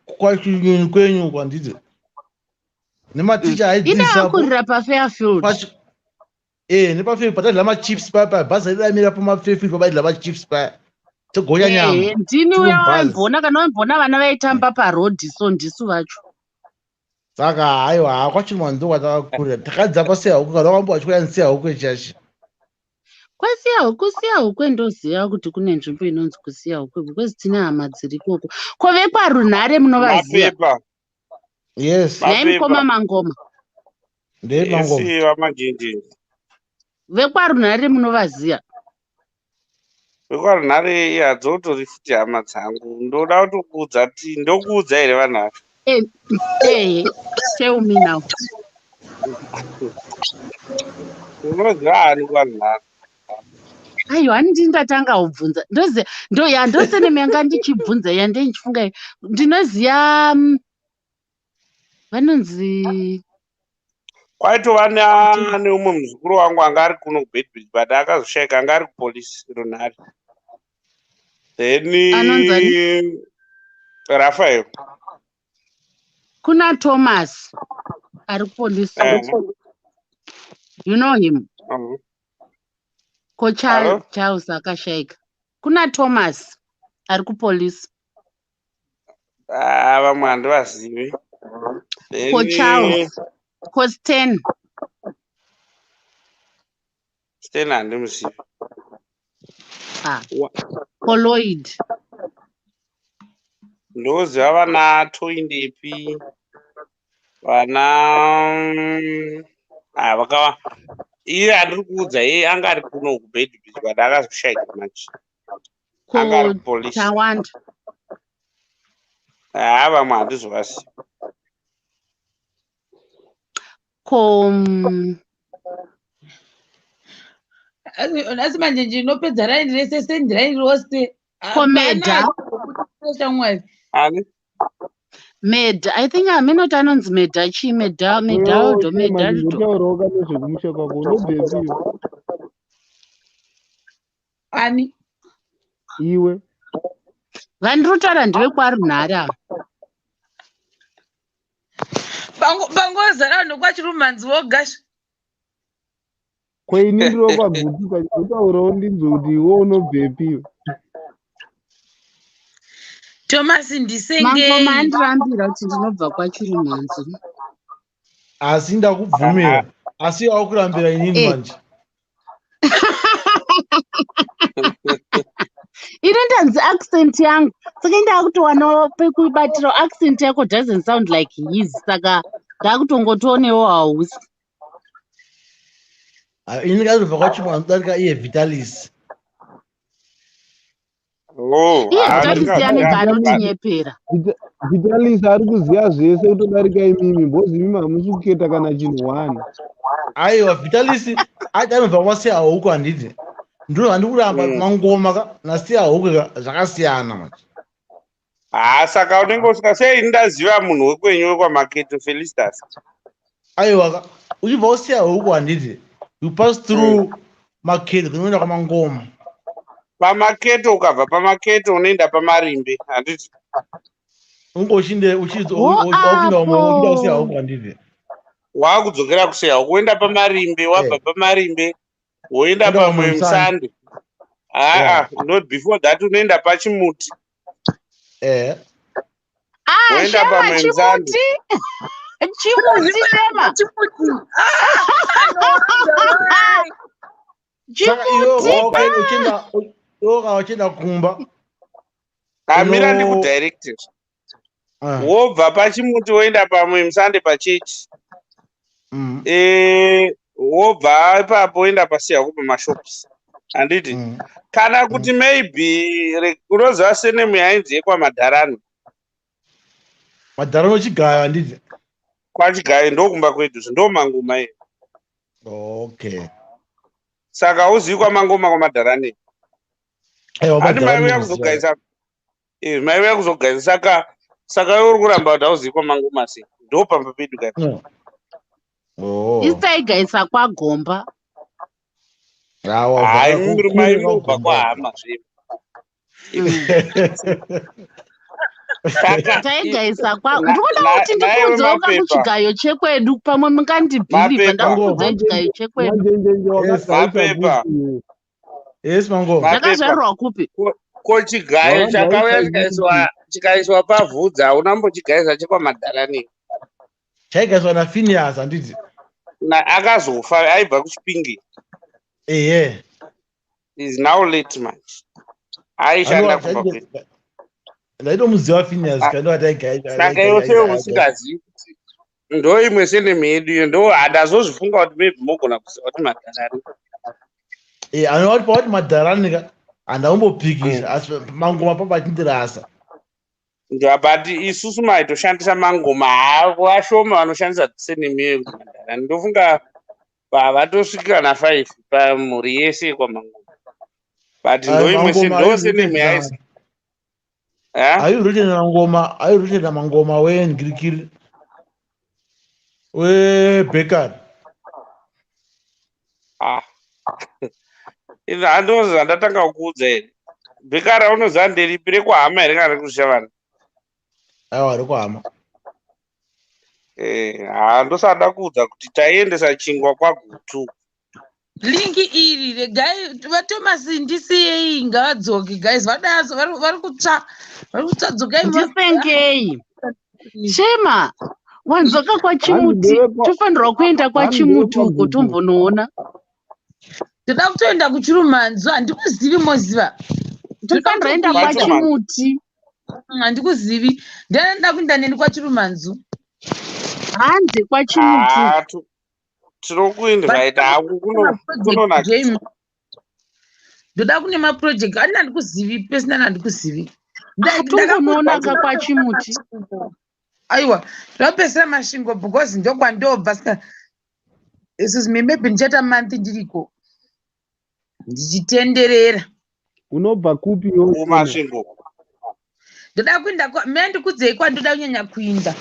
kwachinyuni kwenyu kwanditi nematicha aidzisakurira paFairfield. nepaFairfield patadila machips papa bhazi ridamira pamaFairfield pabaidila machips paya togonya nyama. Ndini uya wambona kana wambona vana vaitamba parodhi so ndisu vacho. Saka haiwa kwachirumanzo kwatakakurira takadza kwasiya huku kana wambo wachikwaya huku echachi. Kusiya huku ndoziva kuti kune nzvimbo inonzi kusiya huku because tina hama dziri ikoko. Ko vekwarunhare munovaziva? Yes. Naimukoma mangoma. Ndemangoma. Vekwarunhare munovaziva? Vekwarunhare hadzotori futi hama dzangu. Ndoda kutokuudza kuti ndokuudza here vanhu ava. Tell me now. Unoziva hani kwarunhare? Aiwa handiti ndatanga kubvunza ndosenemyanga ndichibvunza yandichifunga ndinoziva vanonzi kwaitova neumwe muzukuru wangu anga ari kuno kuBedbridge but akazoshaika anga ari kupolisi runhare. Then Rafael kuna Thomas ari kupolisi. You know him? Ko Charles akashaika. Kuna Thomas ari kupolisi. Vamwe handivazivi. Ko Charles. Ko Stan handimuzivi. Ko Lloyd. Ndoziva vana Toindepi vana vakava. Iye handiri kuudza iye anga ari kuno kuBedbridge but akazoshaika manje. Anga ari kupolisi. Tawanda. Vamwe handizovazivi. Asi manje ndinopedza raini rese sendi raini rose. Komedha. Mwari. Medha, I think aminoti anonzi medha chii, medhaldo, medhaldo. Ndingotaurawo kana zvekumusha kwako unobvepiwo Ani? iwe Vandinotaura ndevekwarunhare ava. Pangozara nokwachirumanzi wogasha. kwaini ndiro kwagutuka ndinotaurawo ndinzwa kuti iwe unobvepiwo. Thomas Mangoma ndisengei. andirambira kuti ndinobva kwachirumanzi. Asi ndakubvumira. Asi wakurambira inini manje. Ine ndanzi accent yangu. Saka ndakutowana pekubatira accent yako doesn't sound like his. Saka ndakutongotonewo hausi. Ini kazobva kwachirumanzi kudarika iye Vitalis. Iye Vitalis yanenge anotinyepera. Vitalis ari kuziva zvese kutodarika imimi bhozi imimi hamusi kuketa kana chinhu 1. Aiwa Vitalis ati anobva kwasiya huku handiti. Ndiro handikuramba mangoma nasiya huku zvakasiyana manje. Saka unenge usika sei ndaziva munhu wekwenyu wekwaMaketo Felicitas. Aiwa uchibva usiya huku handiti. You pass through Maketo kunoenda kwamangoma. PaMaketo ukabva paMaketo unoenda paMarimbe handiti. Ungoshinde uchida usiya huku handiti. Wakudzokera kusiya huku woenda paMarimbe, wabva paMarimbe woenda paMwemsande. Not before that unoenda paChimuti. Woenda paMwemsande. Chimuti Shema. Saka iwe wachenda kumba. Kamira ndikudirected. Wobva paChimuti woenda paMwemsande pachechi. Wobva ipapo woenda pasiya huku pamashops. Handiti. Kana kuti maybe unoziva senemu yainzi yekwaMadharani. Madharani Chigayo handiti. Kwachigayo ndokumba kwedu ndo mangoma iyo. Okay. Saka hauzivi kwamangoma kwaMadharani. Handi maiuya kuzogaisa. Maiuya kuzogaisa saka iwe uri kuramba kuti hauzivi kwamangoma sei. Ndo pamba pedu kaipa. Isaigaisa kwagomba. Muri maimobva kwahama zvedu. Taigaisa ndikuda kuti ndikuudzewo kangu chigayo chekwedu pamwe mungandibhirivha ndakuudza chigayo chekwedu. Mapepa. Yes mangoma. Zvakazvarwa kupi? Ko chigayo chakauya chikaiswa pavhudza haunambochigaisa chekwaMadharani. Chaigaiswa naPhinias handiti. Akazofa aibva kuChipinge. Is now late man. Aishanda kumba kwedu. Ndaitomuziva Phineas kandi wataigaisa. Saka iwe sewe usingazivi kuti ndo imwe senemu yedu iyo ndo handazozvifunga kuti maybe mogona kuziva kuti Madharani. Anoti pawati Madharani handaumbopikisa asi mangoma papatindirasa. But isusu maitoshandisa mangoma havo ashoma vanoshandisa senemu yedu Madharani. Ndofunga vatosvikira na5 pamhuri yese yekwamangoma. But ndo imwe ndo senemu yaisi. Airuchena mangoma wengirikiri weBekari. Izvi handinozi zvandatanga kukuudza here. Bekari aunoziva nderipi rekwahama here kana rekushavana? Aiwa rekwahama. Handosada kuudza kuti taiendesa chingwa kwaGutu. Lingi iri regai vaThomas ndisiyei ngavadzoke guys vadazo vari kutsva dzokai ndisengei. Shema wanzoka kwaChimuti tofanirwa kuenda kwaChimuti uko tombonoona. Toda kutoenda kuChirumanzu handikuzivi moziva. Tofanirwa enda kwaChimuti. Handikuzivi. Ndanoda kuenda neni kwaChirumanzu. Hande kwaChimuti. Tinokuenda zvaita hangu kunonaka. Ndoda kune maproject ani handikuzivi pesina handikuzivi. Tombonoonaka kwaChimuti. Aiwa ndapesera mashingo because ndokwandobva saka isusu maybe ndichaita month ndiriko ndichitenderera. Unobva kupi kumashingo? ndoda kuenda mandikudzei kwandoda kunyanya kuinda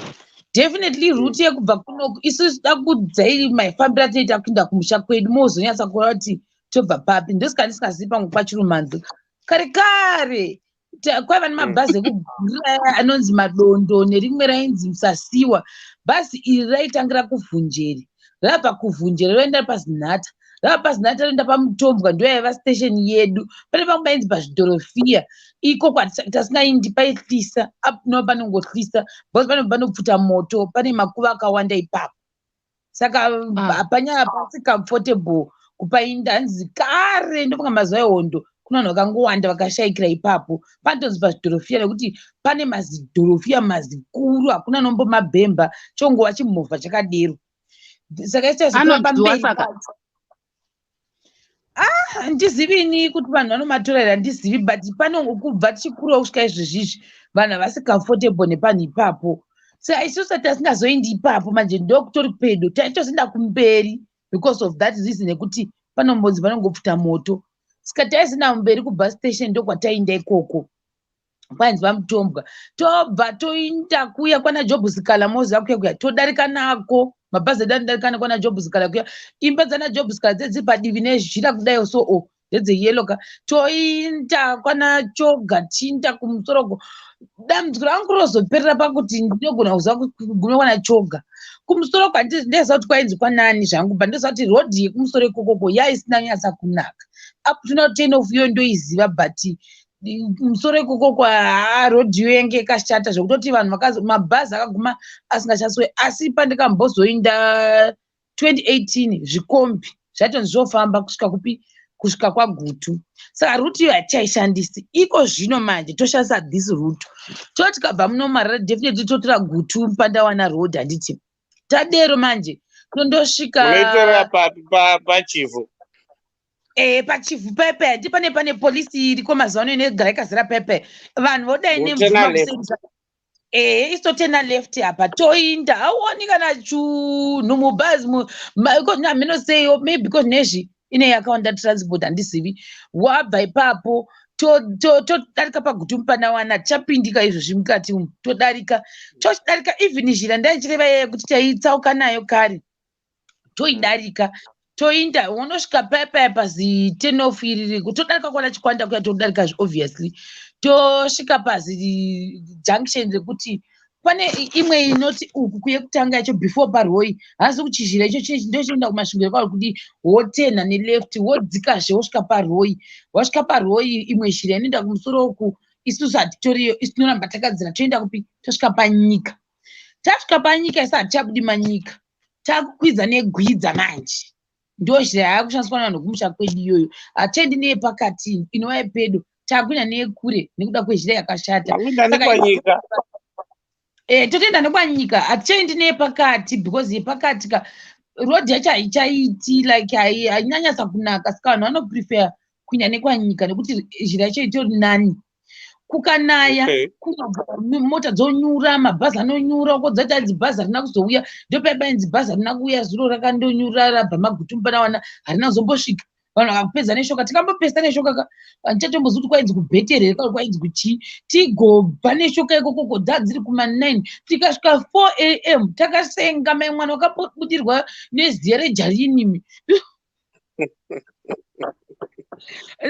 definitely route yekubva kunoku isusu da kudzai maifambira tinoita kuinda kumusha kwedu mozonyatsa kuona kuti tobva papi ndosikazivi pamwe pachirumanzo kare kwaiva nemabhazi ekugurira anonzi madondo nerimwe rainzi musasiwa bhazi iri raitangira kuvhunjeri rabva kuvhunjeri roenda pazinhata rava pazinhata roenda pamutombwa ndo yaiva station yedu pane pamwe painzi pazvidhorofiya iko tasingaindi paihlisa apo panongohlisa bcause panopfuta moto pane makuva akawanda ipapo saka panyaya pasi comfortable kupainda hanzi kare ndofunga mazuva ehondo kuna vanhu vakangowanda vakashayikira ipapo panotonzi pazvidhorofiya nekuti pane mazidhorofiya mazikuru hakuna nombomabhemba chongova chimovha chakadero saka isitazokura pamberi pacho handizivini kuti vanhu vanomatora here handizivi but panongokubva tichikurawo kusvika izvezvizvi vanhu havasi comfortable nepanhu ipapo saka isusu tasingazoindi ipapo manje ndokutori pedo taitozoenda kumberi because of that reason nekuti panombonzi panongopfuta moto saka taizoenda kumberi kubus station ndokwatainda ikoko kwainzi pamutombwa tobva toinda kuya kwana jobhusikala moziva kuya todarika nako mabhazi edu anodarikana kwana jobhusikala kuya imba dzana jobhusikala dzedziri padivi nezhira kudai so ndedzeyelo toinda kwana choga tiinda kumusoroko dambudziko rangu rozoperera pakuti ndinogona kuziva kuguma kwana choga kumusoroko ndaiziva kuti kwainzi kwanani zvangu bva ndoziva kuti rodhi yekumusoro ikokoko yaisina nyatsa kunaka apo tinoda kuti 10 of iyo ndoiziva but musoro ikokoko rodhiyo yange yakashata zvokutoti vanhu mabhazi akaguma asingachaswe asi pandikambozoinda 2018 zvikombi zvatonzi zvofamba kusvika kupi kusvika kwagutu saka ruti iyo hatichaishandisi iko zvino manje toshandisa this route toti tikabva munomarara definitely totora gutu pandawana road handiti tadero manje tondosvika munoitora pachifu pachifu pepe hati pane polisi iriko mazuva ano inogara ikazara pepe vanhu vodai nemvuma isotena left apa toinda hauoni kana chunhu mubhazi haminoseio maybe because nezvi ine yakawanda transport handizivi wabva ipapo todarika pagutu mupanawana tichapindika izvozvi mukati umu tochidarika even zhira ndaichireva yeye kuti taitsauka nayo kare toidarika toinda unosvika paya pazi 10 of iri todarika kuona chikwanda kuya todarika obviously tosvika pazi junction rekuti pane imwe inoti uku kuye kutanga yacho before paroi hasi kuchizhira icho ndochienda kumasvingiro kwaro kuti wotena neleft wodzikazve wosvika paroi wasvika paroi imwe shira inoenda kumusoro uku isusu hatitoriyo isu tinoramba takadzira toenda kupi tosvika panyika tasvika panyika isu hatichabudi manyika takukwidza negwidza manje ndoshira yakushandiswa navanhu kumusha kwedu iyoyo hatichaendi neyepakati inova yepedo takuinda neyekure nekuda kwezhira yakashata totoenda nekwanyika hatichaendi neyepakati because yepakati rodhi yacho haichaiti like hainyanyasa kunaka saka vanhu vanoprefer kuinda nekwanyika nekuti zhira yacho itori nani kukanaya mota dzonyura mabhazi anonyura ukodzaiti ainzi bhazi harina kuzouya ndopaibainzi bhazi harina kuuya zuro rakandonyura rabva magutu mupanawana harina kuzombosvika vanhu vakapedza neshoka tikambopesa neshoka handichatombozi kuti kwainzi kubhetere kwainzi kuchii tigobva neshoka ikokoko dzadziri kuma9 tikasvika 4 am takasenga mai mwana wakabudirwa neziya rejarinimi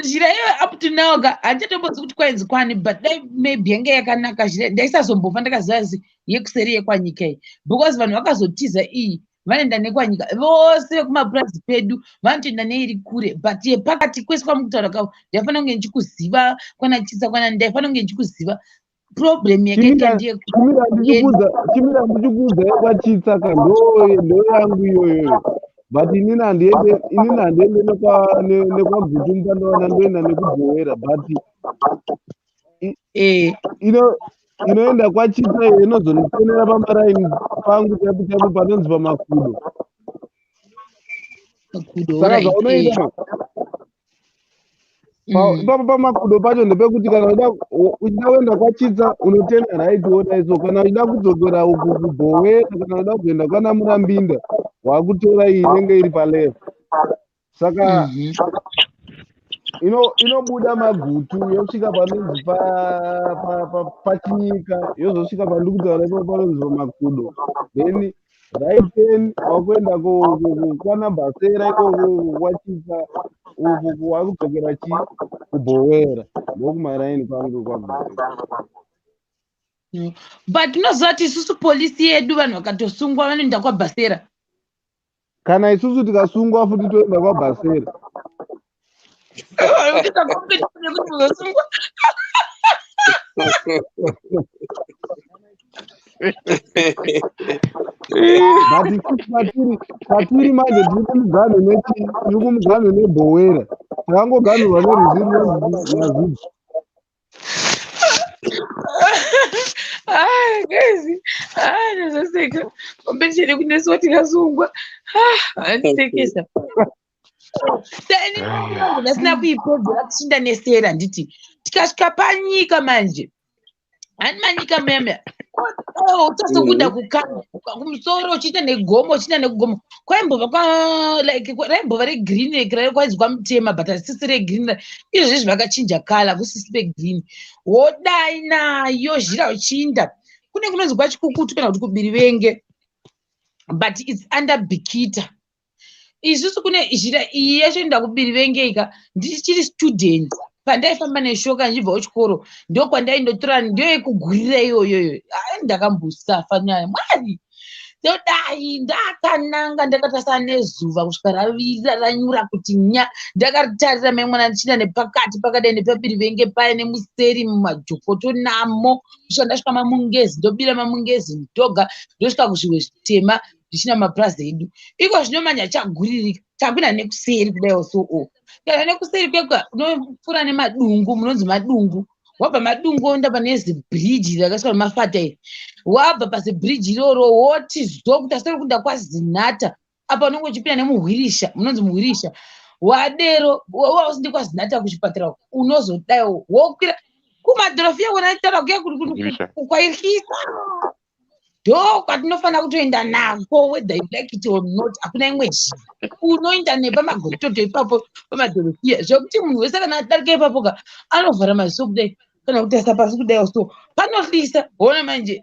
zhira iyo up to now handichatombozi kuti kwainzi kwani but dai maybe yange yakanaka zhira ndaisazombofa ndakaziva zi yekuseri yekwanyika iyi because vanhu vakazotiza iyi vanoenda nekwanyika vose vekumapurazi pedu vanotoenda neiri kure but yepakati kwese kwamukutaura kavo ndaifanira kunge ndichikuziva kwana chisa kwana ndaifanira kunge ndichikuziva problem yakaita chimira ndichikuudza yekwachitsaka ndo yangu iyoyo but inini handiende nekwagutu mupandawana ndoenda nekubhowera but inoenda kwachitsa iyo inozondifonera pamaraini pangu chapu panonzi pamakudo saka zvaunoita ipapo pamakudo pacho ndepekuti kana uchida kuenda kwachitsa unotenda right wodaiso kana uchida kudzokera uku kubhowera kana uchida kuzoenda kwana murambinda wakutora iyi inenge iri paleft saka inobuda magutu yosvika panonzi pachinyika yozosvika pandiri kutaura ipo panonzi pamakudo, then right then wakuenda kwanambasera ikoko kwachika uko wakudzokera kubhowera ndokumaraini kwangu kwabhowera. But unoziva kuti isusu polisi yedu vanhu vakatosungwa vanoenda kwaBhasera. Kana isusu tikasungwa futi toenda kwaBhasera. Patiri manje tiri kumuganho nebhowera takangoganhurwa neruzivo nazoseka kombechede kunesuwa tikasungwa handitekesa ndasina kuipedzera tichinda nesera nditi tikasvika panyika manje hani manyika meme utasokuda kukana kumusoro uchiita negomo uchiita nekugomo raimbova regreen raikwazi kwamutema but hasisi regreen izvozvi vakachinja kala kusisi regreen wodai nayo zhira uchiinda kune kunonzi kwachikukutu kana kuti kubirivenge but its under Bikita. Isusu kune zhira iyi yachoenda kubirivengeka ndichiri student pandaifamba neshoka nchibva kuchikoro ndokwandaindotora ndoyekugurira iyoyoyo ndakambosafa nyaya mwari ndodai ndakananga ndakatasana nezuva kusvika ravira ranyura kuti nya ndakaritarira maimwana ndichina nepakati pakadai nepabirivenge paya nemuseri mumajokoto namo kusvika ndasvika mamungezi ndobira mamungezi ndoga ndosvika kuzviwe zvitema ndichina mapurazi edu iko zvinomanya chaguririka chapinda nekuseri kudaiwo so kana nekuseri kwekwa unopfuura nemadungu munonzi madungu wabva madungu woenda pane zibhiriji rakasvika nemafata iri wabva pazibhiriji iroro woti zokuta seri kuda kwazinata apa unonge uchipinda nemuhwirisha munonzi muhwirisha wadero wausindi kwazinata kuchipatara unozodaiwo wokwira kumadhorofiya wonataura kuya kwairikisa ndo kwatinofanira kutoenda nako whether you like it or not hakuna imwe zhira unoenda nepamagototo ipapo pamadhorofiya zvokuti munhu wese kana adarika ipapoka anovhara maziso kudai kana kutasa pasi kudai so panohlisa ona manje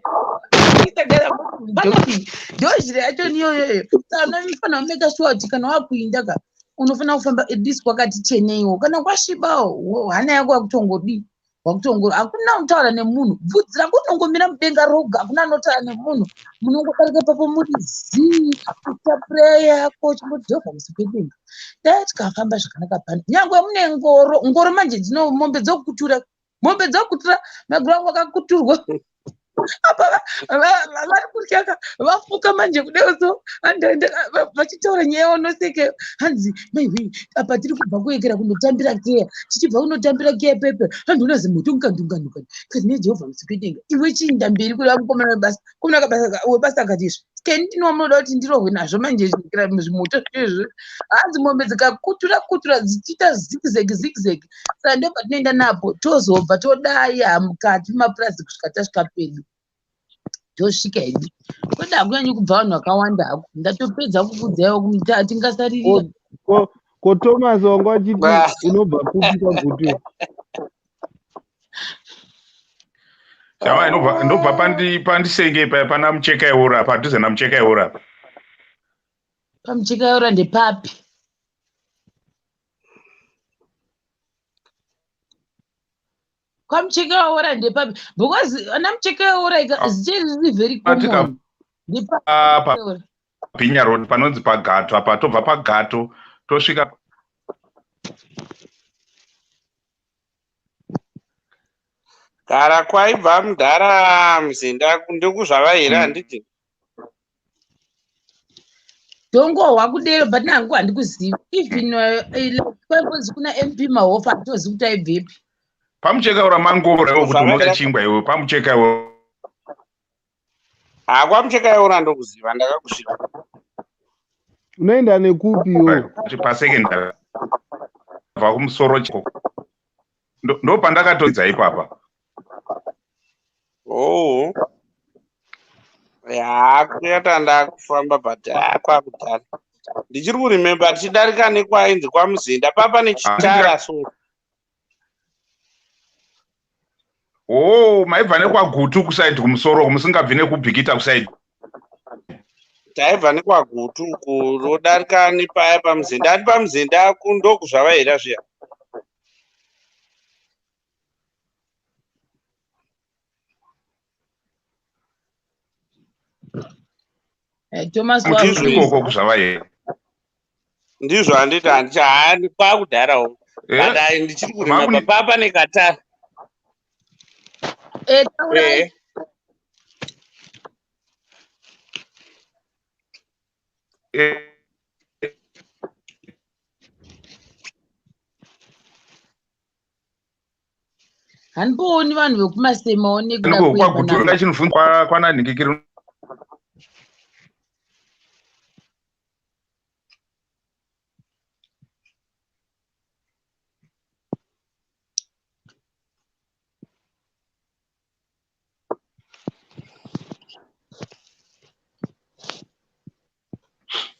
panodii ndo zhira yacho niyoyoyo unofanira kumeka sure kuti kana wakuindaka unofanira kufamba at least kwakati cheneiwo kana kwasvibawo hana yako yakutongodii hakuna utaura nemunhu bvudzi rako unongomira mudenga roga hakuna anotaura nemunhu munongodarika papo muri zii kuita pureya yako chimbodhovha musi kwedenga dai tikafamba zvakanaka pani nyangwe mune ngoro manje dzino mombe dzokutura maguru angu akakuturwa apa vari kuryaka vafuka manje kudeoso vachitaura nyaya unoseke hanzi maiwi apa tiri kubva kuekera kundotambira keya tichibva kunotambira keya pepe hanzi unozi mutungandunganduka kazi nejehovha musikwedenga iwe chiinda mberi kuda mukomana webasa komana webasa akatizvo keni ndinomunoda kuti ndirohwe nazvo manje zvikira muzvimoto izvi hanzi mombe dzikakutura dzichiita zigizegi saka ndo patinoenda napo tozobva todaya mukati mapurazi kusvika tasvika pedu tosvika idi kwete hakunyanyi kubva vanhu vakawanda hako ndatopedza kukudzaiwo kumita tingasaririra ko Thomas wangu achiti unobva kupi pagutu chava ndobva pandisenge pana mucheka eura padhuze namucheka eura pamucheka eura ndepapi kwamucheka eura ndepapi because ana mucheka eura zichiri very common Pinya Road panonzi pagato apa tobva pagato tosvika Kara kwaibva mudhara mzinda ndokuzvavaira handiti dongohwa kudero but nangu handikuzivi even kwaibonzi kuna MP Mahofa handitozivi kuti aibvepi pamucheka eura mangorewo kuti unoti chingwa iwe pamucheka eura kwamucheka eura ndokuziva ndakakusvika unoenda nekupiwo pasekendari bva kumusoro ndo pandakatodza ipapa kuyata ndakufamba but kwakudhara ndichiri kurememba tichidarika nekwainzi kwamuzinda papa nechitara so maibva nekwagutu kusaidi kumusoro musingabvi nekubhikita kusaidi. Taibva nekwagutu kunodarika nepaya pamuzenda ari pamuzenda ndokuzvavaira zviya. Thomas Ndizvo ikoko kuzvavaira. Ndizvo handiti handichahani kwakudharawo. But ndichiri kurima papa nekatara. Handipooni vanhu vekumasema onekuda kwagutu chinobvunzwa kwananhingikiri.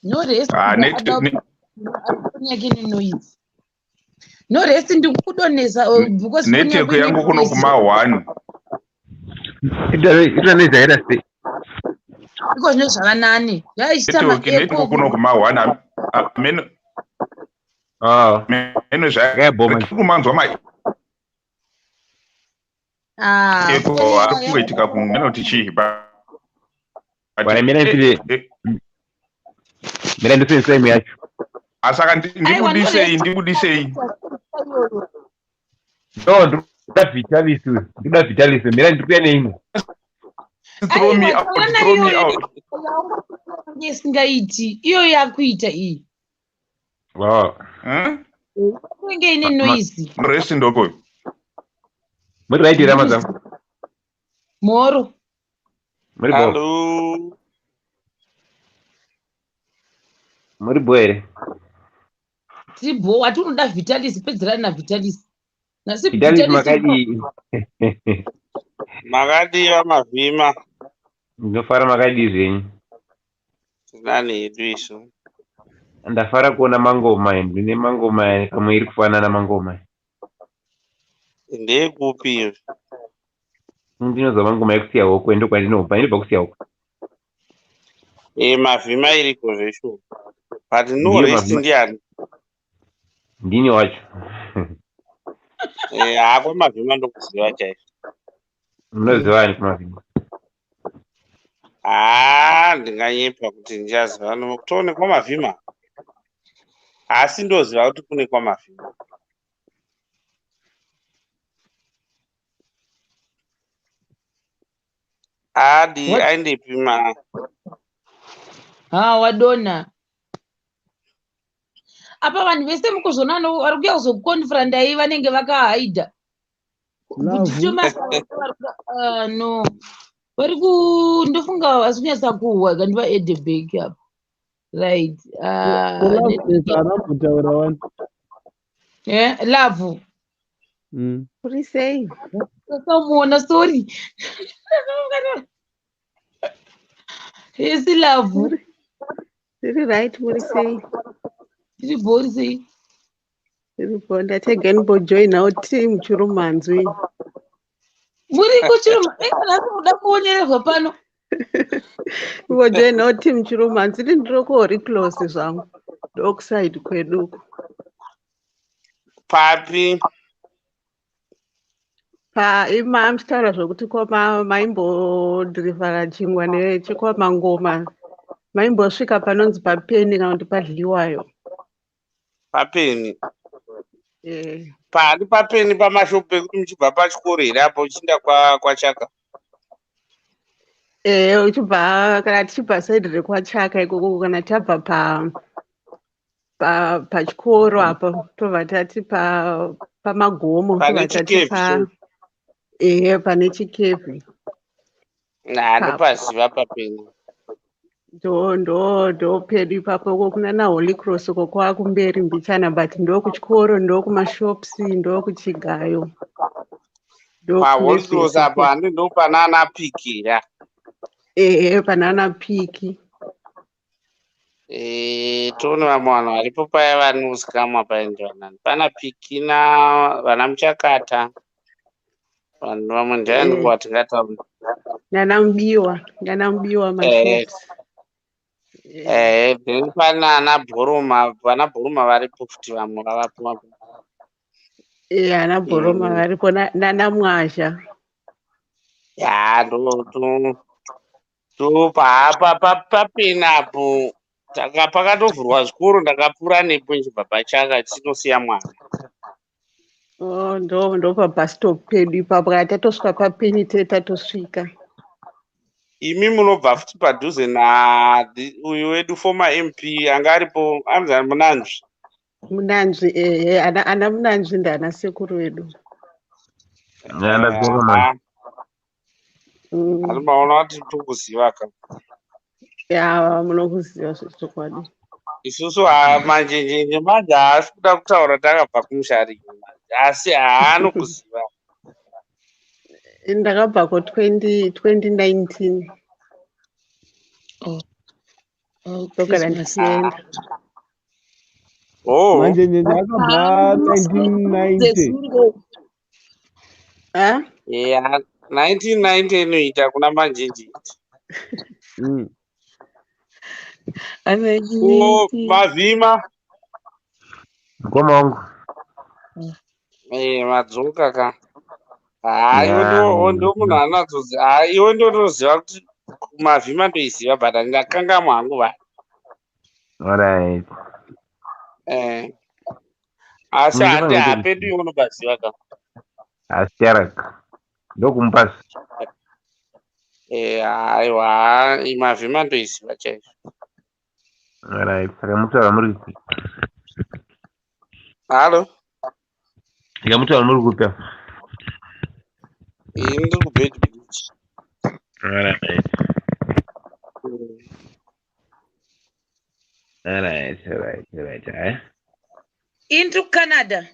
No rest no rest ndikudonesa because network yangu kunoguma 1 itaneza era sei because nezvakanani network kunoguma 1 ameno meno zvakaboma kumanzwa mai kungoitika kumeno tichiba bwana mina ndisei same yacho asaka ndibudisei no ndikuda vitalis mina ndikuya neimwe throw me out yesingaiti iyo yakuita iyi kunge ine noise rest ndoko muri right ramazan moro muri Hello. muri boere tibo wati unoda vitalis pedzerani na vitalis nasi vitalis makadi Makadiva mavhima. ndinofara makadi zvenyu Nani hedu isu. ndafara kuona mangoma ndine mangoma kamwe iri kufanana mangoma Ndekupi iyo? ndinozwa mangoma ekusiya hoko endo kwandinobva ndinobva kusiya hoko Mavhima iriko zveshu. But no rest ndiani. ndini wacho Hako mavhima ndokuziva chaizvo. munozivani kumavhima Ndinganyepa kuti ndichaziva kutone kwamavhima. Asi ndoziva kuti kune kwamavhima. Aindepima. wadona apa vanhu vese mukuzonana vari kuya kuzokonfrandai vanenge vakahaidha no vari ndofunga vari kunyatsa kuhwa kandiva edebek apa right lavhu uri sei akamuona sorry yesi lavhu iri right muri sei tiri bhori sei iripo ndatega nimbojoinawo team chirumanzwi muri kuchirumanzi muda kuonyererwa pano nimbojoinawo team chirumanzi iri ndiro kuhori close zvangu ndokusaidi kweduku Papi. paima muchitaura zvokuti koma maimbodhirivhara chingwa nechikoma ngoma maimbosvika panonzi papeni kana kuti padliwayo Papeni. Pari papeni pamashopu ekuti muchibva pachikoro here apo uchienda kwachaka. uchibva kana tichibva saidi rekwachaka ikoko kana tabva pachikoro apo tobva tati pamagomo tobva tati pane chikefi ndopaziva papeni ndo pedu ipapo kunana holy cross uko kwakumberi mbichana but ndo kuchikoro ndo kumashops ndo kuchigayo maholy cross apo handi ndo panana pikira panana piki toone vamwe vanhu varipo paya vanosikamwa paendevanani pana piki na vana muchakata vanhu vamwe ndiani kwatingataura Nana Mbiwa mashops. then pana ana bhuruma varipo futi vamwe vavapo. Ana Bhuruma varipo nana Mwazha. Ya ndo papinapo pakatovhurwa zvikoro ndakapfuura nepo nchibva pachaka chinosiya mwana. Ndo pabus stop pedu ipapo kana tatosvika papinite tatosvika. Imi munobva futi padhuze uyu wedu former MP anga aripo anzi Munanzvi ana Munanzvi ndana sekuru wedu. Ari maona kuti tokuziva ka. Ya munokuziva zvechokwadi. Isusu manjenjenje manje haasi kuda kutaura takabva kumushari asi haanokuziva. Ndakabva ko 2019. Tokana ndichienda. Manjenjenje akabva 1990. Yeah, 1990 inoita kuna manjenjenje. Mavhima mukoma wangu madzoka ka iwo ndo munhu anazoziva iwo ndotoziva kuti mavhima ndoiziva but ndakangamo hangu vanhu. Alright. Asi hati hapedu iwo unobaziva ka asiyaraka ndokumupasi. Aiwa mavhima ndoiziva chaizvo. Alright, saka mutaura muri kupi? Halo? Mutaura muri kupi? Ndiri kuBed Beach. Alright. Into Canada.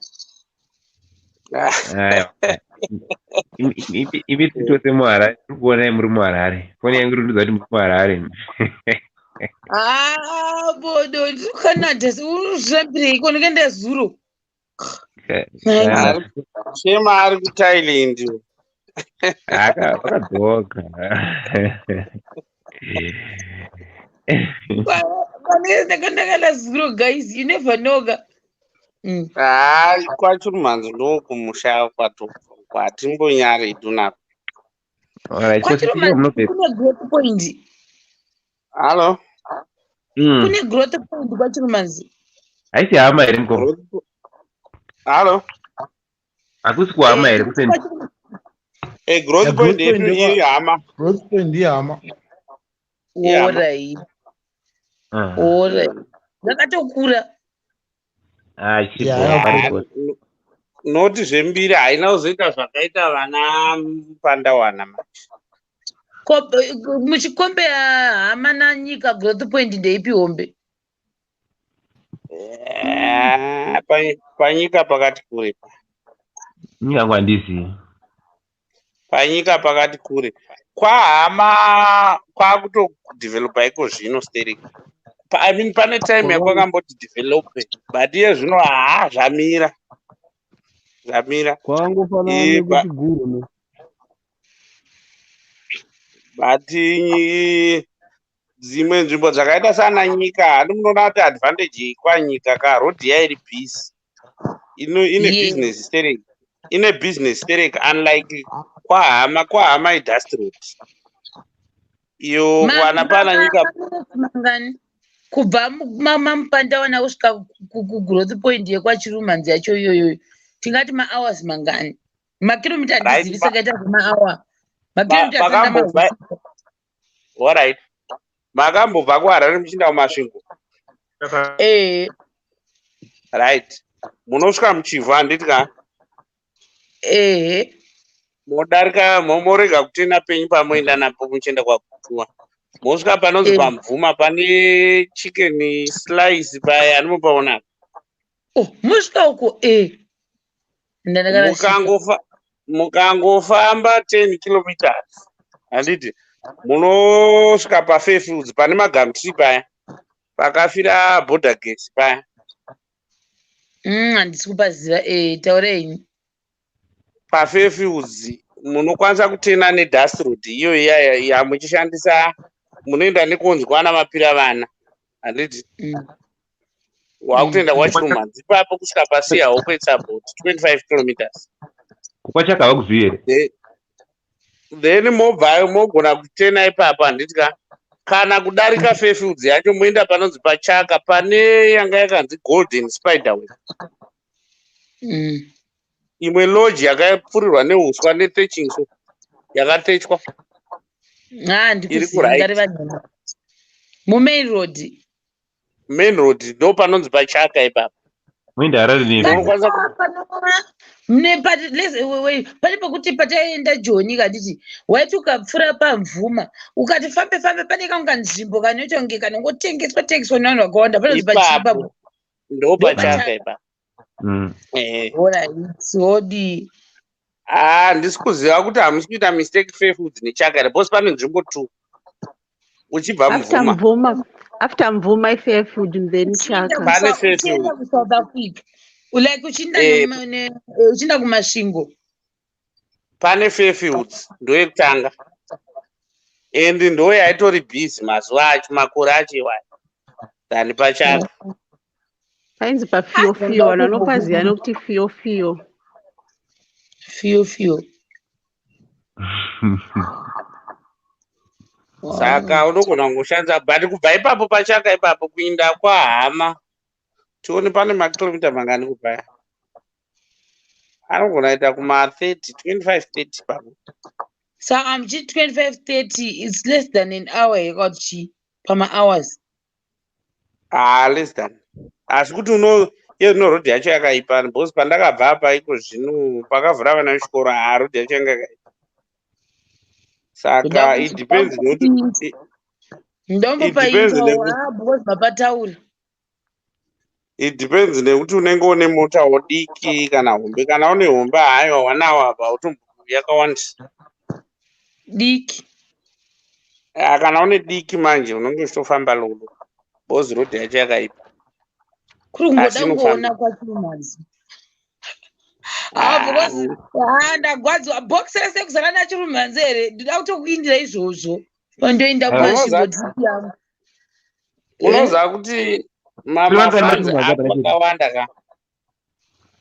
Ibi titote muHarare, kuona muri muHarare. Foni yangu iri kuti muri muHarare. Bodo into Canada. Uruzvambire iko ndikaenda zuro. Shema ari kuThailand. Akadzoka. Ndakanda zuro guys, you never know. Kwachirumanzi ndokumusha kwatimbonyari tunapo. Kwachirumanzi kune growth point. Halo? Kune growth point kwachirumanzi. Haisi hama here mukoma. Halo? Hakusi kuhama here kusendi. Growth point iri hama. Growth point hama. Alright. Ndakatokura. Noti zvembiri haina kuzoita zvakaita vana Pandawana manje. Muchikombe hama nanyika growth point ndeipi hombe? Panyika pakati kure. Nyika kwandisi. Panyika pakati kure. Kwahama kwakutodhivhelopa iko zvino stereka. Pane time yakwakamboti develope but iye zvino zvamira. Kwangofanana nekuti guru. But dzimwe nzvimbo dzakaita sana nyika handi munoona kuti advantage kwanyika ka road yairi busy. Ine business stereka unlike kwahama idust road. Iyo wana pana nyika kubva Pandawana kusvika kugrowth point yekwachirumanzi yacho iyoyo tingati mahours mangani? Makilomita ndizivisa kaita zvemahour. Makilomita akanda alright. Makambobva kuHarare muchinda kuMasvingo? Right. Munosvika muchivha handiti ka? Modarika momorega kutena penyu pamoenda napo muchienda kwakutua. Mosvika panonzi paMbvuma pane chicken slice paya anomupaona. Mosvika uko mukangofamba 10 kilometers handiti munosvika paFairfields pane magamtree paya pakafira border gate paya. Handisi kupaziva. Taurei. PaFairfields munokwanisa kutena nedust road iyo yamuchishandisa munoenda nekonzwa namapira vana handiti wakutoenda kwachirumanzi ipapo kusvika pasi yawo kwetsabot 25 kilometers kukwachakava kuzviyere then mobva mogona kutena ipapo handiti ka kana kudarika Fairfields yacho moenda panonzi pachaka pane yanga yakanzi Golden Spiderweb imwe lodge yakapfurirwa neuswa neteching so yakatechwa iri kuraiti mumain road ndo panonzi pachaka ipapo muenda Harare pane pekuti pataienda Joni kaditi waiti ukapfuura pamvuma ukati fambe pane kanga nzvimbo kanoita kunge kanongotengeswa nevanhu vakawanda panonzi ipapo ndo pachaka ipapo odi handisi kuziva kuti hamusi kuita mistake Fairfields nechaka repose pane nzvimbo 2 uchibva mvuma after mvuma Fairfield then chaka pane Fairfield South Africa like uchinda kumasvingo pane Fairfields ndo yekutanga and ndo yaitori busy mazuva acho makore acho iwayo dhani pachaka painzi pafiyofiyo vanhu vanopaziva nokuti fiyofiyo saka unogona kungoshandisa but kubva ipapo pachaka ipapo kuinda kwaHama tione pane makilomita mangani kubva anogona kuita kuma 25-30 papo saka muchiti 25-30 it's less than an hour yakati pama-hours less than asi kuti ino rodhi yacho yakaipa bcause pandakabva apa iko zvino pakavhura vana vechikoro rodhi yacho yanga yakaipa saka it depends nekuti unenge une mota wodiki kana hombe kana une hombe hayo wanawo apa yakawandisa diki kana une diki manje unenge uchitofamba lolo bcause rodhi yacho yakaipa kuri kungoda kuona kwachirumanzi ndagwadzwa bhokisi rese kuzara nachirumanzi here ndida kutokuindira izvozvo pandoenda kumasvingo diki yangu unoziva kuti mafanzi ako akawanda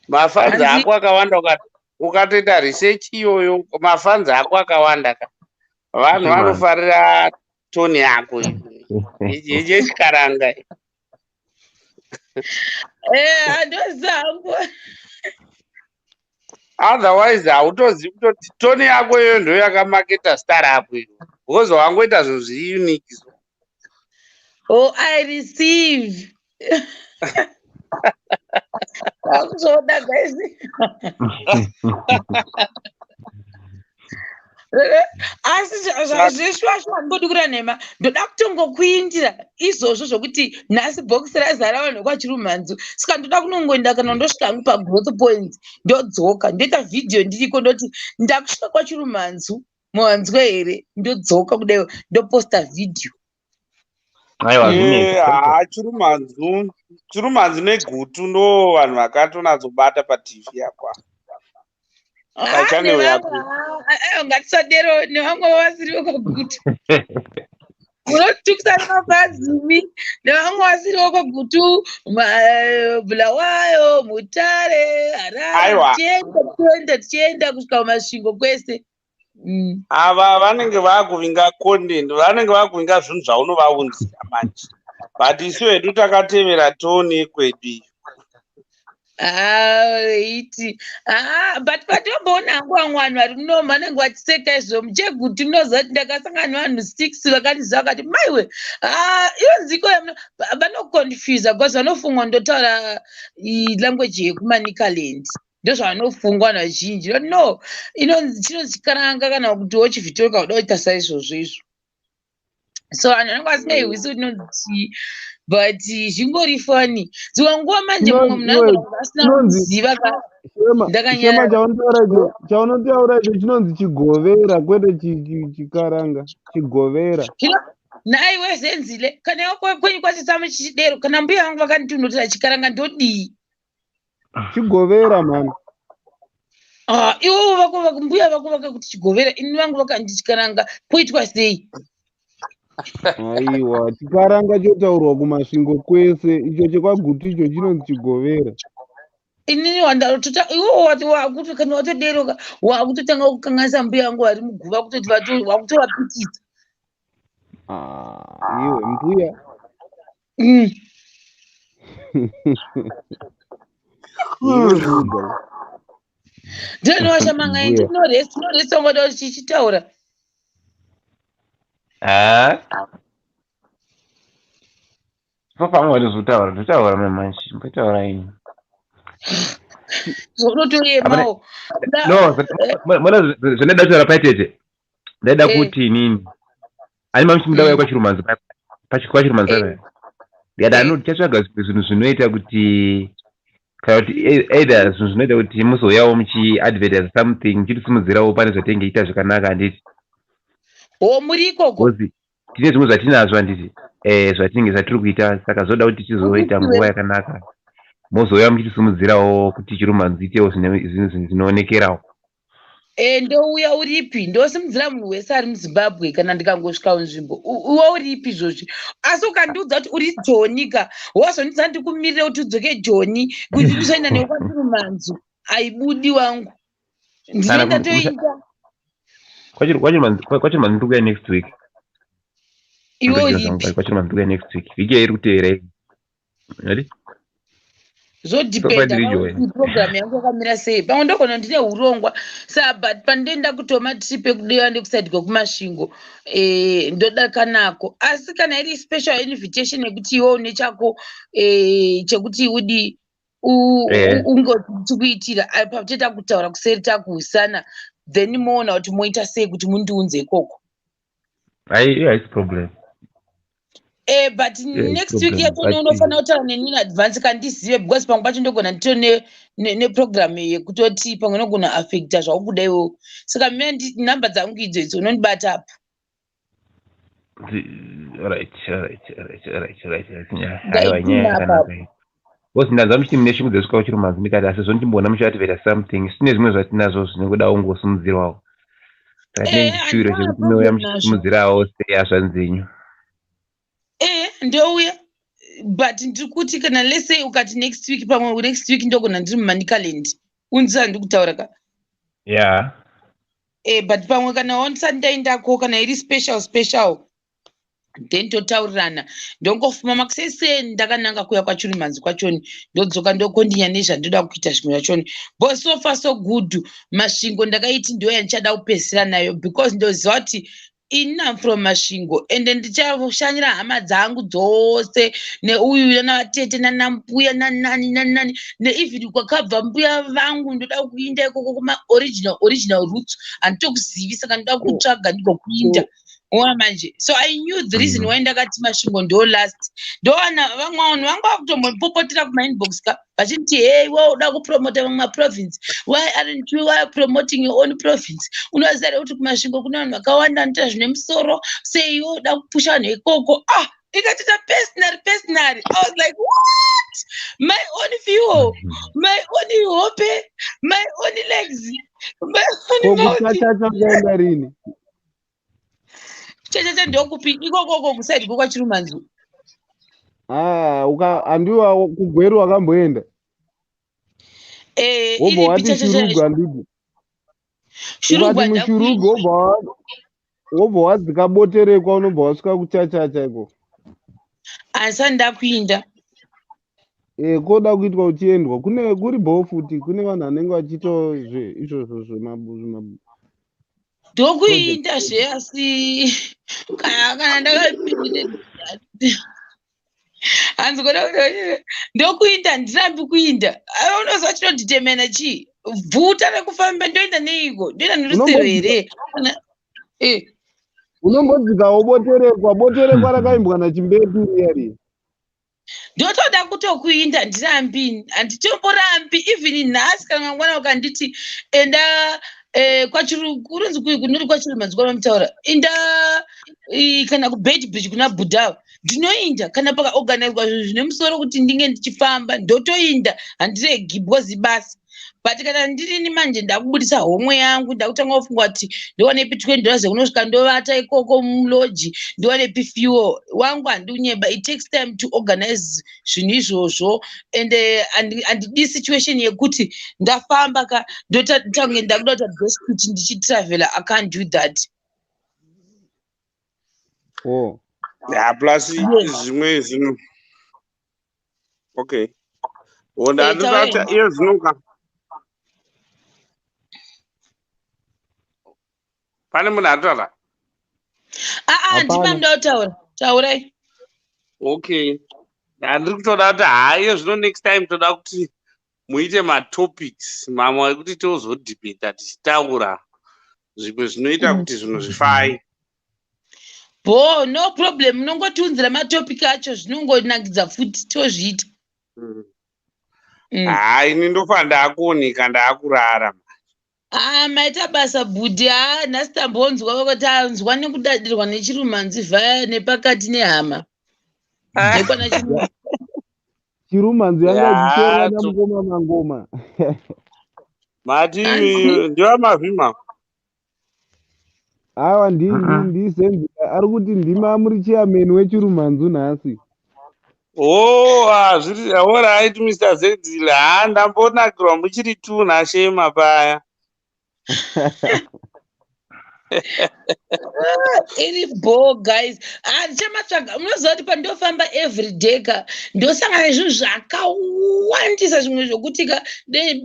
mafanzi ako akawanda ukatoita research iyoyo mafanzi ako akawanda vanhu vanofarira toni yako yechikaranga handozangu otherwise hautozivi kutoti toni yako iyoyo ndo yakamaketa startup iyo because wangoita zvinhu zviunique I receive akuzoda guys asi zveshwashwa ndodukura nhema ndoda kutongokuindira izvozvo zvokuti nhasi bhokisi razara vanhu kwachirumanzu saka ndoda kunongoenda kana ndosvika hangu pagrowth point ndodzoka ndoita vhidhiyo ndiriko ndoti ndakusvika kwachirumanzu muhanzwe here ndodzoka kudai ndoposta vhidhiyo chirumanzu negutu ndo vanhu vakatonatsobata patv yakwa pachanel yako ngatisadero nevamwe vasiriwo pagutu munotukisa nemabhazimi nevamwe vasiriwo pagutu bulawayo Mutare Harare tichienda kusvika kumasvingo kwese ava vanenge vakuvinga content vanenge vakuvinga zvinhu zvaunovaunzira manje but isu vedu takatevera toni yekwedu iti but patomboona hangu vamwe vanhu vari muno vanenge vachiseka izvo mucheguti munoziva kuti ndakasangana vanhu 6 vakandiziva vakati maiwe iyo nziko vanoconfusa because vanofungwa ndotaura language yekumanikaland ndozvavanofungwa vanhu vazhinji no chinonzi chikaranga kana kuti wochivhitorika kuda kuita saizvozvo izvo so vanhu vanenge vasingaiwisi kuti nonzi but zvingori fani dzimwe nguva manje mumwe munhu asina kuziva chaunotaura icho chinonzi chigovera kwete chikaranga chigovera naiwe zenzile kana kwenyu kwachitsamo chichidero kana mbuya vangu vakanditunotera chikaranga ndodii chigovera mani Ivo mbuya vako vakakuti chigovera, ini vangu vakandityananga poitwa sei? Aiwa, chikaranga chotaurwa kumasvingo kwese, icho chekwagutu icho chinonzi chigovera. Inini wandarotota iwo wakuti kana watoderoka wakutotanga kukanganisa mbuya vangu vari muguva kutoti wakutovapitidza. Iwe mbuya. Ndinoashamanga ndinoresongoda kuti chichitaura. Pamwe ndizotaura ndotaura mamanje mbotaura ini. Zvonotoemawo. No, zvinoda kutaura paitete. Ndaida kuti nini? Ani mamuchimuda waya kwachirumanzi kwachirumanzi paya. Ndiyada anochatsvaga zvinhu zvinoita kuti kana kuti either zvinhu zvinoita kuti muzoyawo muchiadvertise something chitisimudzirawo pane zvatenge ita zvakanaka handiti. Muri ikoko? Kozi tine zvimwe zvatinazvo handiti. Zvatinenge zvatiri kuita saka zoda kuti tizoita nguva yakanaka. Mozouya muchitisimudzirawo kuti chirumanzi itewo zvinhu zvinoonekerawo. Ndouya uripi? Ndosimudzira munhu wese ari muZimbabwe kana ndikangosvika nzvimbo. Uwo uripi izvozvi? Asi ukandiudza kuti uri Jonika, wazondidza ndikumirire kuti udzoke Joni kuti ndizoenda newe kwachirumanzi. Aibudi wangu. Ndinoenda toita. Kwachirumanzi ndikuya next week. Iwo uripi? Kwachirumanzi ndikuya next week. Viki iri kuteera. Ready? Zvodependa program yangu yakamira sei. Pamwe ndogona ndine urongwa but pandenda kutoma trip yekudiwa ndekusaidi kwekumasvingo ndoda kanako. Asi kana iri special invitation yekuti iwo une chako chekuti udi ungoti kuitira apo kutaura kuseri takuhusana then moona kuti moita sei kuti mundiunze ikoko. Haisi problem. But next week yacho unofana kutaura neni in advance kandizive because pamwe pacho ndogona ndito neprogram yekutoti pamwe nogona affecta zvaukuda iwo. Saka mine nhamba dzangu idzodzo unondibata apo. Alright. Haiwa nyaya yakanaka. Because ndanza muchiti mune shungu dzesvika kuchirumanzi ndikati asi zvondimbona muchiadvertise something sine zvimwe zvatinazvo zvinongoda ungosimudzirwawo. Tine chichiwiro chekuti munouya muchisimudzirawo seya zvanzenyu. Ndouya but ndiri kuti kana lese ukati next week pamwe next week ndogona ndiri muManicaland unzisa ndikutaura ka. Yeah. But pamwe kana wandisandaendako kana iri special then totaurirana ndongofuma makusese ndakananga kuya kwachirumanzi kwachoni ndodzoka ndokondinya nezvandoda kuita zvimwe zvachoni. But so far so good. Masvingo ndakaiti ndoya ndichada kupesera nayo because ndoziva kuti I'm from Masvingo ende ndichashanyira hama dzangu dzose neuyu navatete nanambuya nanani neivhiri kwakabva mbuya vangu ndoda kuinda ikoko kuma original roots handitokuzivi saka ndoda kutsvaga ndigokuinda. Manje so I knew the reason why ndakati Masvingo ndo last ndowana vamwe vanhu vanga vakutombopopotera kumainbox ka vachiti hey wewe uda kupromota vamwe maprovince, why aren't you promoting your own province? Unoziva kuti kumasvingo kuna vanhu vakawanda anoita zvine musoro sei iwe uda kupusha vanhu ikoko. Ikatita personally I was like what, my own view, my own hope, my own legs, my own mouth. Chachacha ndokupi ikoko kusaidi kwachirumanzi. Andiwa kugweru wakamboenda. Iri picha chachacha ndidi. Shurugwa mushurugu wobva wadzika boterekwa unobva wasvika kuchachacha iko. Asi ndakuinda. Koda kuitwa uchiendwa kuri bofuti kune vanhu vanenge vachito izvozvo zvemabu. Ndokuinda asi kana ndakapindira hanzi koda ndokuinda ndirambi kuinda. Unozva chinonditemena chii bvuta rekufamba ndoenda neiko ndoenda nerusero here. Unombodzikawo boterekwa rakaimbwa nachimbetu riyari. Ndotoda kutokuinda ndirambi handitomborambi even nhasi kana mangwana ukanditi enda kwachirunzi kunori kwachirumanzi kwavamutaura inda kana kubed bridge kuna Buddha ndinoinda kana pakaorganizwa zvinhu zvine musoro kuti ndinge ndichifamba ndotoinda handiregi because basa. But kana ndirini manje ndakubudisa homwe yangu ndakutanga kufunga kuti ndiwanepi $20 kunosvika ndovata ikoko muloji ndiwanepi fuel wangu handiunyeba. It takes time to organize zvinhu izvozvo handidi situation yekuti ndafamba ka ndotange ndakuda kuti desperate ndichitravela. I can't do that. Plus zvimwe zvinhu okay ndatoda kuti iyo zvinonga pane munhu aritaura ndima muda kutaura taurai. Okay handiri kutoda kuti iyo zvino next time toda kuti muite matopics mamwe ekuti tozodhibheta tichitaura zvimwe zvinoita kuti zvinhu zvifai. No problem. Munongotiunzira matopic acho zvinongonakidza futi tozviita. Ini ndofa ndakuonika ndakurara. Maita basa bhudhi. Nhasi tambonzwa vakati anzwa nekudadirwa nechirumanzi vhaya nepakati nehama. Chirumanzi yanga ichitora namngoma mangoma. Mati ndiwa mavhima. Awa ndisenzira ari kuti ndima muri chairman wechirumanzu nhasi. Zviri alright Mr. Zedzila ndambonakirwa muchiri tu nashema paya. Iri bo guys. Ndichamatsvaga munoziva kuti pandofamba everyday ka ndosangana nezvinhu zvakawandisa zvimwe zvokuti ka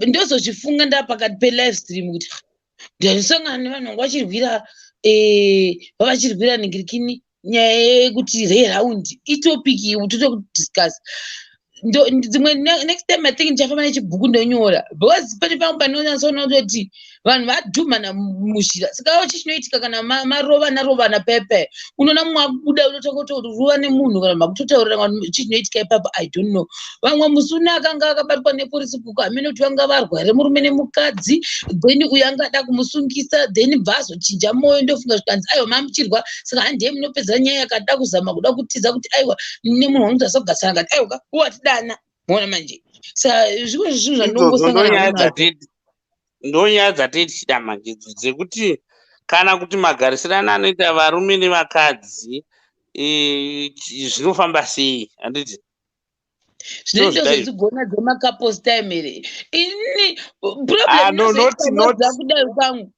ndozozvifunga ndapakati pelive stream kuti ndazvisangana nevanhu vanga vachirwira ningirikini nyaya yekuti reraundi itopiki totodiscuss. Dzimwe next time I think ndichafamba nechibhuku ndonyora because pane pangu panonyatsoona kuti vanhu vadhumana munzira. Saka chinoitika kana marovana pepe unoona mumwe akubuda unotanga kutoruva nemunhu kana makutotaurira chinoitika ipapo I don't know. Vamwe musuna akanga akabatwa nepolisi kuko amene kuti vanga varware murume nemukadzi then uyu angada kumusungisa then bva azochinja moyo ndofunga zvikanzi aiwa mamuchirwa saka handiye munopedza nyaya yakada kuzama kuda kutiza kuti aiwa nemunhu wangu tazogarisana ngati aiwa watidana muona manje. Saka zvimwe zvinhu zvandongosangana nazvo ndonyaya dzatei tichida manje dzekuti kana kuti magarisirano anoita varume nevakadzi zvinofamba sei handiti zvinoita zvezigona dzemakapos time here. Ini problem kudai kwangu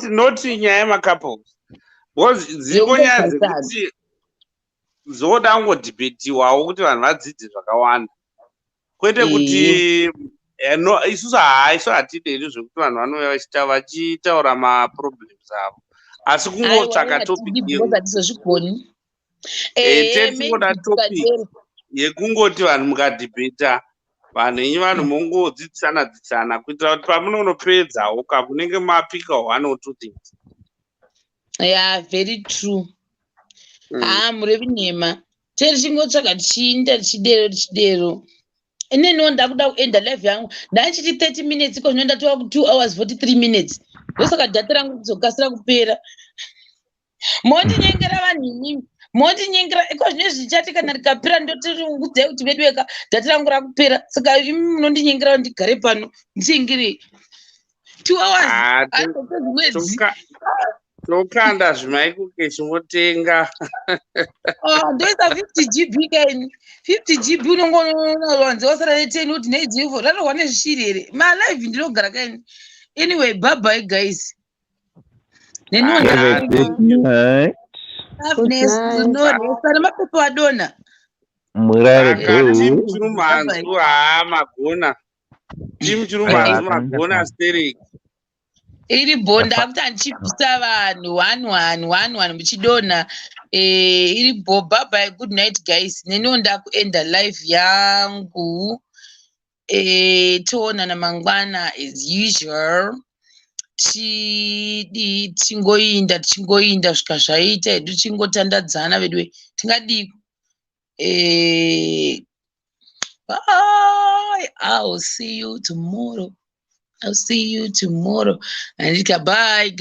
noti nyaya yemakapos dzingonyaya dzekuti dzoda kungodhibhetiwawo kuti vanhu vadzidze zvakawanda kwete kuti isusu hatideri zvekuti vanhu vanouya vachitaura maproblems avo asi kungotsvaka topicatizozvigoni tetingoda topic yekungoti vanhu mukadhibheta vanhu enyu vanhu mongodzidzisana kuitira kuti pamunonopedzawo kakunenge mapika 1 or 2 things. Very true. Murevi nhema teri chingotsvaga tichiinda tichidero ineniwo ndakuda kuenda live yangu ndanchiti 30 minutes iko zvinoenda tova ku 2 hours 43 minutes ndosaka dhata rangu kuzokasira kupera. Mondinyengera vanhu inini mondinyengera iko zvine zvichati kana rikapera ndotiungudzai kuti vedweka dhata rangu rakupera saka imi munondinyengera ndigare pano ndichingiri 2 hours mwedzi tokanda zvimaikuke chimotenga ndoisa 50 GB kaini 50 GB unongowanza wasara ne10 kuti neidzivo ratorwa nezvishiri here malive ndinogara kaini. Anyway bye bye guys. Sana mapepo adona timu chirumanzu magona timu chirumanzu magona stereki iri bonda kuti andichibvisa vanhu 1 muchidonha. Iri bo bye bye good night guys. Neniwo ndakuenda live yangu. Toonana mangwana as usual. Tichingoinda svika zvaita hedu tichingotandadzana vedwe tingadiko. Bye. I'll see you tomorrow. Andika bye guys.